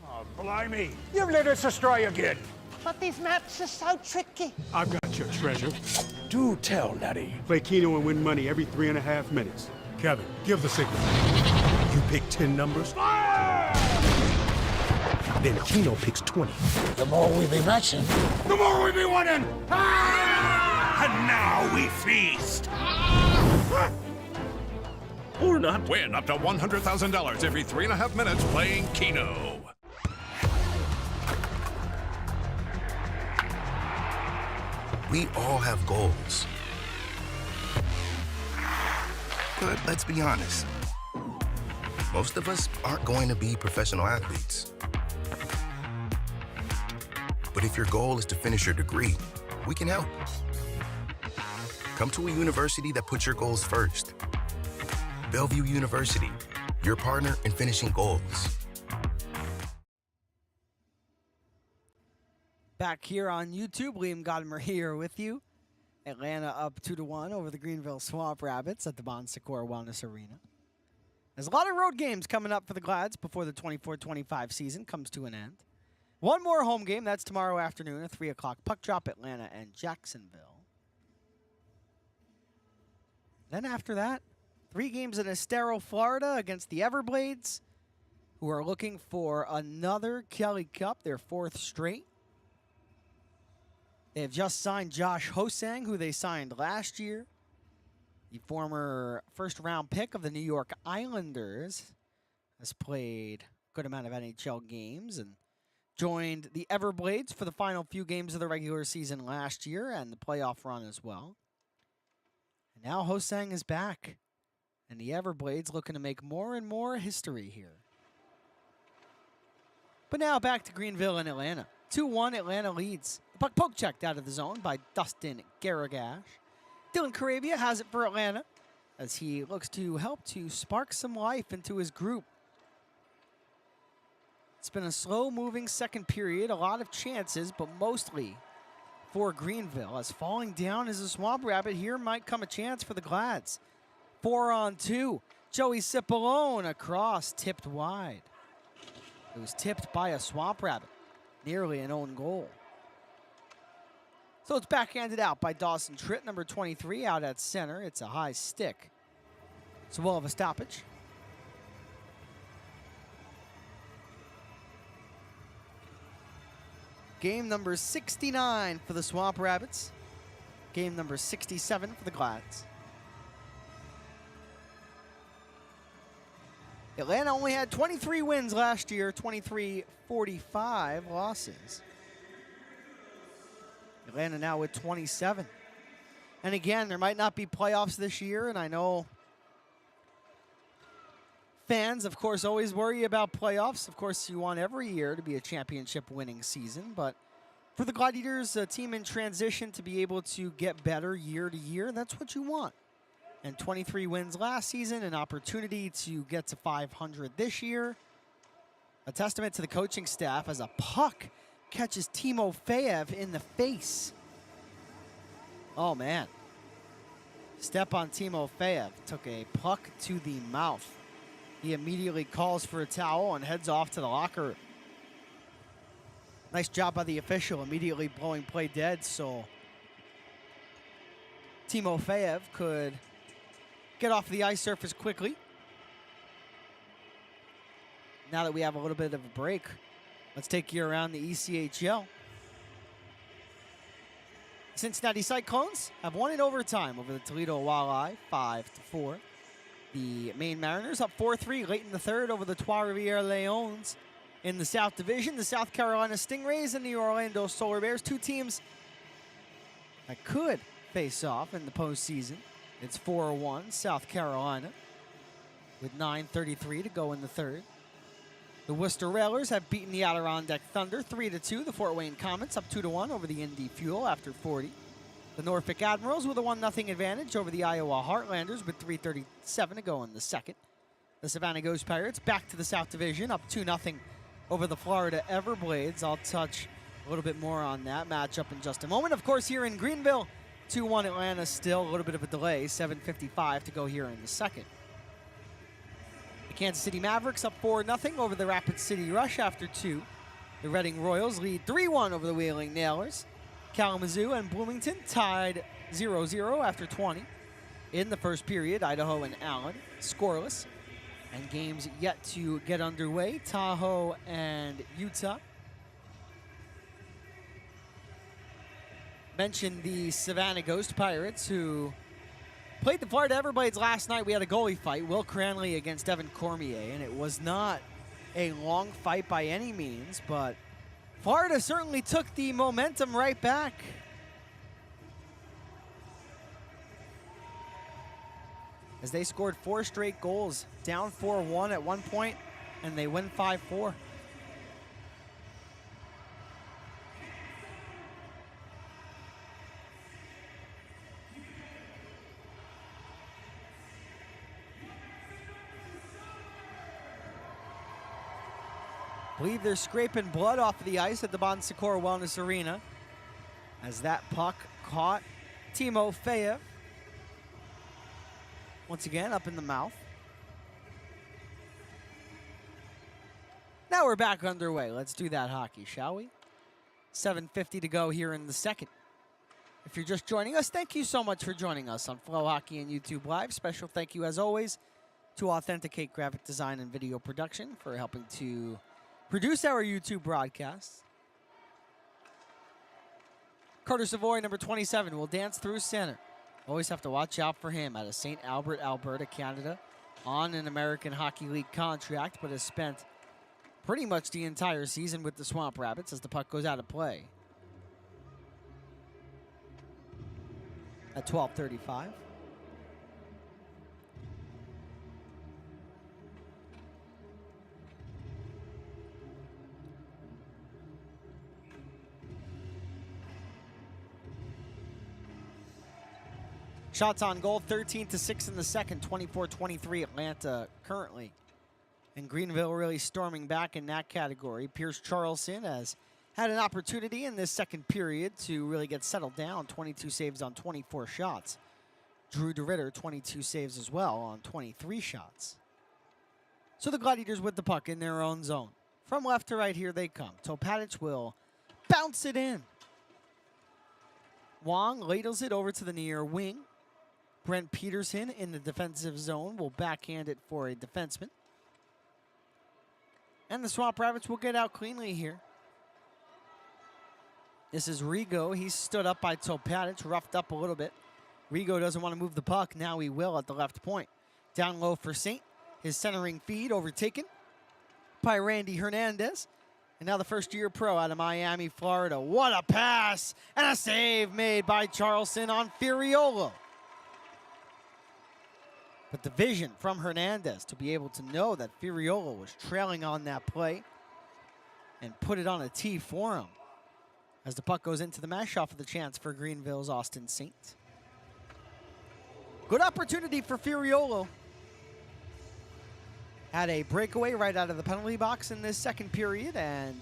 Oh, blimey. You've led us astray again. But these maps are so tricky. I've got your treasure. Do tell, Laddie. Play Keno and win money every 3.5 minutes. Kevin, give the signal. You pick 10 numbers. Fire! Then Keno picks 20. The more we be matching, the more we be winning. Ah! And now we feast. Or not. Win up to $100,000 every 3.5 minutes playing Keno. We all have goals. But let's be honest. Most of us aren't going to be professional athletes. But if your goal is to finish your degree, we can help. Come to a university that puts your goals first. Bellevue University, your partner in finishing goals. Back here on YouTube, Liam Gotimer here with you. Atlanta up 2-1 over the Greenville Swamp Rabbits at the Secours Wellness Arena. There's a lot of road games coming up for the Glads before the 24-25 season comes to an end. One more home game, that's tomorrow afternoon at 3 o'clock. Puck drop Atlanta and Jacksonville. Then after that, 3 games in Estero, Florida against the Everblades, who are looking for another Kelly Cup, their 4th straight. They have just signed Josh Hosang, who they signed last year. The former first-round pick of the New York Islanders has played a good amount of NHL games and joined the Everblades for the final few games of the regular season last year and the playoff run as well. And now Hosang is back, and the Everblades looking to make more and more history here. But now back to Greenville and Atlanta. 2-1, Atlanta leads. The puck poke checked out of the zone by Dustin Garagash. Dylan Carabia has it for Atlanta as he looks to help to spark some life into his group. It's been a slow-moving second period, a lot of chances, but mostly for Greenville. As falling down is a Swamp Rabbit, here might come a chance for the Glads. 4-on-2. Joey Cipollone across, tipped wide. It was tipped by a Swamp Rabbit. Nearly an own goal. So it's backhanded out by Dawson Tritt, number 23, out at center. It's a high stick. So we'll have a stoppage. Game number 69 for the Swamp Rabbits. Game number 67 for the Glads. Atlanta only had 23 wins last year, 45 losses. Atlanta now with 27. And again, there might not be playoffs this year, and I know fans, of course, always worry about playoffs. Of course, you want every year to be a championship-winning season, but for the Gladiators, a team in transition to be able to get better year to year, that's what you want. And 23 wins last season, an opportunity to get to 500 this year. A testament to the coaching staff as a puck catches Timofeyev in the face. Oh, man. Step on Timofeyev. Took a puck to the mouth. He immediately calls for a towel and heads off to the locker room. Nice job by the official, immediately blowing play dead, so Timofeyev could get off the ice surface quickly. Now that we have a little bit of a break, let's take you around the ECHL. Cincinnati Cyclones have won in overtime over the Toledo Walleye, 5-4. The Maine Mariners up 4-3 late in the third over the Trois-Rivières Lions. In the South Division, the South Carolina Stingrays and the Orlando Solar Bears, two teams that could face off in the postseason. It's 4-1 South Carolina with 9:33 to go in the third. The Worcester Railers have beaten the Adirondack Thunder 3-2. The Fort Wayne Comets up 2-1 over the Indy Fuel after 40. The Norfolk Admirals with a 1-0 advantage over the Iowa Heartlanders with 3:37 to go in the second. The Savannah Ghost Pirates back to the South Division, up 2-0 over the Florida Everblades. I'll touch a little bit more on that matchup in just a moment. Of course, here in Greenville, 2-1 Atlanta still, a little bit of a delay, 7:55 to go here in the second. The Kansas City Mavericks up 4-0 over the Rapid City Rush after 2. The Reading Royals lead 3-1 over the Wheeling Nailers. Kalamazoo and Bloomington tied 0-0 after 20. In the first period, Idaho and Allen scoreless. And games yet to get underway, Tahoe and Utah. Mentioned the Savannah Ghost Pirates, who played the Florida Everblades last night. We had a goalie fight, Will Cranley against Evan Cormier, and it was not a long fight by any means, but Florida certainly took the momentum right back. As they scored 4 straight goals, down 4-1 at one point, and they win 5-4. I believe they're scraping blood off of the ice at the Bon Secours Wellness Arena as that puck caught Timofeyev. Once again, up in the mouth. Now we're back underway. Let's do that hockey, shall we? 7:50 to go here in the second. If you're just joining us, thank you so much for joining us on Flow Hockey and YouTube Live. Special thank you, as always, to Authenticate Graphic Design and Video Production for helping to produce our YouTube broadcasts. Carter Savoy, number 27, will dance through center. Always have to watch out for him out of St. Albert, Alberta, Canada, on an American Hockey League contract, but has spent pretty much the entire season with the Swamp Rabbits as the puck goes out of play. At 12:35. Shots on goal, 13-6 in the second, 24-23 Atlanta currently. And Greenville really storming back in that category. Pierce Charleston has had an opportunity in this second period to really get settled down. 22 saves on 24 shots. Drew DeRitter, 22 saves as well on 23 shots. So the Gladiators with the puck in their own zone. From left to right, here they come. Topatic will bounce it in. Wong ladles it over to the near wing. Brent Peterson in the defensive zone will backhand it for a defenseman. And the Swamp Rabbits will get out cleanly here. This is Rigo. He's stood up by Topatic, roughed up a little bit. Rigo doesn't want to move the puck. Now he will at the left point. Down low for Saint. His centering feed overtaken by Randy Hernandez. And now the first-year pro out of Miami, Florida. What a pass! And a save made by Charleston on Furiolo. But the vision from Hernandez to be able to know that Furiolo was trailing on that play and put it on a tee for him. As the puck goes into the mesh off of the chance for Greenville's Austin Saint. Good opportunity for Furiolo. Had a breakaway right out of the penalty box in this second period, and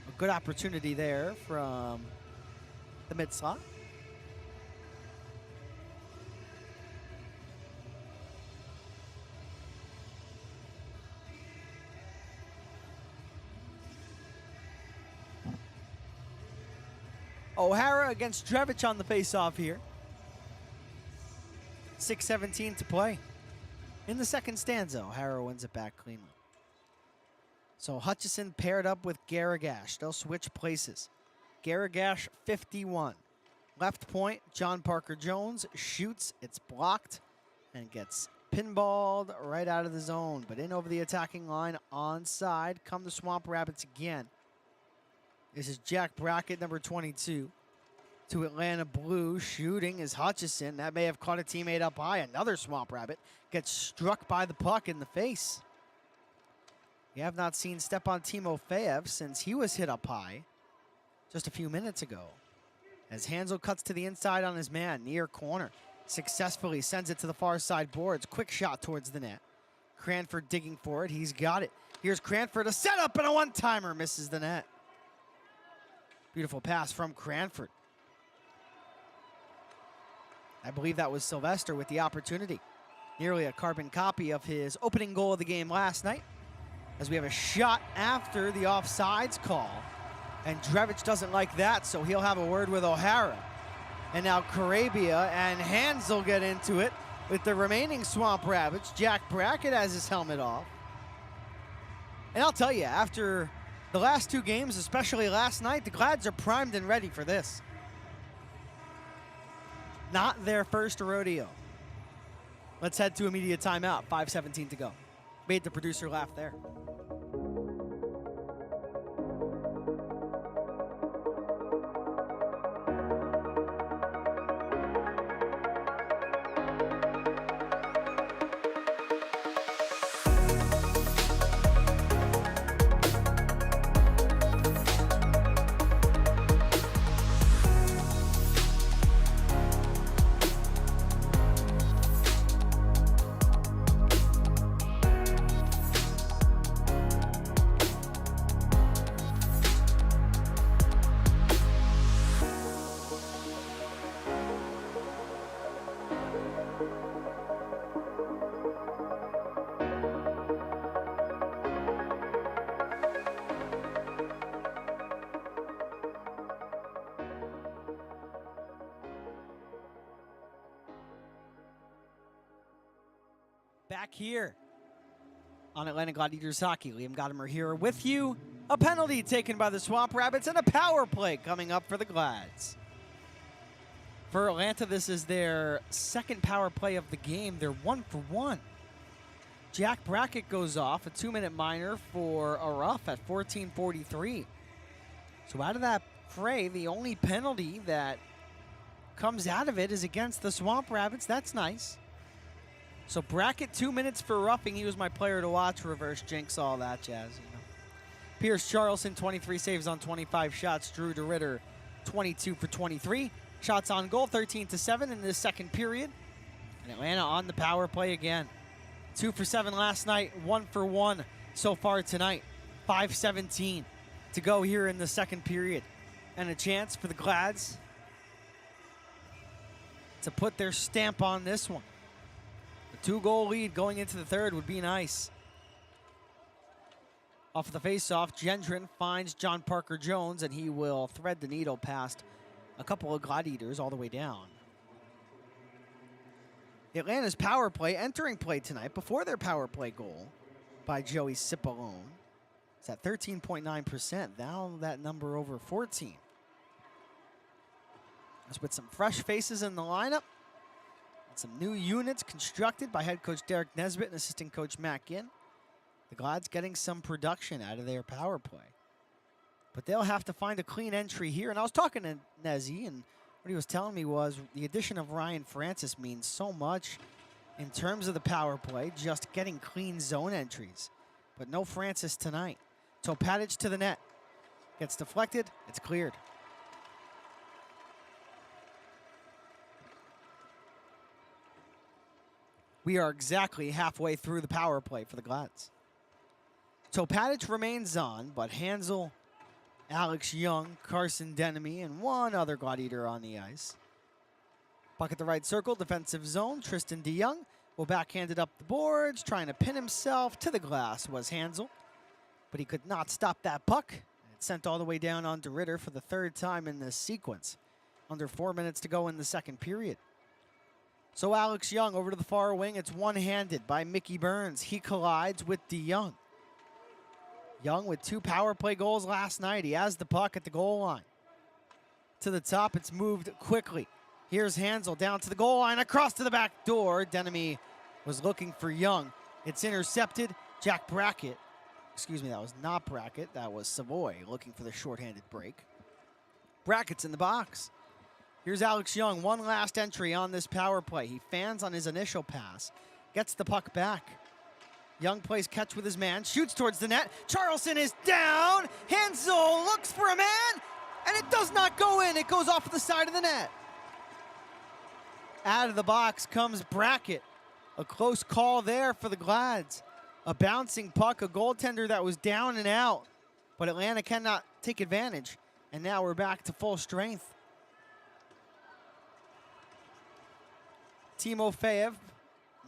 a good opportunity there from the mid-slot. O'Hara against Drevich on the face-off here. 6:17 to play. In the second stanza, O'Hara wins it back cleanly. So Hutchison paired up with Garagash. They'll switch places. Garagash, 51. Left point, John Parker Jones shoots. It's blocked and gets pinballed right out of the zone. But in over the attacking line, onside. Come the Swamp Rabbits again. This is Jack Brackett, number 22. To Atlanta Blue, shooting is Hutchison. That may have caught a teammate up high. Another Swamp Rabbit gets struck by the puck in the face. We have not seen Stepan Timofeyev since he was hit up high just a few minutes ago. As Hansel cuts to the inside on his man, near corner. Successfully sends it to the far side boards. Quick shot towards the net. Cranford digging for it. He's got it. Here's Cranford, a setup and a one-timer. Misses the net. Beautiful pass from Cranford. I believe that was Sylvester with the opportunity. Nearly a carbon copy of his opening goal of the game last night. As we have a shot after the offsides call. And Drevich doesn't like that, so he'll have a word with O'Hara. And now Carabia and Hansel get into it with the remaining Swamp Rabbits. Jack Brackett has his helmet off. And I'll tell you, after the last two games, especially last night, the Glads are primed and ready for this. Not their first rodeo. Let's head to immediate timeout. 5:17 to go. Made the producer laugh there. Back here on Atlanta Gladiators Hockey. Liam Gotimer here with you. A penalty taken by the Swamp Rabbits and a power play coming up for the Glads. For Atlanta, this is their second power play of the game. They're 1 for 1. Jack Brackett goes off, a 2-minute minor for a rough at 14:43. So out of that fray, the only penalty that comes out of it is against the Swamp Rabbits. That's nice. So Brackett, 2 minutes for roughing. He was my player to watch. Reverse jinx, all that jazz. You know. Pierce Charleston, 23 saves on 25 shots. Drew DeRitter, 22 for 23. Shots on goal, 13-7 in this second period. And Atlanta on the power play again. 2 for 7 last night, 1 for 1 so far tonight. 5:17 to go here in the second period. And a chance for the Glads to put their stamp on this one. A 2-goal lead going into the third would be nice. Off of the faceoff, Gendron finds John Parker Jones, and he will thread the needle past a couple of Gladiators all the way down. Atlanta's power play entering play tonight before their power play goal by Joey Cipollone. It's at 13.9%, now that number over 14. As with some fresh faces in the lineup and some new units constructed by head coach Derek Nesbitt and assistant coach Matt Ginn, the Glads getting some production out of their power play. But they'll have to find a clean entry here. And I was talking to Nezzy, and what he was telling me was the addition of Ryan Francis means so much in terms of the power play, just getting clean zone entries. But no Francis tonight. Topatic to the net. Gets deflected, it's cleared. We are exactly halfway through the power play for the Glads. Topatic remains on, but Hansel, Alex Young, Carson Denemy, and one other Gladiator on the ice. Puck at the right circle, defensive zone. Tristan DeYoung will backhand it up the boards, trying to pin himself to the glass was Hansel, but he could not stop that puck. It's sent all the way down onto Ritter for the third time in this sequence. Under 4 minutes to go in the second period. So Alex Young over to the far wing. It's one-handed by Mickey Burns. He collides with DeYoung. Young with 2 power play goals last night. He has the puck at the goal line. To the top, it's moved quickly. Here's Hansel down to the goal line, across to the back door. Denemy was looking for Young. It's intercepted. Jack Brackett. Excuse me, that was not Brackett. That was Savoy looking for the shorthanded break. Brackett's in the box. Here's Alex Young, one last entry on this power play. He fans on his initial pass, gets the puck back. Young plays catch with his man, shoots towards the net. Charleston is down. Hansel looks for a man, and it does not go in. It goes off the side of the net. Out of the box comes Brackett. A close call there for the Glads. A bouncing puck, a goaltender that was down and out, but Atlanta cannot take advantage. And now we're back to full strength. Timofeyev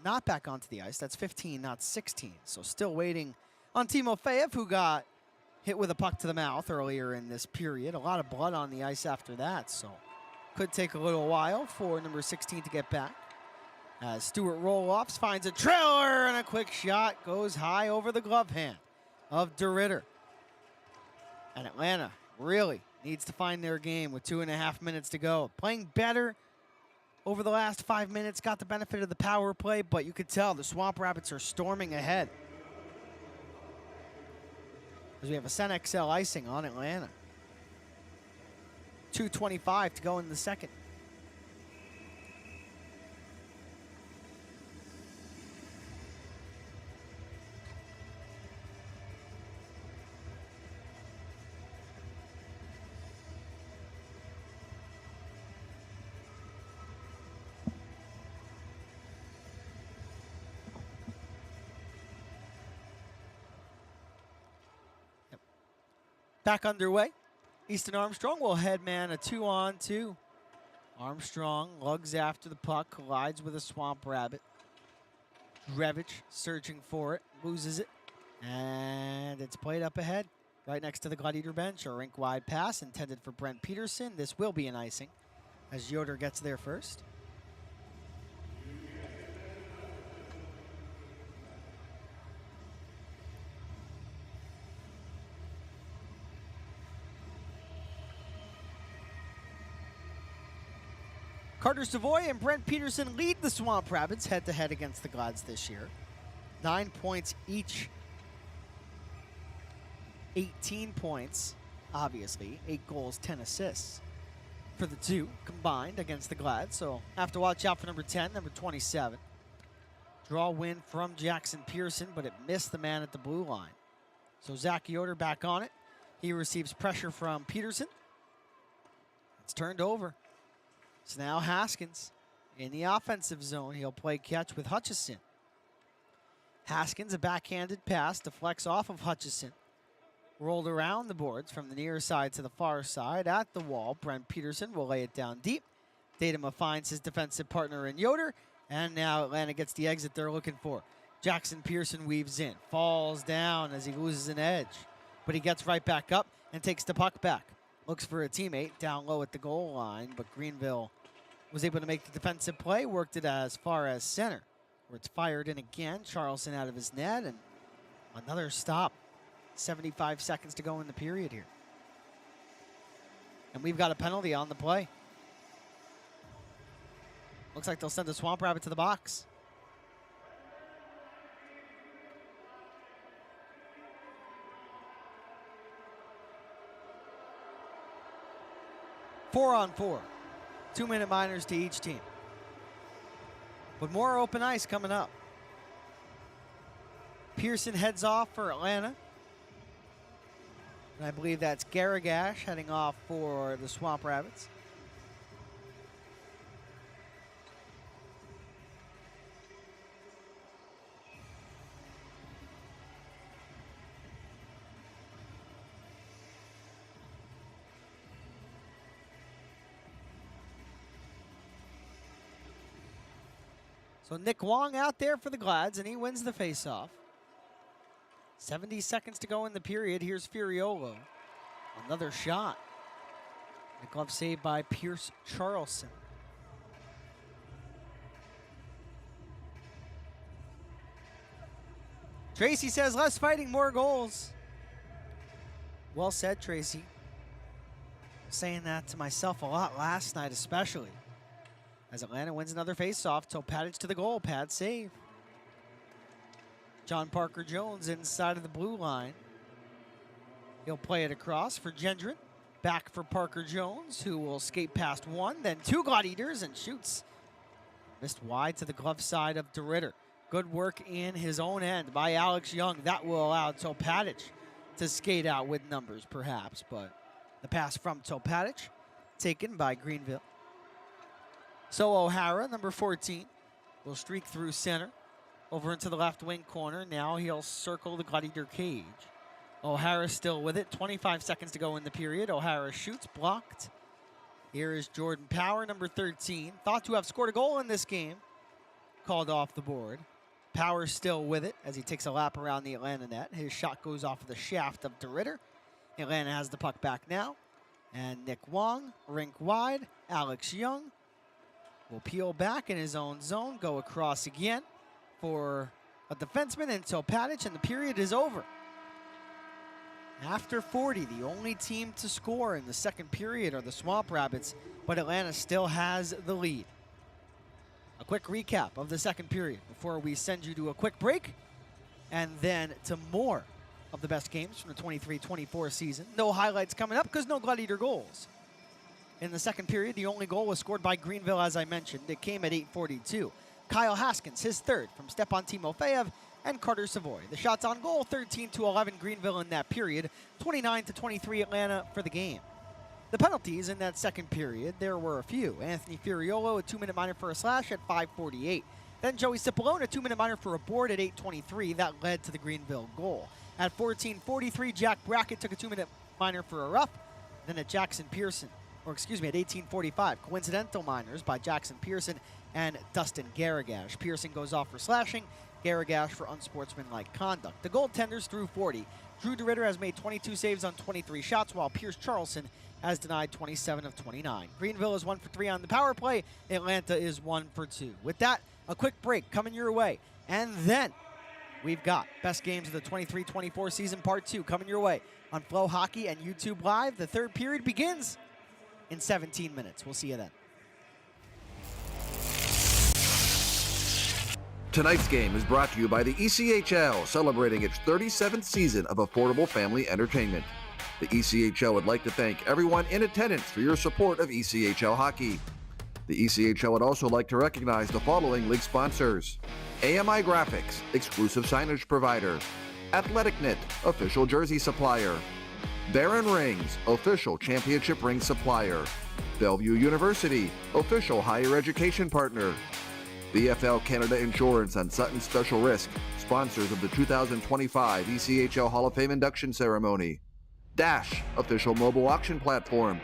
not back onto the ice. That's 15, not 16. So still waiting on Timofeyev, who got hit with a puck to the mouth earlier in this period. A lot of blood on the ice after that, so could take a little while for number 16 to get back. As Stewart Roloffs finds a trailer, and a quick shot goes high over the glove hand of DeRitter. And Atlanta really needs to find their game with 2.5 minutes to go. Playing better over the last 5 minutes, got the benefit of the power play, but you could tell the Swamp Rabbits are storming ahead. As we have a Sen XL icing on Atlanta. 2:25 to go in the second. Back underway. Easton Armstrong will head man a 2-on-2. Armstrong lugs after the puck, collides with a Swamp Rabbit. Drevich searching for it, loses it, and it's played up ahead, right next to the Gladiator bench. A rink-wide pass intended for Brent Peterson. This will be an icing as Yoder gets there first. Carter Savoy and Brent Peterson lead the Swamp Rabbits head-to-head against the Glads this year. 9 points each. 18 points, obviously. 8 goals, 10 assists for the two combined against the Glads. So have to watch out for number 10, number 27. Draw win from Jackson Pearson, but it missed the man at the blue line. So Zach Yoder back on it. He receives pressure from Peterson. It's turned over. So now Haskins in the offensive zone. He'll play catch with Hutchison. Haskins, a backhanded pass, deflects off of Hutchison. Rolled around the boards from the near side to the far side at the wall. Brent Peterson will lay it down deep. Datema finds his defensive partner in Yoder. And now Atlanta gets the exit they're looking for. Jackson Pearson weaves in, falls down as he loses an edge. But he gets right back up and takes the puck back. Looks for a teammate down low at the goal line, but Greenville was able to make the defensive play, worked it as far as center, where it's fired in again. Charleston out of his net, and another stop. 75 seconds to go in the period here. And we've got a penalty on the play. Looks like they'll send the Swamp Rabbit to the box. Four on four. 2-minute minors to each team. But more open ice coming up. Pearson heads off for Atlanta. And I believe that's Garagash heading off for the Swamp Rabbits. So Nick Wong out there for the Glads, and he wins the faceoff. 70 seconds to go in the period. Here's Furiolo. Another shot. The glove saved by Pierce Charleston. Tracy says, less fighting, more goals. Well said, Tracy. Saying that to myself a lot last night, especially. As Atlanta wins another faceoff, Topatic to the goal, pad save. John Parker Jones inside of the blue line. He'll play it across for Gendron. Back for Parker Jones, who will skate past one, then two Gladiators and shoots. Missed wide to the glove side of DeRitter. Good work in his own end by Alex Young. That will allow Topatic to skate out with numbers, perhaps, but the pass from Topatic taken by Greenville. So O'Hara, number 14, will streak through center. Over into the left wing corner. Now he'll circle the Gladiator cage. O'Hara still with it. 25 seconds to go in the period. O'Hara shoots, blocked. Here is Jordan Power, number 13. Thought to have scored a goal in this game. Called off the board. Power still with it as he takes a lap around the Atlanta net. His shot goes off of the shaft of DeRitter. Atlanta has the puck back now. And Nick Wong, rink wide. Alex Young will peel back in his own zone, go across again for a defenseman and Topatic, and the period is over. After 40, the only team to score in the second period are the Swamp Rabbits, but Atlanta still has the lead. A quick recap of the second period before we send you to a quick break and then to more of the best games from the 23-24 season. No highlights coming up because no Gladiator goals. In the second period, the only goal was scored by Greenville, as I mentioned. It came at 8:42. Kyle Haskins, his third from Stepan Timofeyev and Carter Savoy. The shots on goal, 13-11 Greenville in that period, 29-23 Atlanta for the game. The penalties in that second period, there were a few. Anthony Furiolo, a 2-minute minor for a slash at 5:48. Then Joey Cipollone, a 2-minute minor for a board at 8:23. That led to the Greenville goal. At 14:43, Jack Brackett took a 2-minute minor for a rough. Then at Jackson Pearson, at 18:45, coincidental minors by Jackson Pearson and Dustin Garagash. Pearson goes off for slashing, Garagash for unsportsmanlike conduct. The goaltenders threw 40. Drew DeRitter has made 22 saves on 23 shots, while Pierce Charleston has denied 27 of 29. Greenville is 1 for 3 on the power play. Atlanta is 1 for 2. With that, a quick break coming your way. And then we've got Best Games of the 23-24 season Part 2 coming your way on Flow Hockey and YouTube Live. The third period begins in 17 minutes. We'll see you then. Tonight's game is brought to you by the ECHL, celebrating its 37th season of affordable family entertainment. The ECHL would like to thank everyone in attendance for your support of ECHL hockey. The ECHL would also like to recognize the following league sponsors: AMI Graphics, exclusive signage provider; Athletic Knit, official jersey supplier; Baron Rings, official championship ring supplier; Bellevue University, official higher education partner; BFL Canada Insurance and Sutton Special Risk, sponsors of the 2025 ECHL Hall of Fame induction ceremony; Dash, official mobile auction platform;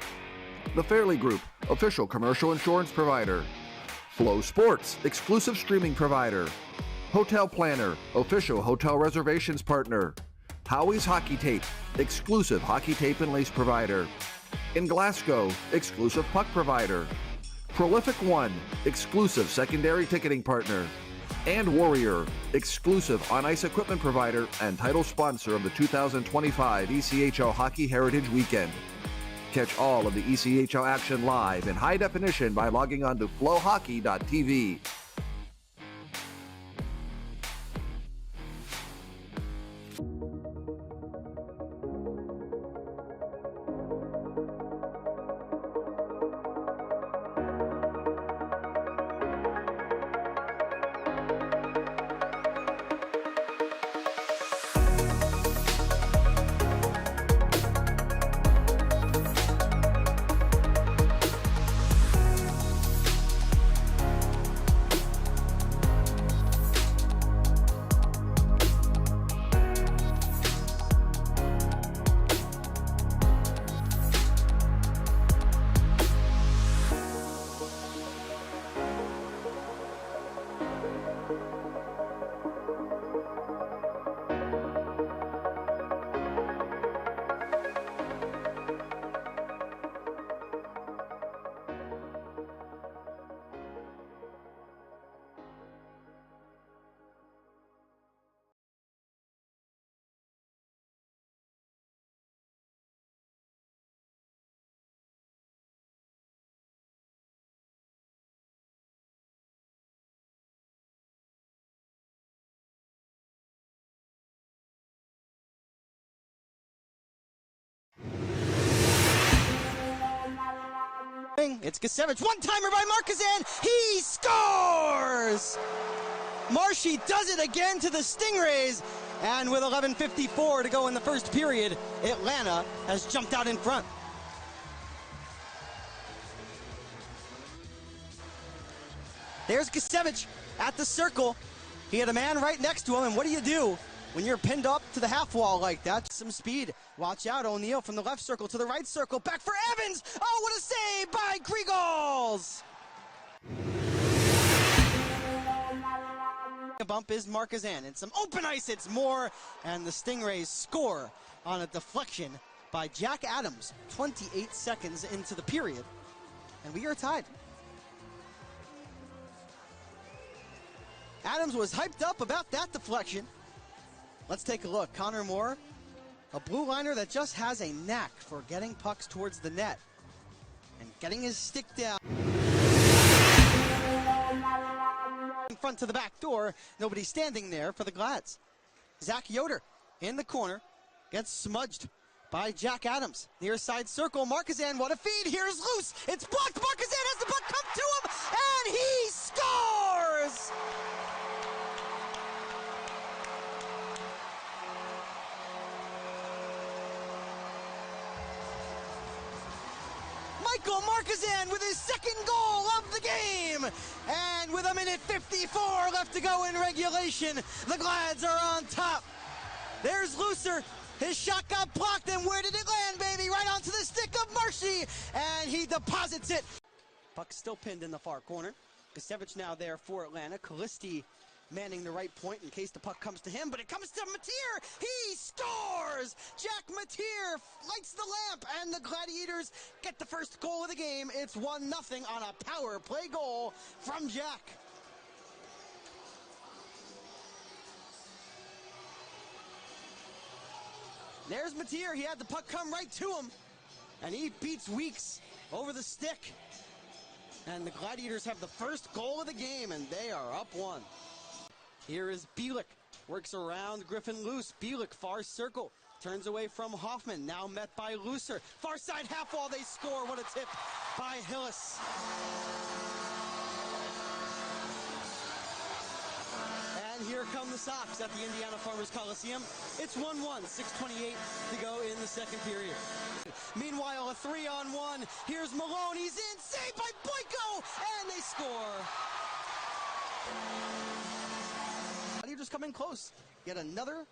The Fairley Group, official commercial insurance provider; Flow Sports, exclusive streaming provider; Hotel Planner, official hotel reservations partner; Howie's Hockey Tape, exclusive hockey tape and lace provider; In Glasgow, exclusive puck provider; Prolific One, exclusive secondary ticketing partner; and Warrior, exclusive on-ice equipment provider and title sponsor of the 2025 ECHL Hockey Heritage Weekend. Catch all of the ECHL action live in high definition by logging on to flowhockey.tv. It's Gasiewicz, one-timer by Markazan, he scores! Marshy does it again to the Stingrays, and with 11:54 to go in the first period, Atlanta has jumped out in front. There's Gasiewicz at the circle. He had a man right next to him, and what do you do when you're pinned up to the half wall like that? Some speed. Watch out, O'Neal from the left circle to the right circle. Back for Evans. Oh, what a save by Griegels. A bump is Markazan, and some open ice. It's more, and the Stingrays score on a deflection by Jack Adams. 28 seconds into the period, and we are tied. Adams was hyped up about that deflection. Let's take a look. Connor Moore, a blue liner that just has a knack for getting pucks towards the net and getting his stick down. In front to the back door, nobody standing there for the Glads. Zach Yoder in the corner, gets smudged by Jack Adams. Near side circle, Markazan, what a feed, here's loose, it's blocked, Markazan has the puck come to him, and he scores! Michael Markazan with his second goal of the game. And with 1:54 left to go in regulation, the Glads are on top. There's Looser. His shot got blocked, and where did it land, baby? Right onto the stick of Marshy, and he deposits it. Puck still pinned in the far corner. Gasiewicz now there for Atlanta. Callisti manning the right point in case the puck comes to him, but it comes to Mateer. He scores! Jack Mateer lights the lamp, and the Gladiators get the first goal of the game. It's 1-0 on a power play goal from Jack. There's Mateer. He had the puck come right to him, and he beats Weeks over the stick. And the Gladiators have the first goal of the game, and they are up 1. Here is Bielik, works around Griffin loose. Bielik, far circle, turns away from Hoffman, now met by Looser. Far side half wall, they score. What a tip by Hillis. And here come the Sox at the Indiana Farmers Coliseum. It's 1-1, 6:28 to go in the second period. Meanwhile, a 3-on-1. Here's Malone, he's in, saved by Boyko, and they score. Gladiators come in close. Yet another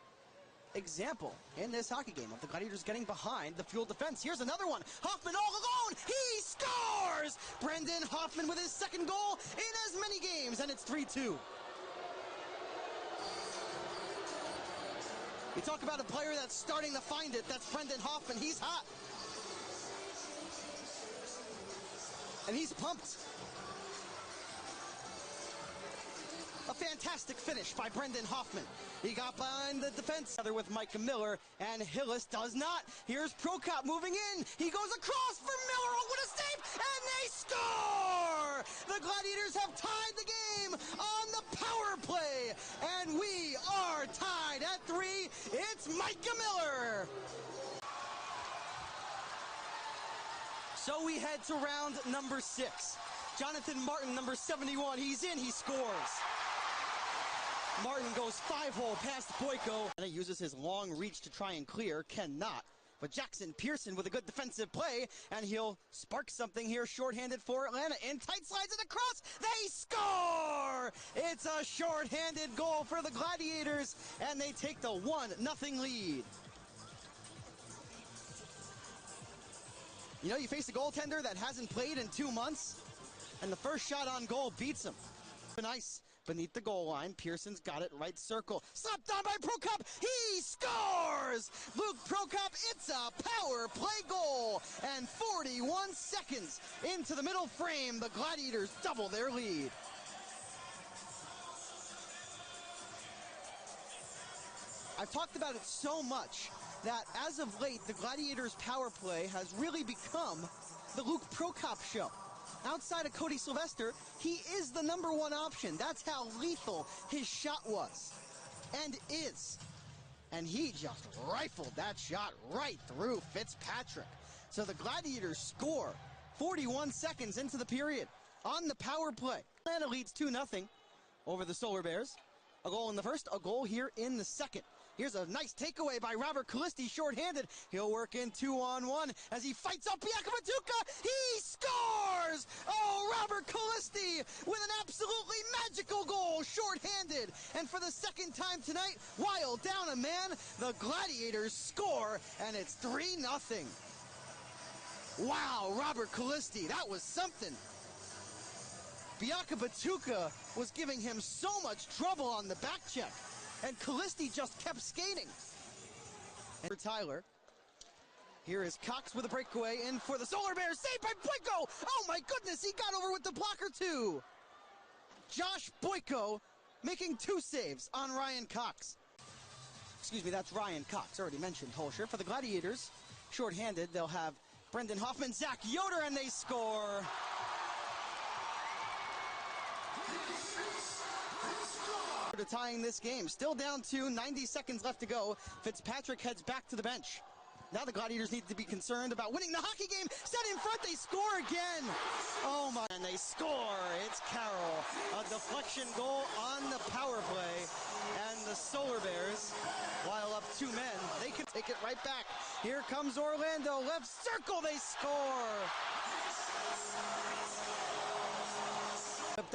example in this hockey game of the Gladiators getting behind the Fuel defense. Here's another one. Hoffman all alone. He scores! Brendan Hoffman with his second goal in as many games, and it's 3-2. You talk about a player that's starting to find it. That's Brendan Hoffman. He's hot. And he's pumped. A fantastic finish by Brendan Hoffman. He got behind the defense together with Micah Miller, and Hillis does not. Here's Prokop moving in. He goes across for Miller. Oh, what a save! And they score! The Gladiators have tied the game on the power play, and we are tied at 3. It's Micah Miller. So we head to round number 6. Jonathan Martin, number 71, he's in, he scores. Martin goes 5-hole past Boyko, and he uses his long reach to try and clear, cannot. But Jackson Pearson with a good defensive play, and he'll spark something here shorthanded for Atlanta. In tight slides it across, they score! It's a shorthanded goal for the Gladiators, and they take the 1-0 lead. You know, you face a goaltender that hasn't played in 2 months, and the first shot on goal beats him. Nice beneath the goal line. Pearson's got it, right circle. Slapped down by Prokop. He scores! Luke Prokop, it's a power play goal. And 41 seconds into the middle frame, the Gladiators double their lead. I've talked about it so much that as of late, the Gladiators' power play has really become the Luke Prokop show. Outside of Cody Sylvester, he is the #1 option. That's how lethal his shot was and is. And he just rifled that shot right through Fitzpatrick. So the Gladiators score 41 seconds into the period on the power play. Atlanta leads 2-0 over the Solar Bears. A goal in the first, a goal here in the second. Here's a nice takeaway by Robert Calisti, shorthanded. He'll work in 2-on-1 as he fights up Biakabatuka. He scores! Oh, Robert Calisti with an absolutely magical goal, shorthanded. And for the second time tonight, while down a man, the Gladiators score, and it's 3-0. Wow, Robert Calisti, that was something. Biakabatuka was giving him so much trouble on the back check, and Calisti just kept skating. And for Tyler, here is Cox with a breakaway in for the Solar Bears, saved by Boyko. Oh my goodness, he got over with the blocker too. Josh Boyko making 2 saves on Ryan Cox. Excuse me, that's Ryan Cox, already mentioned Holscher. For the Gladiators, shorthanded, they'll have Brendan Hoffman, Zach Yoder, and they score. To tying this game, still down 2, 90 seconds left to go. Fitzpatrick heads back to the bench. Now the Gladiators need to be concerned about winning the hockey game. Set in front, they score again. Oh my, and they score. It's Carroll. A deflection goal on the power play. And the Solar Bears, while up 2 men, they can take it right back. Here comes Orlando, left circle, they score.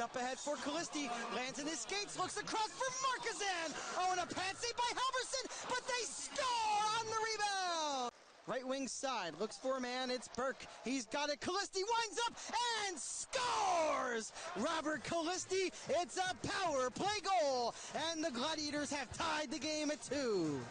Up ahead for Calisti, lands in his skates, looks across for Markazan. Oh, and a patsy by Halverson, but they score on the rebound. Right wing side, looks for a man, it's Burke. He's got it, Calisti winds up and scores! Robert Calisti, it's a power play goal, and the Gladiators have tied the game at 2.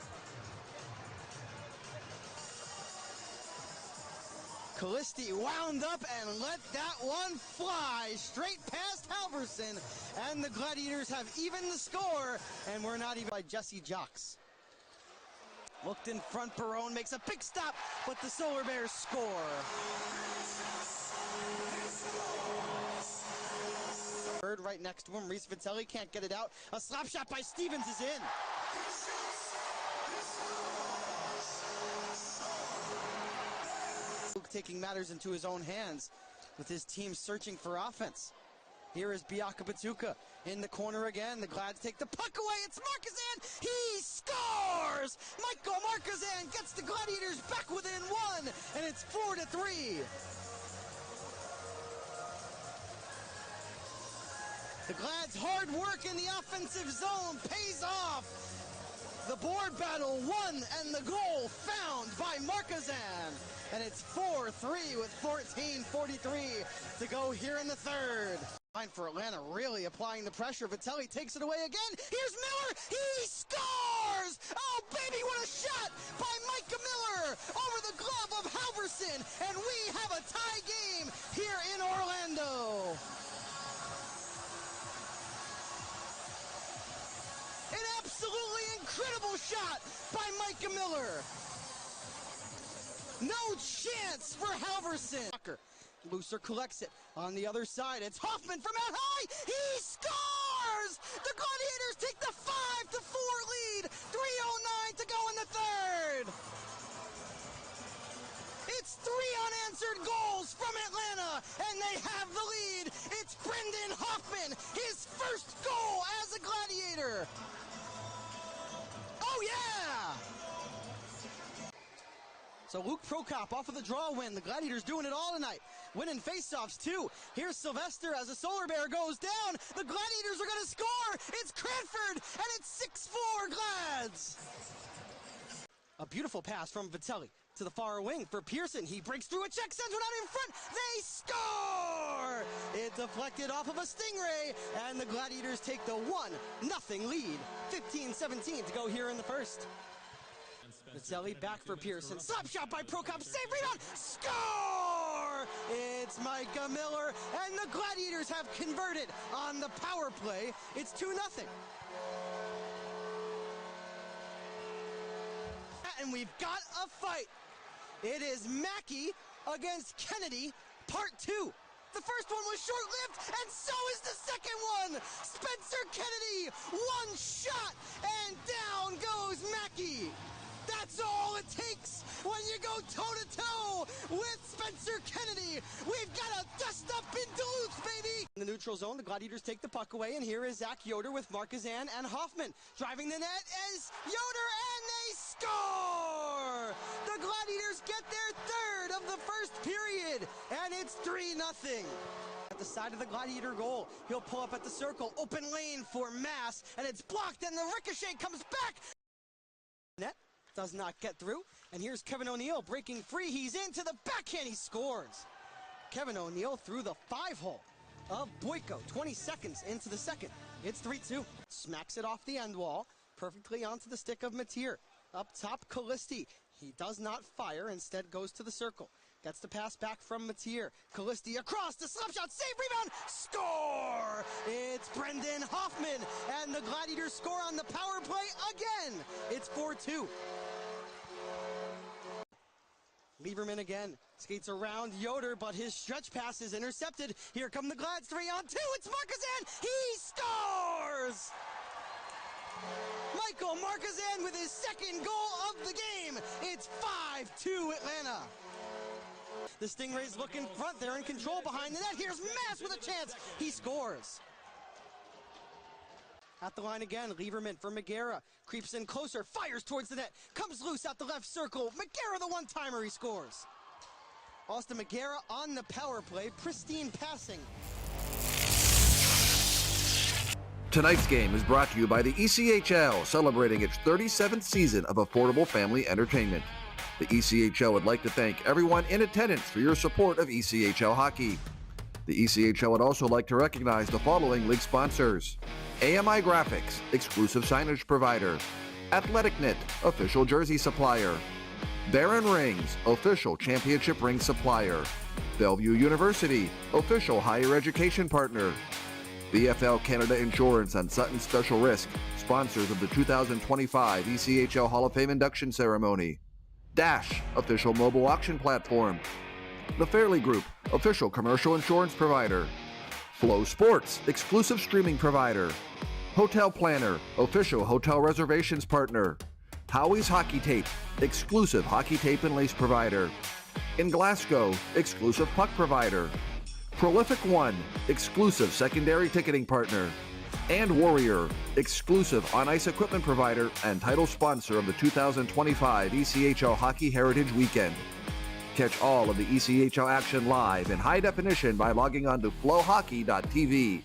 Calisti wound up and let that one fly straight past Halverson, and the Gladiators have evened the score, and we're not even by Jesse Jocks. Looked in front, Barone makes a big stop, but the Solar Bears score. Third right next to him, Reese Vitelli can't get it out. A slap shot by Stevens is in. Taking matters into his own hands with his team searching for offense. Here is Biakabatuka in the corner again. The Glads take the puck away. It's Markazan. He scores! Michael Markazan gets the Gladiators back within 1, and it's 4-3. The Glads' hard work in the offensive zone pays off. The board battle won, and the goal found by Markazan. And it's 4-3 with 14:43 to go here in the third. Fine for Atlanta, really applying the pressure. Vitelli takes it away again. Here's Miller. He scores! Oh, baby, what a shot by Micah Miller over the glove of Halverson. And we have a tie game here in Orlando. incredible shot by Micah Miller. No chance for Halverson. Looser collects it. On the other side, it's Hoffman from out high. He scores! The Gladiators take the 5-4 lead. 3:09 to go in the third. It's 3 unanswered goals from Atlanta, and they have the lead. It's Brendan Hoffman, his first goal as a Gladiator. Oh, yeah! So Luke Prokop off of the draw win. The Gladiators doing it all tonight. Winning faceoffs too. Here's Sylvester as the Solar Bear goes down. The Gladiators are going to score. It's Cranford, and it's 6-4 Glads. A beautiful pass from Vitelli to the far wing for Pearson. He breaks through a check, sends one out in front. They score! It deflected off of a Stingray, and the Gladiators take the 1-0 lead. 15-17 to go here in the first. Vitelli back for Pearson. Slap shot by Prokop. Save, rebound. Score! It's Micah Miller, and the Gladiators have converted on the power play. It's 2-0. And we've got a fight. It is Mackey against Kennedy, part 2. The first one was short-lived, and so is the second one. Spencer Kennedy, one shot, and down goes Mackey. That's all it takes when you go toe-to-toe with Spencer Kennedy. We've got to dust up in Duluth, baby. In the neutral zone, the Gladiators take the puck away, and here is Zach Yoder with Marquezan and Hoffman. Driving the net is Yoder, and they score! The Gladiators get their third of the first period, and it's 3-0. At the side of the Gladiator goal, he'll pull up at the circle. Open lane for Mass, and it's blocked, and the ricochet comes back. Net does not get through, and here's Kevin O'Neill breaking free. He's into the backhand. He scores. Kevin O'Neill through the 5-hole of Boyko. 20 seconds into the second. It's 3-2. Smacks it off the end wall, perfectly onto the stick of Mateer. Up top, Callisti. He does not fire, instead goes to the circle. Gets the pass back from Mateer. Callisti across, the slap shot, save, rebound, score! It's Brendan Hoffman, and the Gladiators score on the power play again. It's 4-2. Lieberman again skates around Yoder, but his stretch pass is intercepted. Here come the Glads, 3-on-2. It's Marquezan. He scores! Michael Marquezan with his second goal of the game. It's 5-2 Atlanta. The Stingrays look in front. They're in control behind the net. Here's Mass with a chance. He scores. At the line again, Lieberman for Magera. Creeps in closer, fires towards the net. Comes loose out the left circle. Magera, the one-timer, he scores. Austin Magera on the power play. Pristine passing. Tonight's game is brought to you by the ECHL, celebrating its 37th season of affordable family entertainment. The ECHL would like to thank everyone in attendance for your support of ECHL hockey. The ECHL would also like to recognize the following league sponsors: AMI Graphics, exclusive signage provider; Athletic Knit, official jersey supplier; Baron Rings, official championship ring supplier; Bellevue University, official higher education partner; BFL Canada Insurance and Sutton Special Risk, sponsors of the 2025 ECHL Hall of Fame induction ceremony; Dash, official mobile auction platform; The Fairley Group, official commercial insurance provider; Flow Sports, exclusive streaming provider; Hotel Planner, official hotel reservations partner; Howie's Hockey Tape, exclusive hockey tape and lace provider; In Glasgow, exclusive puck provider; Prolific One, exclusive secondary ticketing partner; and Warrior, exclusive on-ice equipment provider and title sponsor of the 2025 ECHL Hockey Heritage Weekend. Catch all of the ECHL action live in high definition by logging on to flowhockey.tv.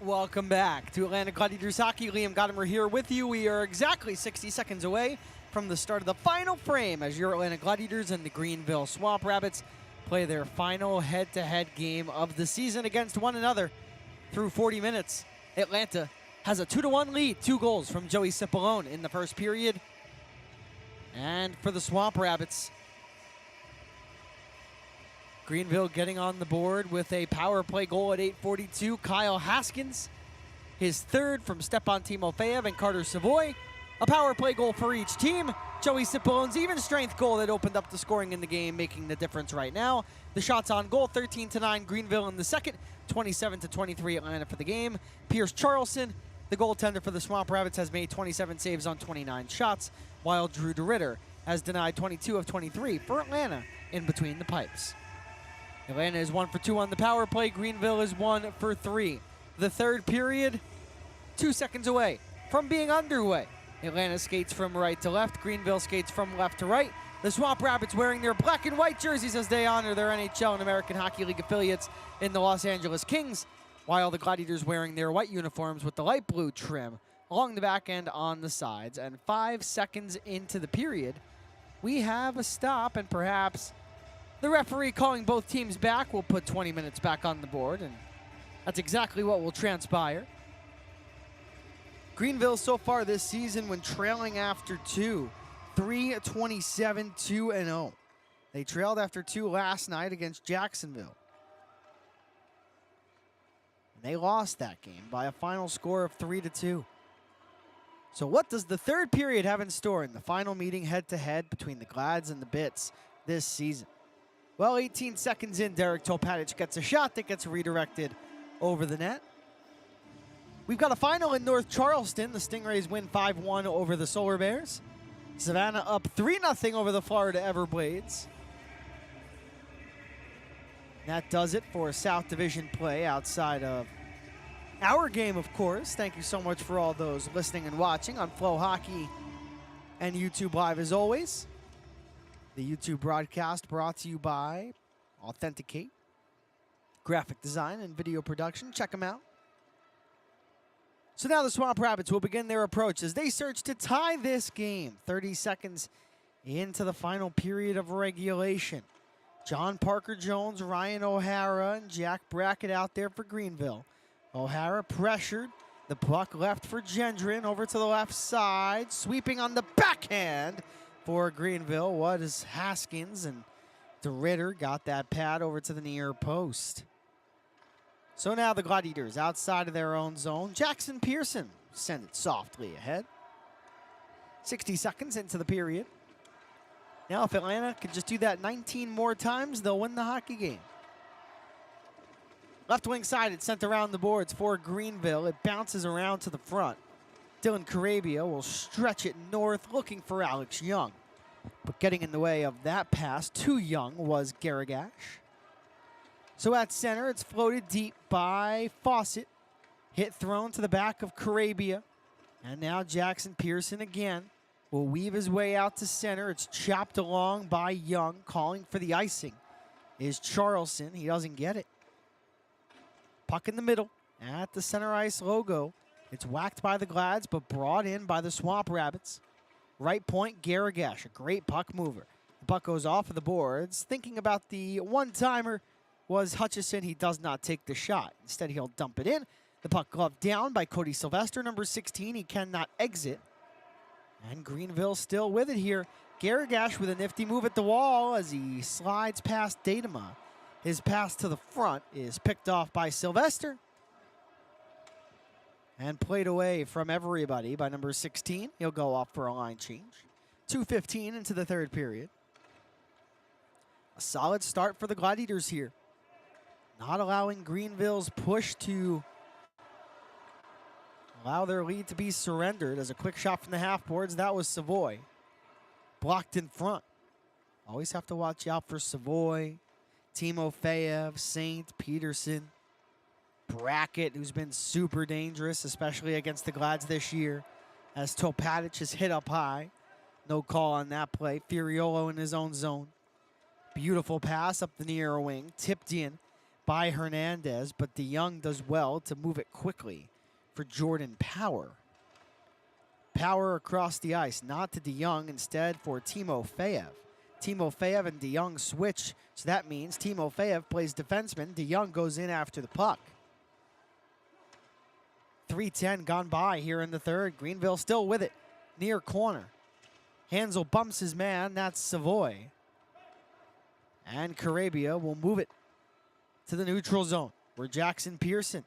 Welcome back to Atlanta Gladiators Hockey. Liam Gotimer here with you. We are exactly 60 seconds away from the start of the final frame as your Atlanta Gladiators and the Greenville Swamp Rabbits play their final head-to-head game of the season against one another. Through 40 minutes, Atlanta has a 2-1 lead, 2 goals from Joey Cipollone in the first period. And for the Swamp Rabbits, Greenville getting on the board with a power play goal at 8:42. Kyle Haskins, his third from Stepan Timofeyev and Carter Savoy. A power play goal for each team. Joey Cipollone's even strength goal that opened up the scoring in the game, making the difference right now. The shots on goal, 13-9 Greenville in the second, 27-23 Atlanta for the game. Pierce Charlson, the goaltender for the Swamp Rabbits, has made 27 saves on 29 shots, while Drew DeRitter has denied 22 of 23 for Atlanta in between the pipes. Atlanta is 1 for 2 on the power play. Greenville is 1 for 3. The third period, 2 seconds away from being underway. Atlanta skates from right to left. Greenville skates from left to right. The Swamp Rabbits wearing their black and white jerseys as they honor their NHL and American Hockey League affiliates in the Los Angeles Kings, while the Gladiators wearing their white uniforms with the light blue trim along the back end on the sides. And 5 seconds into the period, we have a stop, and perhaps the referee calling both teams back will put 20 minutes back on the board, and that's exactly what will transpire. Greenville so far this season, when trailing after 2, 3-27, 2-0. They trailed after 2 last night against Jacksonville. And they lost that game by a final score of 3-2. So what does the third period have in store in the final meeting head-to-head between the Glads and the Bits this season? Well, 18 seconds in, Derek Topatic gets a shot that gets redirected over the net. We've got a final in North Charleston. The Stingrays win 5-1 over the Solar Bears. Savannah up 3-0 over the Florida Everblades. That does it for South Division play outside of our game, of course. Thank you so much for all those listening and watching on Flow Hockey and YouTube Live as always. The YouTube broadcast brought to you by Authenticate, graphic design and video production. Check them out. So now the Swamp Rabbits will begin their approach as they search to tie this game. 30 seconds into the final period of regulation. John Parker Jones, Ryan O'Hara, and Jack Brackett out there for Greenville. O'Hara pressured. The puck left for Gendron over to the left side. Sweeping on the backhand for Greenville. What is Haskins, and DeRitter got that pad over to the near post. So now the Gladiators outside of their own zone. Jackson Pearson send it softly ahead. 60 seconds into the period. Now if Atlanta could just do that 19 more times, they'll win the hockey game. Left wing side, it's sent around the boards for Greenville. It bounces around to the front. Dylan Carabia will stretch it north, looking for Alex Young. But getting in the way of that pass to Young was Garagash. So at center, it's floated deep by Fawcett. Hit thrown to the back of Carabia. And now Jackson Pearson again will weave his way out to center. It's chopped along by Young. Calling for the icing is Charlson. He doesn't get it. Puck in the middle at the center ice logo. It's whacked by the Glads, but brought in by the Swamp Rabbits. Right point, Garagash, a great puck mover. The puck goes off of the boards. Thinking about the one-timer was Hutchison. He does not take the shot. Instead, he'll dump it in. The puck gloved down by Cody Sylvester, number 16. He cannot exit. And Greenville still with it here. Garagash with a nifty move at the wall as he slides past Datema. His pass to the front is picked off by Sylvester and played away from everybody by number 16. He'll go off for a line change. 2:15 into the third period. A solid start for the Gladiators here. Not allowing Greenville's push to allow their lead to be surrendered. As a quick shot from the half boards, that was Savoy. Blocked in front. Always have to watch out for Savoy, Timofeyev, Saint, Peterson, Brackett, who's been super dangerous, especially against the Glads this year, as Topatic is hit up high. No call on that play. Furiolo in his own zone. Beautiful pass up the near wing, tipped in by Hernandez, but DeYoung does well to move it quickly for Jordan Power. Power across the ice, not to DeYoung, instead for Timofeyev. Timofeyev and DeYoung switch, so that means Timofeyev plays defenseman. DeYoung goes in after the puck. 3:10 gone by here in the third. Greenville still with it, near corner. Hansel bumps his man, that's Savoy. And Carabia will move it to the neutral zone, where Jackson Pearson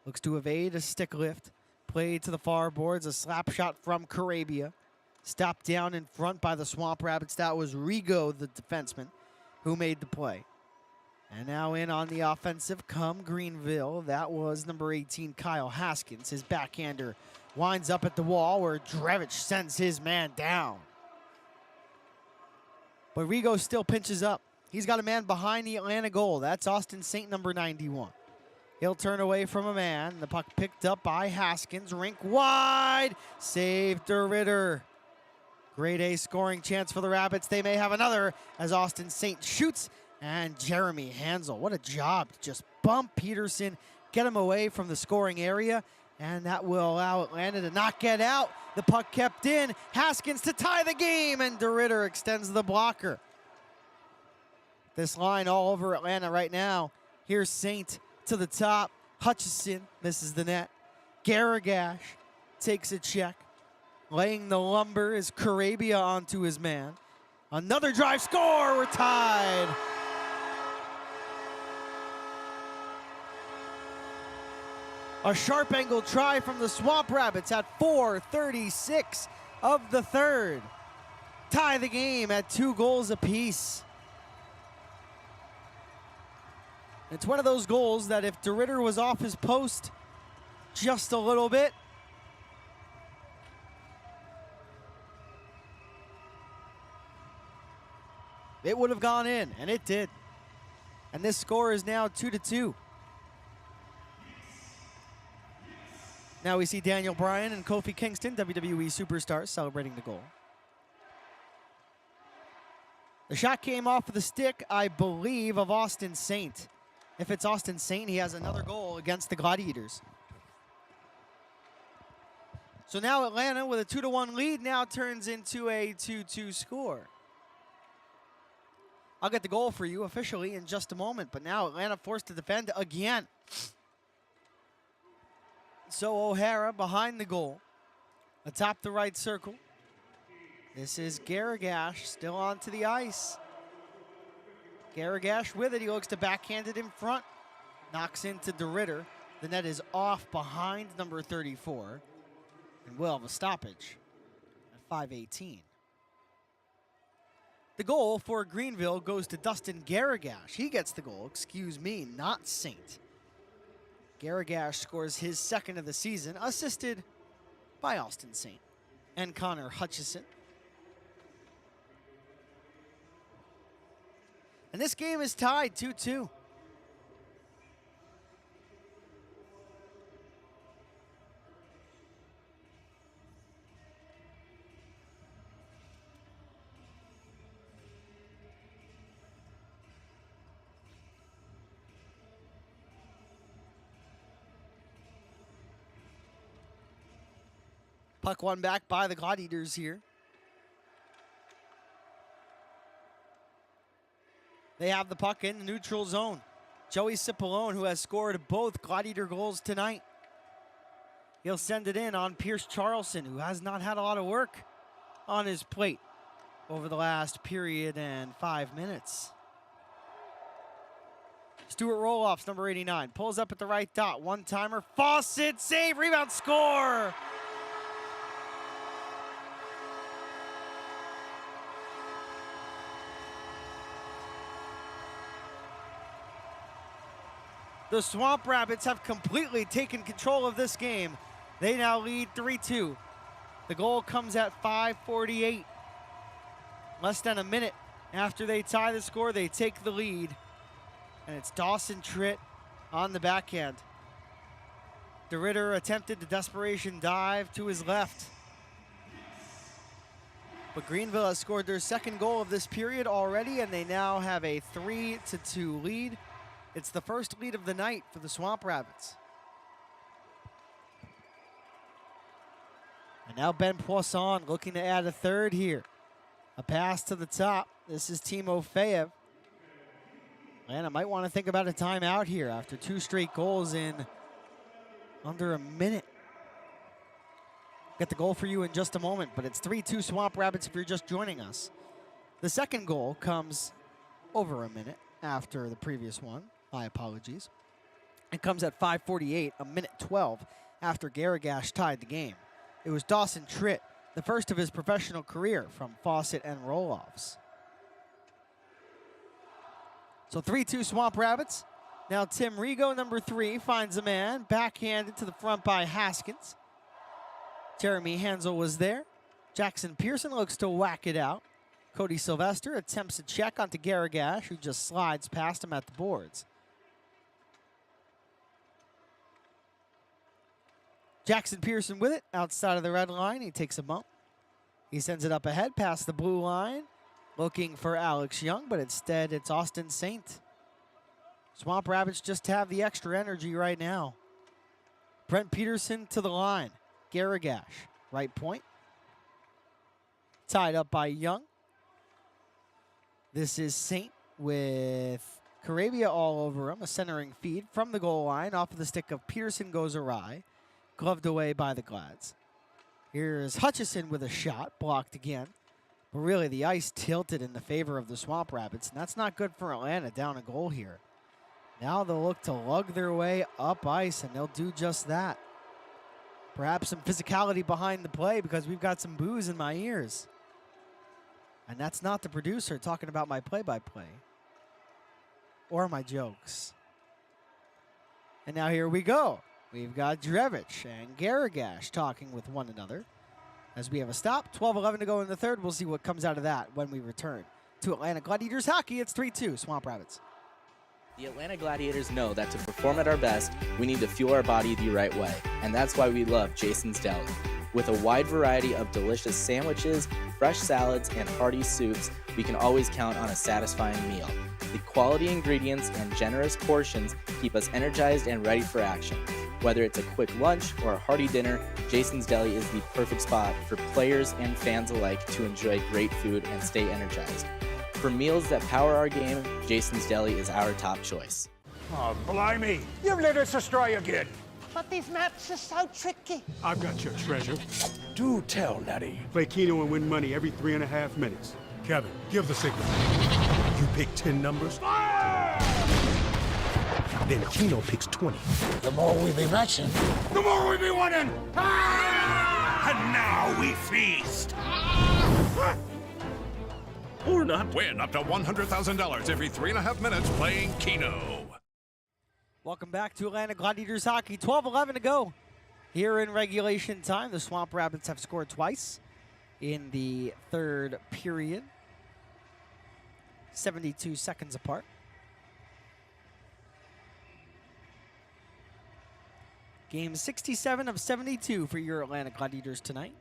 looks to evade a stick lift. Played to the far boards, a slap shot from Carabia. Stopped down in front by the Swamp Rabbits. That was Rigo, the defenseman, who made the play. And now in on the offensive come Greenville. That was number 18, Kyle Haskins. His backhander winds up at the wall where Drevich sends his man down. But Rigo still pinches up. He's got a man behind the Atlanta goal. That's Austin St. number 91. He'll turn away from a man. The puck picked up by Haskins. Rink wide. Save DeRitter. Grade A scoring chance for the Rabbits. They may have another as Austin St. shoots. And Jeremy Hansel. What a job to just bump Peterson, get him away from the scoring area. And that will allow Atlanta to not get out. The puck kept in. Haskins to tie the game. And DeRitter extends the blocker. This line all over Atlanta right now. Here's St. to the top. Hutchison misses the net. Garagash takes a check. Laying the lumber is Carabia onto his man. Another drive score. We're tied. A sharp angle try from the Swamp Rabbits at 4:36 of the third. Tie the game at 2 goals apiece. It's one of those goals that if DeRitter was off his post just a little bit, it would have gone in, and it did. And this score is now 2-2. Now we see Daniel Bryan and Kofi Kingston, WWE superstars, celebrating the goal. The shot came off of the stick, I believe, of Austin St. If it's Austin St., he has another goal against the Gladiators. So now Atlanta, with a 2-1 lead, now turns into a 2-2 score. I'll get the goal for you officially in just a moment, but now Atlanta forced to defend again. So O'Hara behind the goal, atop the right circle. This is Garagash still onto the ice. Garagash with it, he looks to backhand it in front. Knocks into DeRitter. The net is off behind number 34. And we'll have a stoppage at 5:18. The goal for Greenville goes to Dustin Garagash. He gets the goal, excuse me, not St. Garagash scores his second of the season, assisted by Austin St. and Connor Hutchison. And this game is tied 2-2. Puck won back by the Gladiators here. They have the puck in the neutral zone. Joey Cipollone, who has scored both Gladiator goals tonight. He'll send it in on Pierce Charleston, who has not had a lot of work on his plate over the last period and 5 minutes. Stuart Roloff's number 89, pulls up at the right dot. One-timer, Fawcett, save, rebound, score! The Swamp Rabbits have completely taken control of this game. They now lead 3-2. The goal comes at 5:48. Less than a minute after they tie the score, they take the lead. And it's Dawson Tritt on the backhand. DeRitter attempted the desperation dive to his left. But Greenville has scored their second goal of this period already, and they now have a 3-2 lead. It's the first lead of the night for the Swamp Rabbits. And now Ben Poisson looking to add a third here. A pass to the top. This is Timo Feyev. And I might want to think about a timeout here after 2 straight goals in under a minute. Get the goal for you in just a moment, but it's 3-2 Swamp Rabbits if you're just joining us. The second goal comes over a minute after the previous one. My apologies. It comes at 5:48, a minute 12 after Garagash tied the game. It was Dawson Tritt, the first of his professional career from Fawcett and Roloffs. So 3-2 Swamp Rabbits. Now Tim Rigo, number 3, finds a man, backhanded to the front by Haskins. Jeremy Hansel was there. Jackson Pearson looks to whack it out. Cody Sylvester attempts a check onto Garagash, who just slides past him at the boards. Jackson Pearson with it, outside of the red line. He takes a bump. He sends it up ahead past the blue line, looking for Alex Young, but instead it's Austin Saint. Swamp Rabbits just have the extra energy right now. Brent Peterson to the line. Garagash, right point. Tied up by Young. This is Saint with Carabia all over him. A centering feed from the goal line. Off of the stick of Peterson goes awry. Gloved away by the Glads. Here's Hutchison with a shot. Blocked again. But really, the ice tilted in the favor of the Swamp Rabbits, and that's not good for Atlanta down a goal here. Now they'll look to lug their way up ice, and they'll do just that. Perhaps some physicality behind the play because we've got some boos in my ears. And that's not the producer talking about my play-by-play or my jokes. And now here we go. We've got Drevich and Garagash talking with one another. As we have a stop, 12-11 to go in the third. We'll see what comes out of that when we return to Atlanta Gladiators hockey. It's 3-2 Swamp Rabbits. The Atlanta Gladiators know that to perform at our best, we need to fuel our body the right way, and that's why we love Jason's Deli. With a wide variety of delicious sandwiches, fresh salads, and hearty soups, we can always count on a satisfying meal. The quality ingredients and generous portions keep us energized and ready for action. Whether it's a quick lunch or a hearty dinner, Jason's Deli is the perfect spot for players and fans alike to enjoy great food and stay energized. For meals that power our game, Jason's Deli is our top choice. Oh, blimey! You've led us astray again. But these maps are so tricky. I've got your treasure. Do tell, Natty. Play Keno and win money every 3.5 minutes. Kevin, give the signal. You pick 10 numbers. Fire! Then Keno picks 20. The more we be matching, the more we be winning. Ah! And now we feast. Or not. Win up to $100,000 every 3.5 minutes playing Keno. Welcome back to Atlanta Gladiators hockey. 12-11 to go here in regulation time. The Swamp Rabbits have scored twice in the third period. 72 seconds apart. Game 67 of 72 for your Atlanta Gladiators tonight.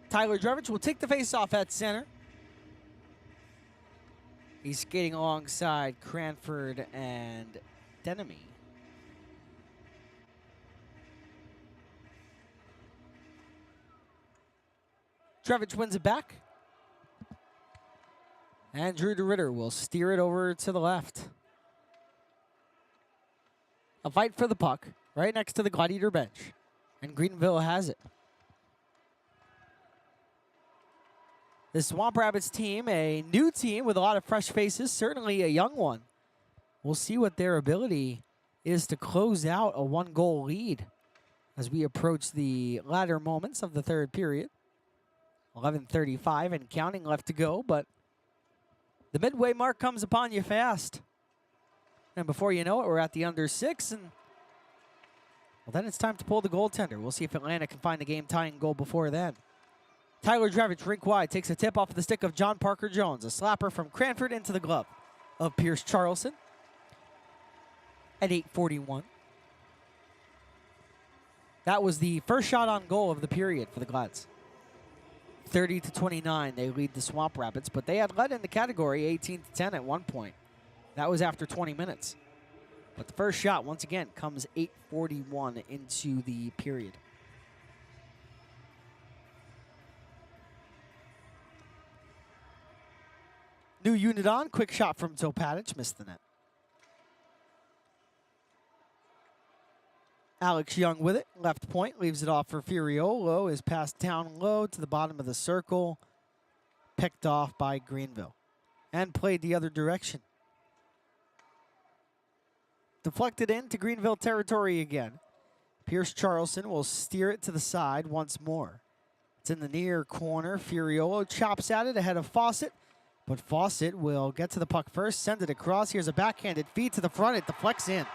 Tyler Drevich will take the faceoff at center. He's skating alongside Cranford and Denemy. Drevich wins it back. And Drew DeRitter will steer it over to the left. A fight for the puck right next to the Gladiator bench. And Greenville has it. The Swamp Rabbits team, a new team with a lot of fresh faces, certainly a young one. We'll see what their ability is to close out a 1-goal lead as we approach the latter moments of the third period. 11:35 and counting left to go, but the midway mark comes upon you fast. And before you know it, we're at the under 6, and well, then it's time to pull the goaltender. We'll see if Atlanta can find a game-tying goal before then. Tyler Drevich, rink wide, takes a tip off of the stick of John Parker Jones. A slapper from Cranford into the glove of Pierce Charlson at 8:41. That was the first shot on goal of the period for the Glads. 30-29, they lead the Swamp Rabbits, but they had led in the category 18-10 at one point. That was after 20 minutes. But the first shot, once again, comes 8:41 into the period. New unit on, quick shot from Topatic, missed the net. Alex Young with it, left point, leaves it off for Furiolo, is passed down low to the bottom of the circle, picked off by Greenville, and played the other direction. Deflected into Greenville territory again. Pierce Charleston will steer it to the side once more. It's in the near corner. Furiolo chops at it ahead of Fawcett, but Fawcett will get to the puck first, send it across. Here's a backhanded feed to the front. It deflects in.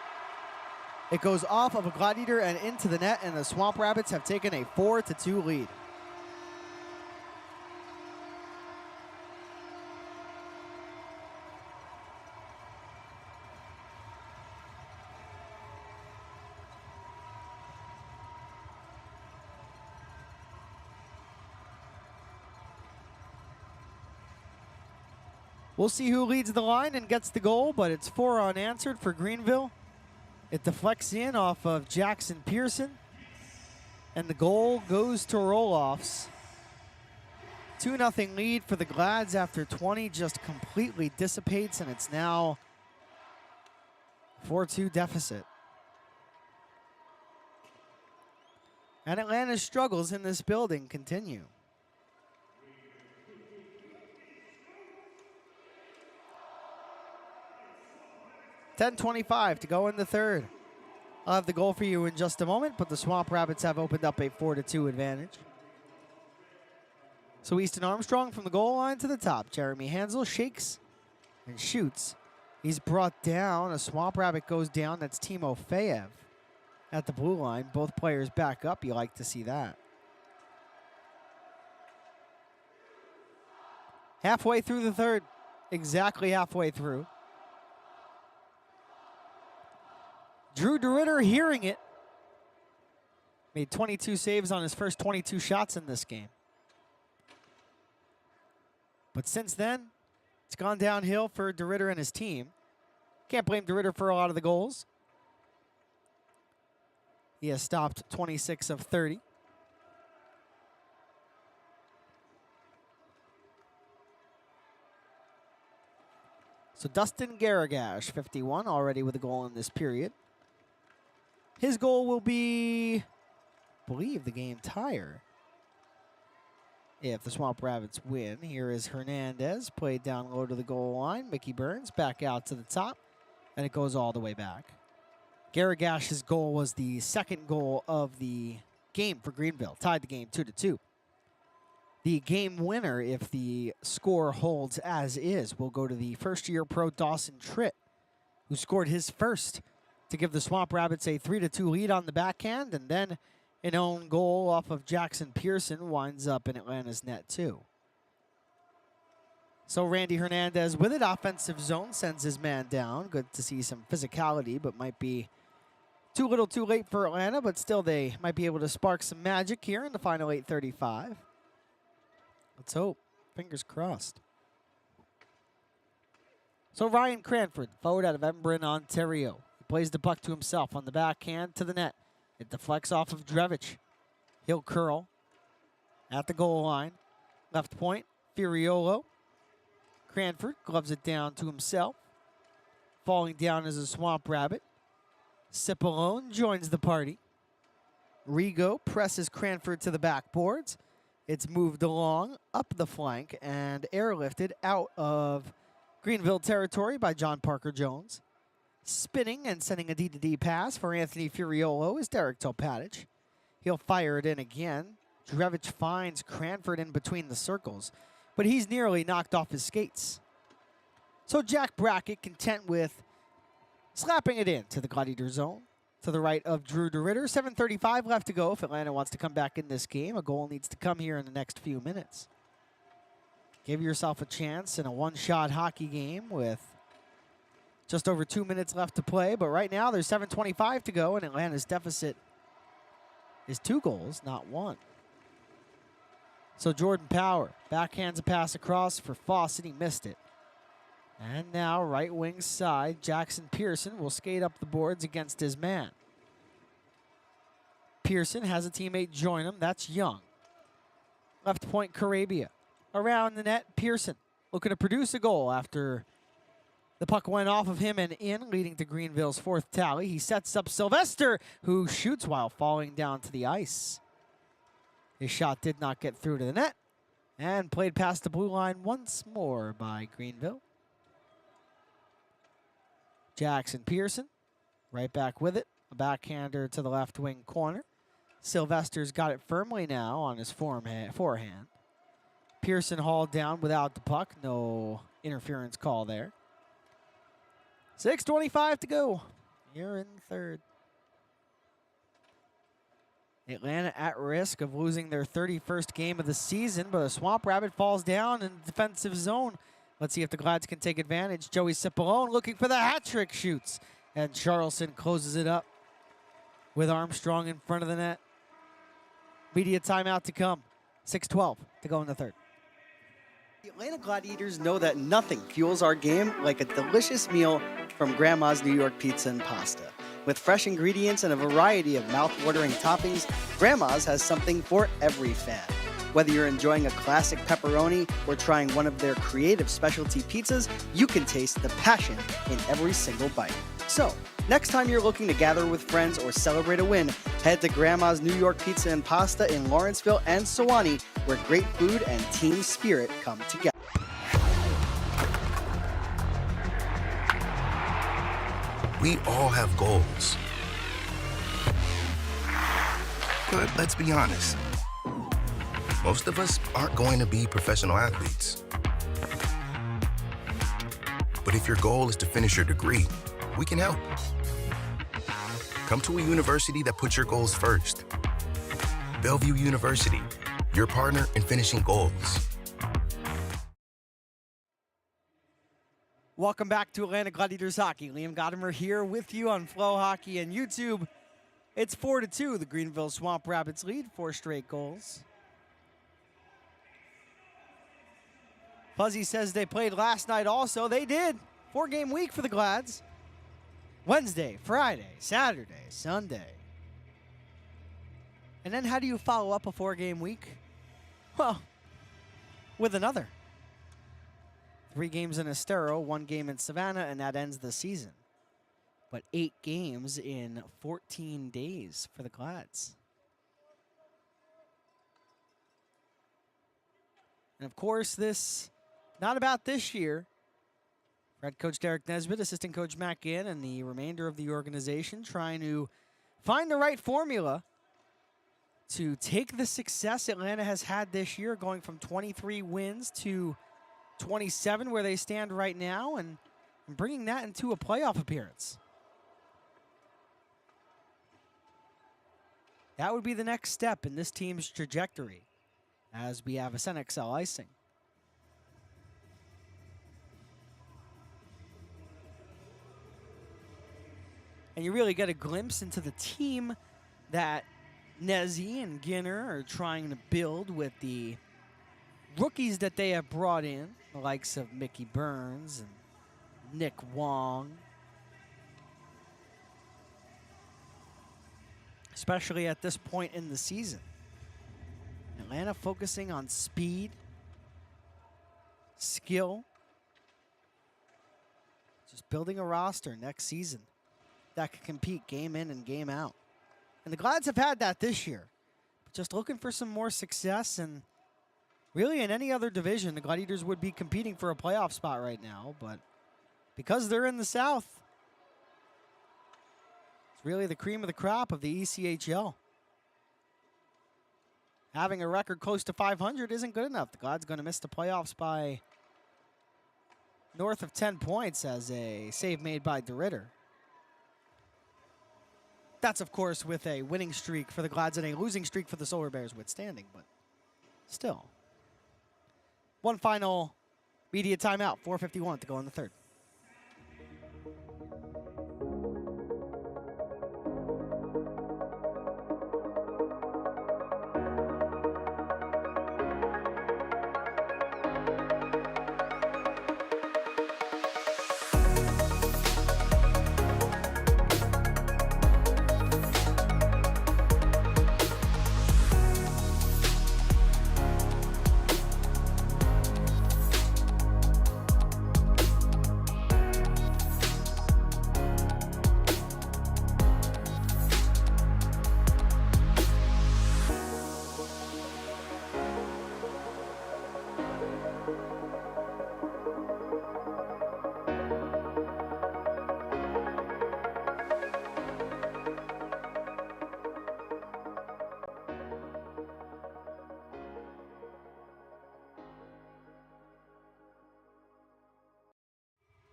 It goes off of a Gladiator and into the net, and the Swamp Rabbits have taken a 4-2 lead. We'll see who leads the line and gets the goal, but it's 4 unanswered for Greenville. It deflects in off of Jackson Pearson, and the goal goes to roll-offs. 2-0 lead for the Glads after 20 just completely dissipates, and it's now 4-2 deficit. And Atlanta's struggles in this building continue. .25 to go in the third. I'll have the goal for you in just a moment, but the Swamp Rabbits have opened up a 4-2 advantage. So Easton Armstrong from the goal line to the top. Jeremy Hansel shakes and shoots. He's brought down. A Swamp Rabbit goes down. That's Timo Fayev at the blue line. Both players back up. You like to see that. Halfway through the third. Exactly halfway through. Drew DeRitter hearing it. Made 22 saves on his first 22 shots in this game. But since then, it's gone downhill for DeRitter and his team. Can't blame DeRitter for a lot of the goals. He has stopped 26 of 30. So Dustin Garagash, 51, already with a goal in this period. His goal will be, I believe, the game tire. If the Swamp Rabbits win. Here is Hernandez, played down low to the goal line. Mickey Burns back out to the top, and it goes all the way back. Garagash's goal was the second goal of the game for Greenville. Tied the game 2-2. The game winner, if the score holds as is, will go to the first-year pro Dawson Tritt, who scored his first to give the Swamp Rabbits a 3-2 lead on the backhand, and then an own goal off of Jackson Pearson winds up in Atlanta's net too. So Randy Hernandez with it, offensive zone, sends his man down. Good to see some physicality, but might be too little too late for Atlanta, but still they might be able to spark some magic here in the final 8:35. Let's hope. Fingers crossed. So Ryan Cranford, forward out of Embrun, Ontario. Plays the puck to himself on the backhand to the net. It deflects off of Drevich. He'll curl at the goal line. Left point, Furiolo. Cranford gloves it down to himself. Falling down is a Swamp Rabbit. Cipollone joins the party. Rigo presses Cranford to the backboards. It's moved along up the flank and airlifted out of Greenville territory by John Parker Jones. Spinning and sending a D-to-D pass for Anthony Furiolo is Derek Topatic. He'll fire it in again. Drevich finds Cranford in between the circles, but he's nearly knocked off his skates. So Jack Brackett content with slapping it in to the Gladiator zone to the right of Drew DeRitter. 7:35 left to go if Atlanta wants to come back in this game. A goal needs to come here in the next few minutes. Give yourself a chance in a one-shot hockey game with just over 2 minutes left to play, but right now there's 7:25 to go, and Atlanta's deficit is 2 goals, not 1. So Jordan Power backhands a pass across for Fawcett. He missed it. And now right wing side, Jackson Pearson will skate up the boards against his man. Pearson has a teammate join him. That's Young. Left point, Carabia. Around the net, Pearson looking to produce a goal after the puck went off of him and in, leading to Greenville's 4th tally. He sets up Sylvester, who shoots while falling down to the ice. His shot did not get through to the net and played past the blue line once more by Greenville. Jackson Pearson right back with it. A backhander to the left wing corner. Sylvester's got it firmly now on his forehand. Pearson hauled down without the puck. No interference call there. 6:25 to go. You're in third. Atlanta at risk of losing their 31st game of the season, but a Swamp Rabbit falls down in the defensive zone. Let's see if the Glads can take advantage. Joey Cipollone looking for the hat trick, shoots. And Charleston closes it up with Armstrong in front of the net. Media timeout to come. 6:12 to go in the third. The Atlanta Gladiators know that nothing fuels our game like a delicious meal from Grandma's New York Pizza and Pasta. With fresh ingredients and a variety of mouth-watering toppings, Grandma's has something for every fan. Whether you're enjoying a classic pepperoni or trying one of their creative specialty pizzas, you can taste the passion in every single bite. So, next time you're looking to gather with friends or celebrate a win, head to Grandma's New York Pizza and Pasta in Lawrenceville and Sewanee, where great food and team spirit come together. We all have goals. But let's be honest, most of us aren't going to be professional athletes. But if your goal is to finish your degree, we can help. Come to a university that puts your goals first. Bellevue University, your partner in finishing goals. Welcome back to Atlanta Gladiators Hockey. Liam Gotimer here with you on Flow Hockey and YouTube. It's 4-2. The Greenville Swamp Rabbits lead, 4 straight goals. Fuzzy says they played last night also. They did. 4-game week for the Glads. Wednesday, Friday, Saturday, Sunday. And then how do you follow up a 4-game week? Well, with another. 3 games in Estero, 1 game in Savannah, and that ends the season. But 8 games in 14 days for the Glads. And of course, this, not about this year. Head coach Derek Nesbitt, assistant coach Matt Ginn, and the remainder of the organization trying to find the right formula to take the success Atlanta has had this year, going from 23 wins to 27 where they stand right now, and bringing that into a playoff appearance. That would be the next step in this team's trajectory as we have a SNXL icing. And you really get a glimpse into the team that Nezzy and Ginner are trying to build with the rookies that they have brought in, the likes of Mickey Burns and Nick Wong. Especially at this point in the season. Atlanta focusing on speed, skill, just building a roster next season that can compete game in and game out. And the Glads have had that this year. Just looking for some more success, and really in any other division, the Gladiators would be competing for a playoff spot right now, but because they're in the South, it's really the cream of the crop of the ECHL. Having a record close to 500 isn't good enough. The Glads going to miss the playoffs by north of 10 points as a save made by DeRitter. That's, of course, with a winning streak for the Glads and a losing streak for the Solar Bears withstanding, but still. One final media timeout, 4:51 to go in the third.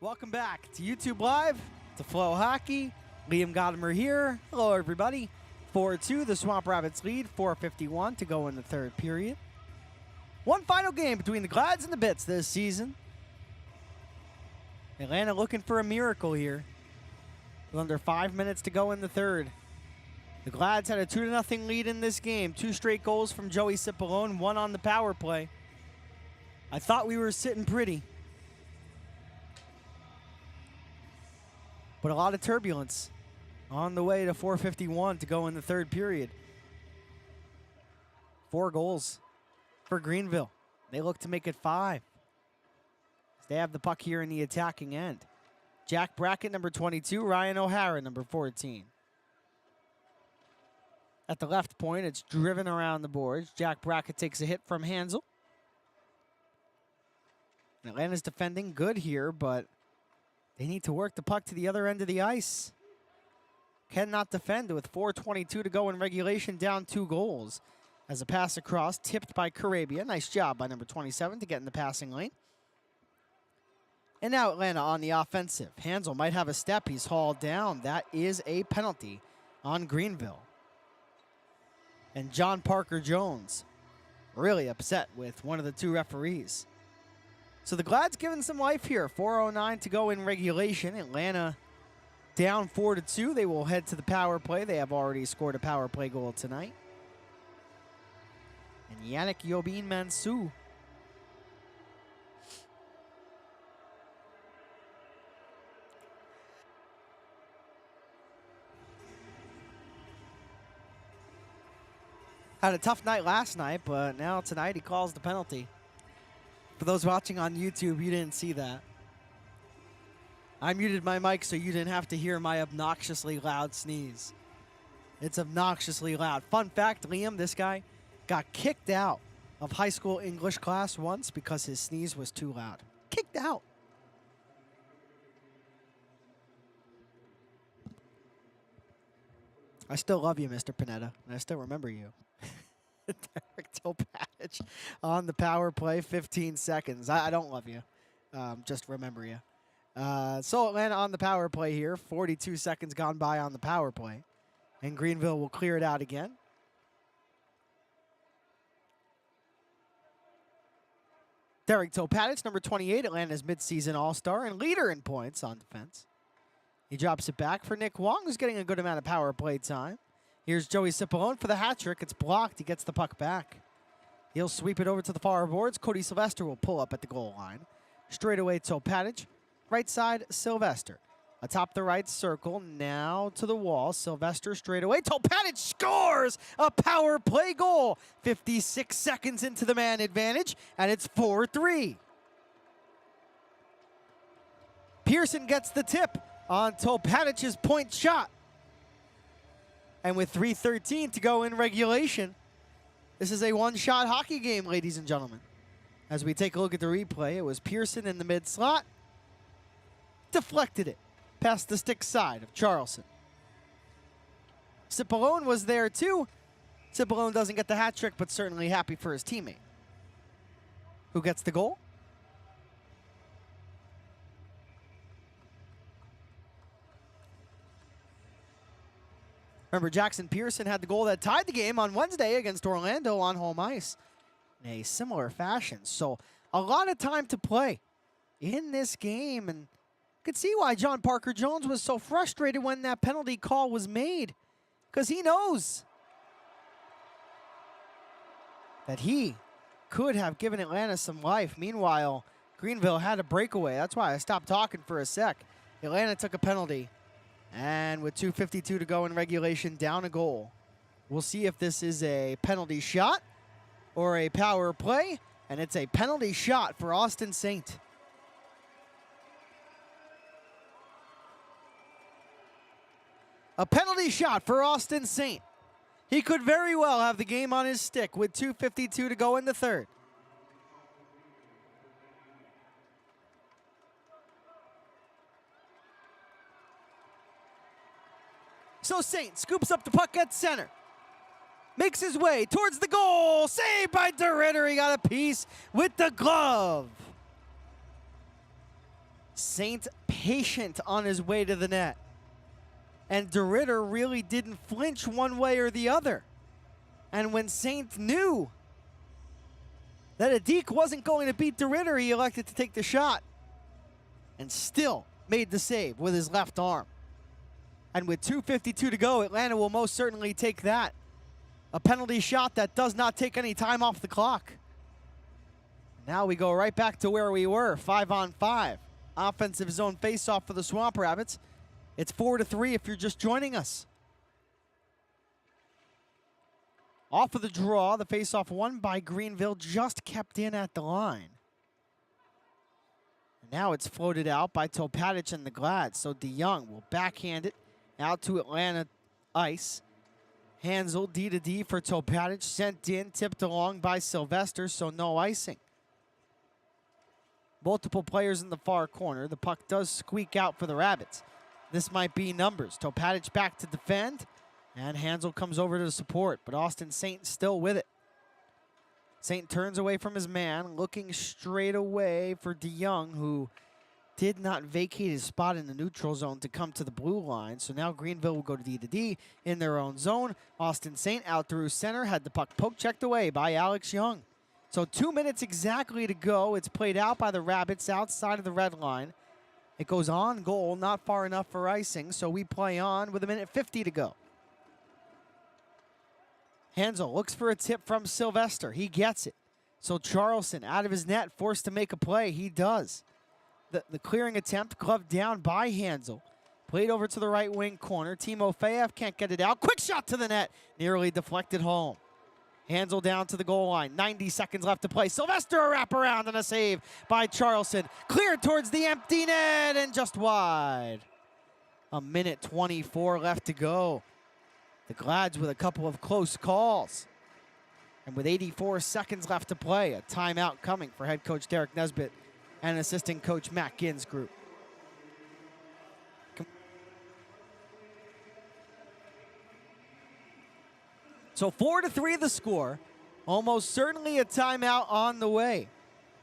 Welcome back to YouTube Live, to Flow Hockey. Liam Gotimer here. Hello, everybody. 4-2, the Swamp Rabbits lead, 4:51 to go in the third period. One final game between the Glads and the Bits this season. Atlanta looking for a miracle here. With under 5 minutes to go in the third. The Glads had a 2-0 lead in this game. 2 straight goals from Joey Cipollone, 1 on the power play. I thought we were sitting pretty. But a lot of turbulence on the way to 4:51 to go in the third period. 4 goals for Greenville. They look to make it 5. They have the puck here in the attacking end. Jack Brackett, number 22. Ryan O'Hara, number 14. At the left point, it's driven around the boards. Jack Brackett takes a hit from Hansel. Atlanta's defending good here, but they need to work the puck to the other end of the ice. Cannot defend with 4:22 to go in regulation, down 2 goals. As a pass across, tipped by Carabia. Nice job by number 27 to get in the passing lane. And now Atlanta on the offensive. Hansel might have a step. He's hauled down. That is a penalty on Greenville. And John Parker Jones really upset with one of the 2 referees. So the Glad's given some life here. 4:09 to go in regulation. Atlanta down 4-2. They will head to the power play. They have already scored a power play goal tonight. And Yannick Yobin-Mansou. Had a tough night last night, but now tonight he calls the penalty. For those watching on YouTube, you didn't see that. I muted my mic so you didn't have to hear my obnoxiously loud sneeze. It's obnoxiously loud. Fun fact, Liam, this guy got kicked out of high school English class once because his sneeze was too loud. Kicked out. I still love you, Mr. Panetta, and I still remember you. Derek Topatich on the power play, 15 seconds. I don't love you, just remember you. So Atlanta on the power play here, 42 seconds gone by on the power play. And Greenville will clear it out again. Derek Topatich, number 28, Atlanta's midseason all-star and leader in points on defense. He drops it back for Nick Wong, who's getting a good amount of power play time. Here's Joey Cipollone for the hat trick. It's blocked. He gets the puck back. He'll sweep it over to the far boards. Cody Sylvester will pull up at the goal line. Straight away, Topatich. Right side, Sylvester. Atop the right circle, now to the wall. Sylvester straight away. Topatich scores a power play goal. 56 seconds into the man advantage, and it's 4-3. Pearson gets the tip on Topatich's point shot. And with 3:13 to go in regulation, this is a one-shot hockey game, ladies and gentlemen. As we take a look at the replay, it was Pearson in the mid-slot. Deflected it past the stick side of Charleston. Cipollone was there too. Cipollone doesn't get the hat trick, but certainly happy for his teammate. Who gets the goal? Remember, Jackson Pearson had the goal that tied the game on Wednesday against Orlando on home ice in a similar fashion. So a lot of time to play in this game, and you could see why John Parker Jones was so frustrated when that penalty call was made, because he knows that he could have given Atlanta some life. Meanwhile, Greenville had a breakaway. That's why I stopped talking for a sec. Atlanta took a penalty. And with 2:52 to go in regulation, down a goal. We'll see if this is a penalty shot or a power play. And it's a penalty shot for Austin Saint. A penalty shot for Austin Saint. He could very well have the game on his stick with 2:52 to go in the third. So Saint scoops up the puck at center. Makes his way towards the goal. Saved by DeRitter. He got a piece with the glove. Saint patient on his way to the net. And DeRitter really didn't flinch one way or the other. And when Saint knew that Adik wasn't going to beat DeRitter, he elected to take the shot and still made the save with his left arm. And with 2:52 to go, Atlanta will most certainly take that. A penalty shot that does not take any time off the clock. Now we go right back to where we were, 5-on-5. Offensive zone faceoff for the Swamp Rabbits. It's 4-3 if you're just joining us. Off of the draw, the faceoff won by Greenville, just kept in at the line. And now it's floated out by Topatic and the Glads. So DeYoung will backhand it out to Atlanta ice. Hansel, D to D for Topatic, sent in, tipped along by Sylvester, so no icing. Multiple players in the far corner. The puck does squeak out for the Rabbits. This might be numbers. Topatic back to defend, and Hansel comes over to support, but Austin Saint still with it. Saint turns away from his man, looking straight away for DeYoung, who did not vacate his spot in the neutral zone to come to the blue line. So now Greenville will go to D in their own zone. Austin Saint out through center, had the puck poke checked away by Alex Young. So 2 minutes exactly to go. It's played out by the Rabbits outside of the red line. It goes on goal, not far enough for icing, so we play on with 1:50 to go. Hansel looks for a tip from Sylvester. He gets it. So Charleston out of his net, forced to make a play. He does. The clearing attempt gloved down by Hansel. Played over to the right wing corner. Timofeyev can't get it out. Quick shot to the net. Nearly deflected home. Hansel down to the goal line. 90 seconds left to play. Sylvester a wraparound and a save by Charleston. Cleared towards the empty net and just wide. 1:24 left to go. The Glads with a couple of close calls. And with 84 seconds left to play, a timeout coming for head coach Derek Nesbitt and assistant coach Matt Ginn's group. So 4-3 the score. Almost certainly a timeout on the way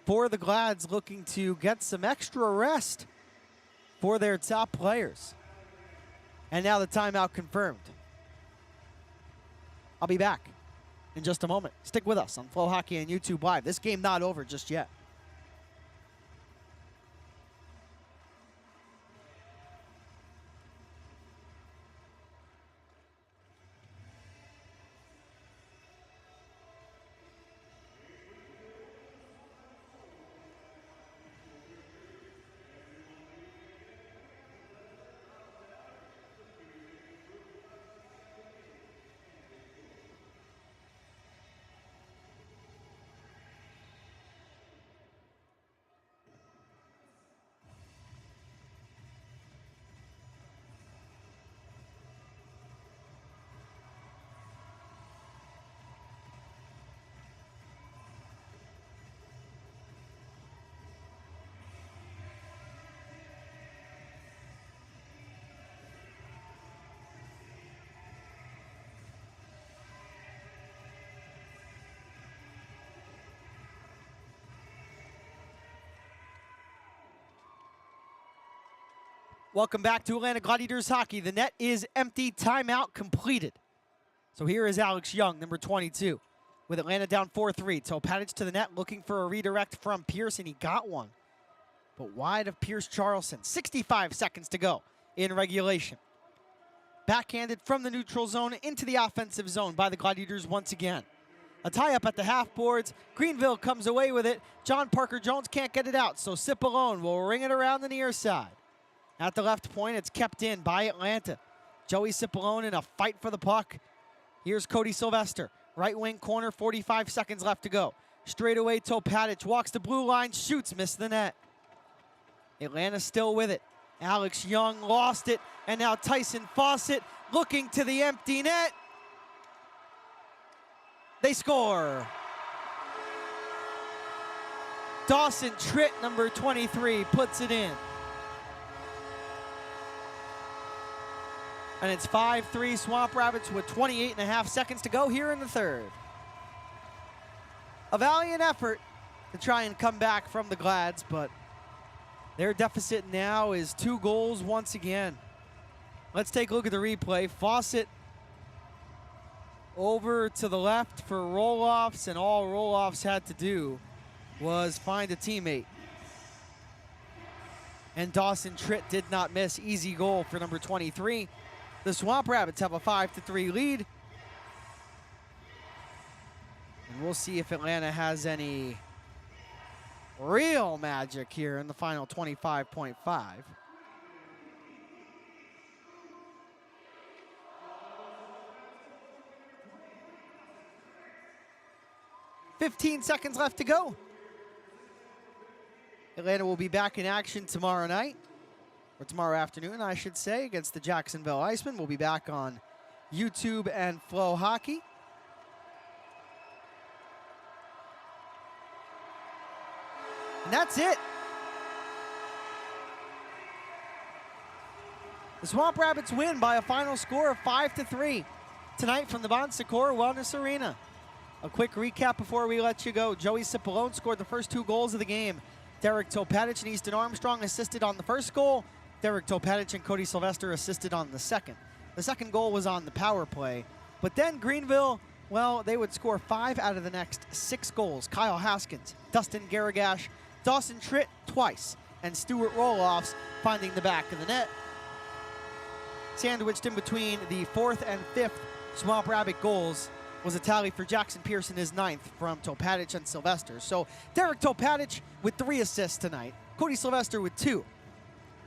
for the Glads, looking to get some extra rest for their top players. And now the timeout confirmed. I'll be back in just a moment. Stick with us on Flow Hockey and YouTube Live. This game not over just yet. Welcome back to Atlanta Gladiators hockey. The net is empty. Timeout completed. So here is Alex Young, number 22, with Atlanta down 4-3. Topatic to the net, looking for a redirect from Pierce, and he got one. But wide of Pierce Charleston. 65 seconds to go in regulation. Backhanded from the neutral zone into the offensive zone by the Gladiators once again. A tie-up at the half boards. Greenville comes away with it. John Parker Jones can't get it out, so Cipollone will ring it around the near side. At the left point, it's kept in by Atlanta. Joey Cipollone in a fight for the puck. Here's Cody Sylvester. Right wing corner, 45 seconds left to go. Straight away, Topatic walks the blue line, shoots, missed the net. Atlanta still with it. Alex Young lost it, and now Tyson Fawcett looking to the empty net. They score. Dawson Tritt, number 23, puts it in. And it's 5-3 Swamp Rabbits with 28.5 seconds to go here in the third. A valiant effort to try and come back from the Glads, but Their deficit now is 2 goals once again. Let's take a look at the replay. Fawcett over to the left for roll-offs, and all roll-offs had to do was find a teammate. And Dawson Tritt did not miss. Easy goal for number 23. The Swamp Rabbits have a 5-3 lead. And we'll see if Atlanta has any real magic here in the final 25.5. 15 seconds left to go. Atlanta will be back in action tomorrow night, or tomorrow afternoon, I should say, against the Jacksonville Icemen. We'll be back on YouTube and Flow Hockey. And that's it. The Swamp Rabbits win by a final score of 5-3 tonight from the Bon Secours Wellness Arena. A quick recap before we let you go. Joey Cipollone scored the first 2 goals of the game. Derek Topatic and Easton Armstrong assisted on the first goal. Derek Topatic and Cody Sylvester assisted on the second. The second goal was on the power play. But then Greenville, well, they would score 5 out of the next 6 goals. Kyle Haskins, Dustin Garagash, Dawson Tritt twice, and Stuart Roloffs finding the back of the net. Sandwiched in between the 4th and 5th Swamp Rabbit goals was a tally for Jackson Pearson, his 9th from Topatic and Sylvester. So Derek Topatic with 3 assists tonight. Cody Sylvester with 2.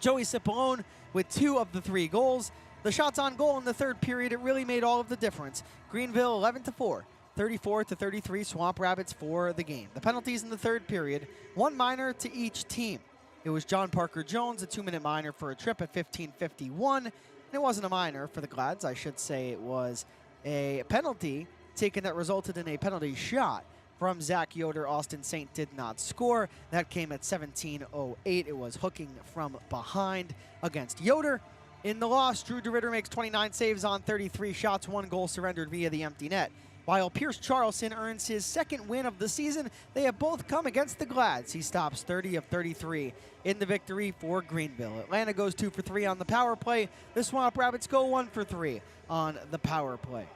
Joey Cipollone with 2 of the 3 goals. The shots on goal in the 3rd period, it really made all of the difference. Greenville 11-4, 34-33 Swamp Rabbits for the game. The penalties in the 3rd period, 1 minor to each team. It was John Parker Jones, a 2-minute minor for a trip at 15:51. And it wasn't a minor for the Glads. I should say it was a penalty taken that resulted in a penalty shot from Zach Yoder. Austin Saint did not score. That came at 17:08. It was hooking from behind against Yoder. In the loss, Drew DeRitter makes 29 saves on 33 shots, 1 goal surrendered via the empty net. While Pierce Charleston earns his 2nd win of the season, they have both come against the Glads. He stops 30 of 33 in the victory for Greenville. Atlanta goes 2 for 3 on the power play. The Swamp Rabbits go 1 for 3 on the power play.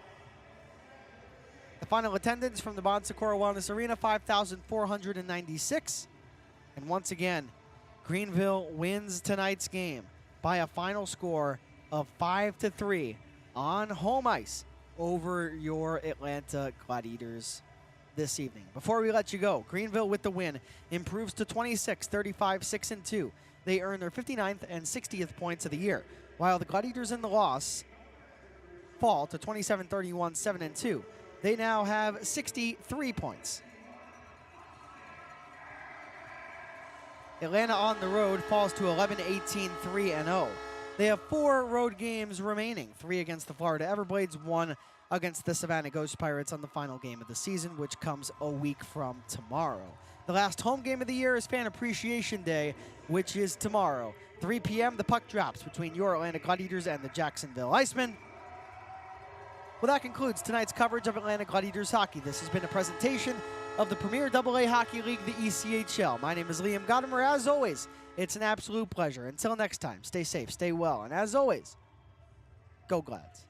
The final attendance from the Bon Secours Wellness Arena, 5,496. And once again, Greenville wins tonight's game by a final score of 5-3 on home ice over your Atlanta Gladiators this evening. Before we let you go, Greenville with the win improves to 26, 35, 6-2. They earn their 59th and 60th points of the year, while the Gladiators in the loss fall to 27, 31, 7-2. They now have 63 points. Atlanta on the road falls to 11, 18, 3-0. They have 4 road games remaining, 3 against the Florida Everblades, 1 against the Savannah Ghost Pirates on the final game of the season, which comes a week from tomorrow. The last home game of the year is Fan Appreciation Day, which is tomorrow. 3 p.m., the puck drops between your Atlanta Gladiators and the Jacksonville Icemen. Well, that concludes tonight's coverage of Atlanta Gladiators hockey. This has been a presentation of the Premier AA Hockey League, the ECHL. My name is Liam Gotimer. As always, it's an absolute pleasure. Until next time, stay safe, stay well, and as always, go Glads.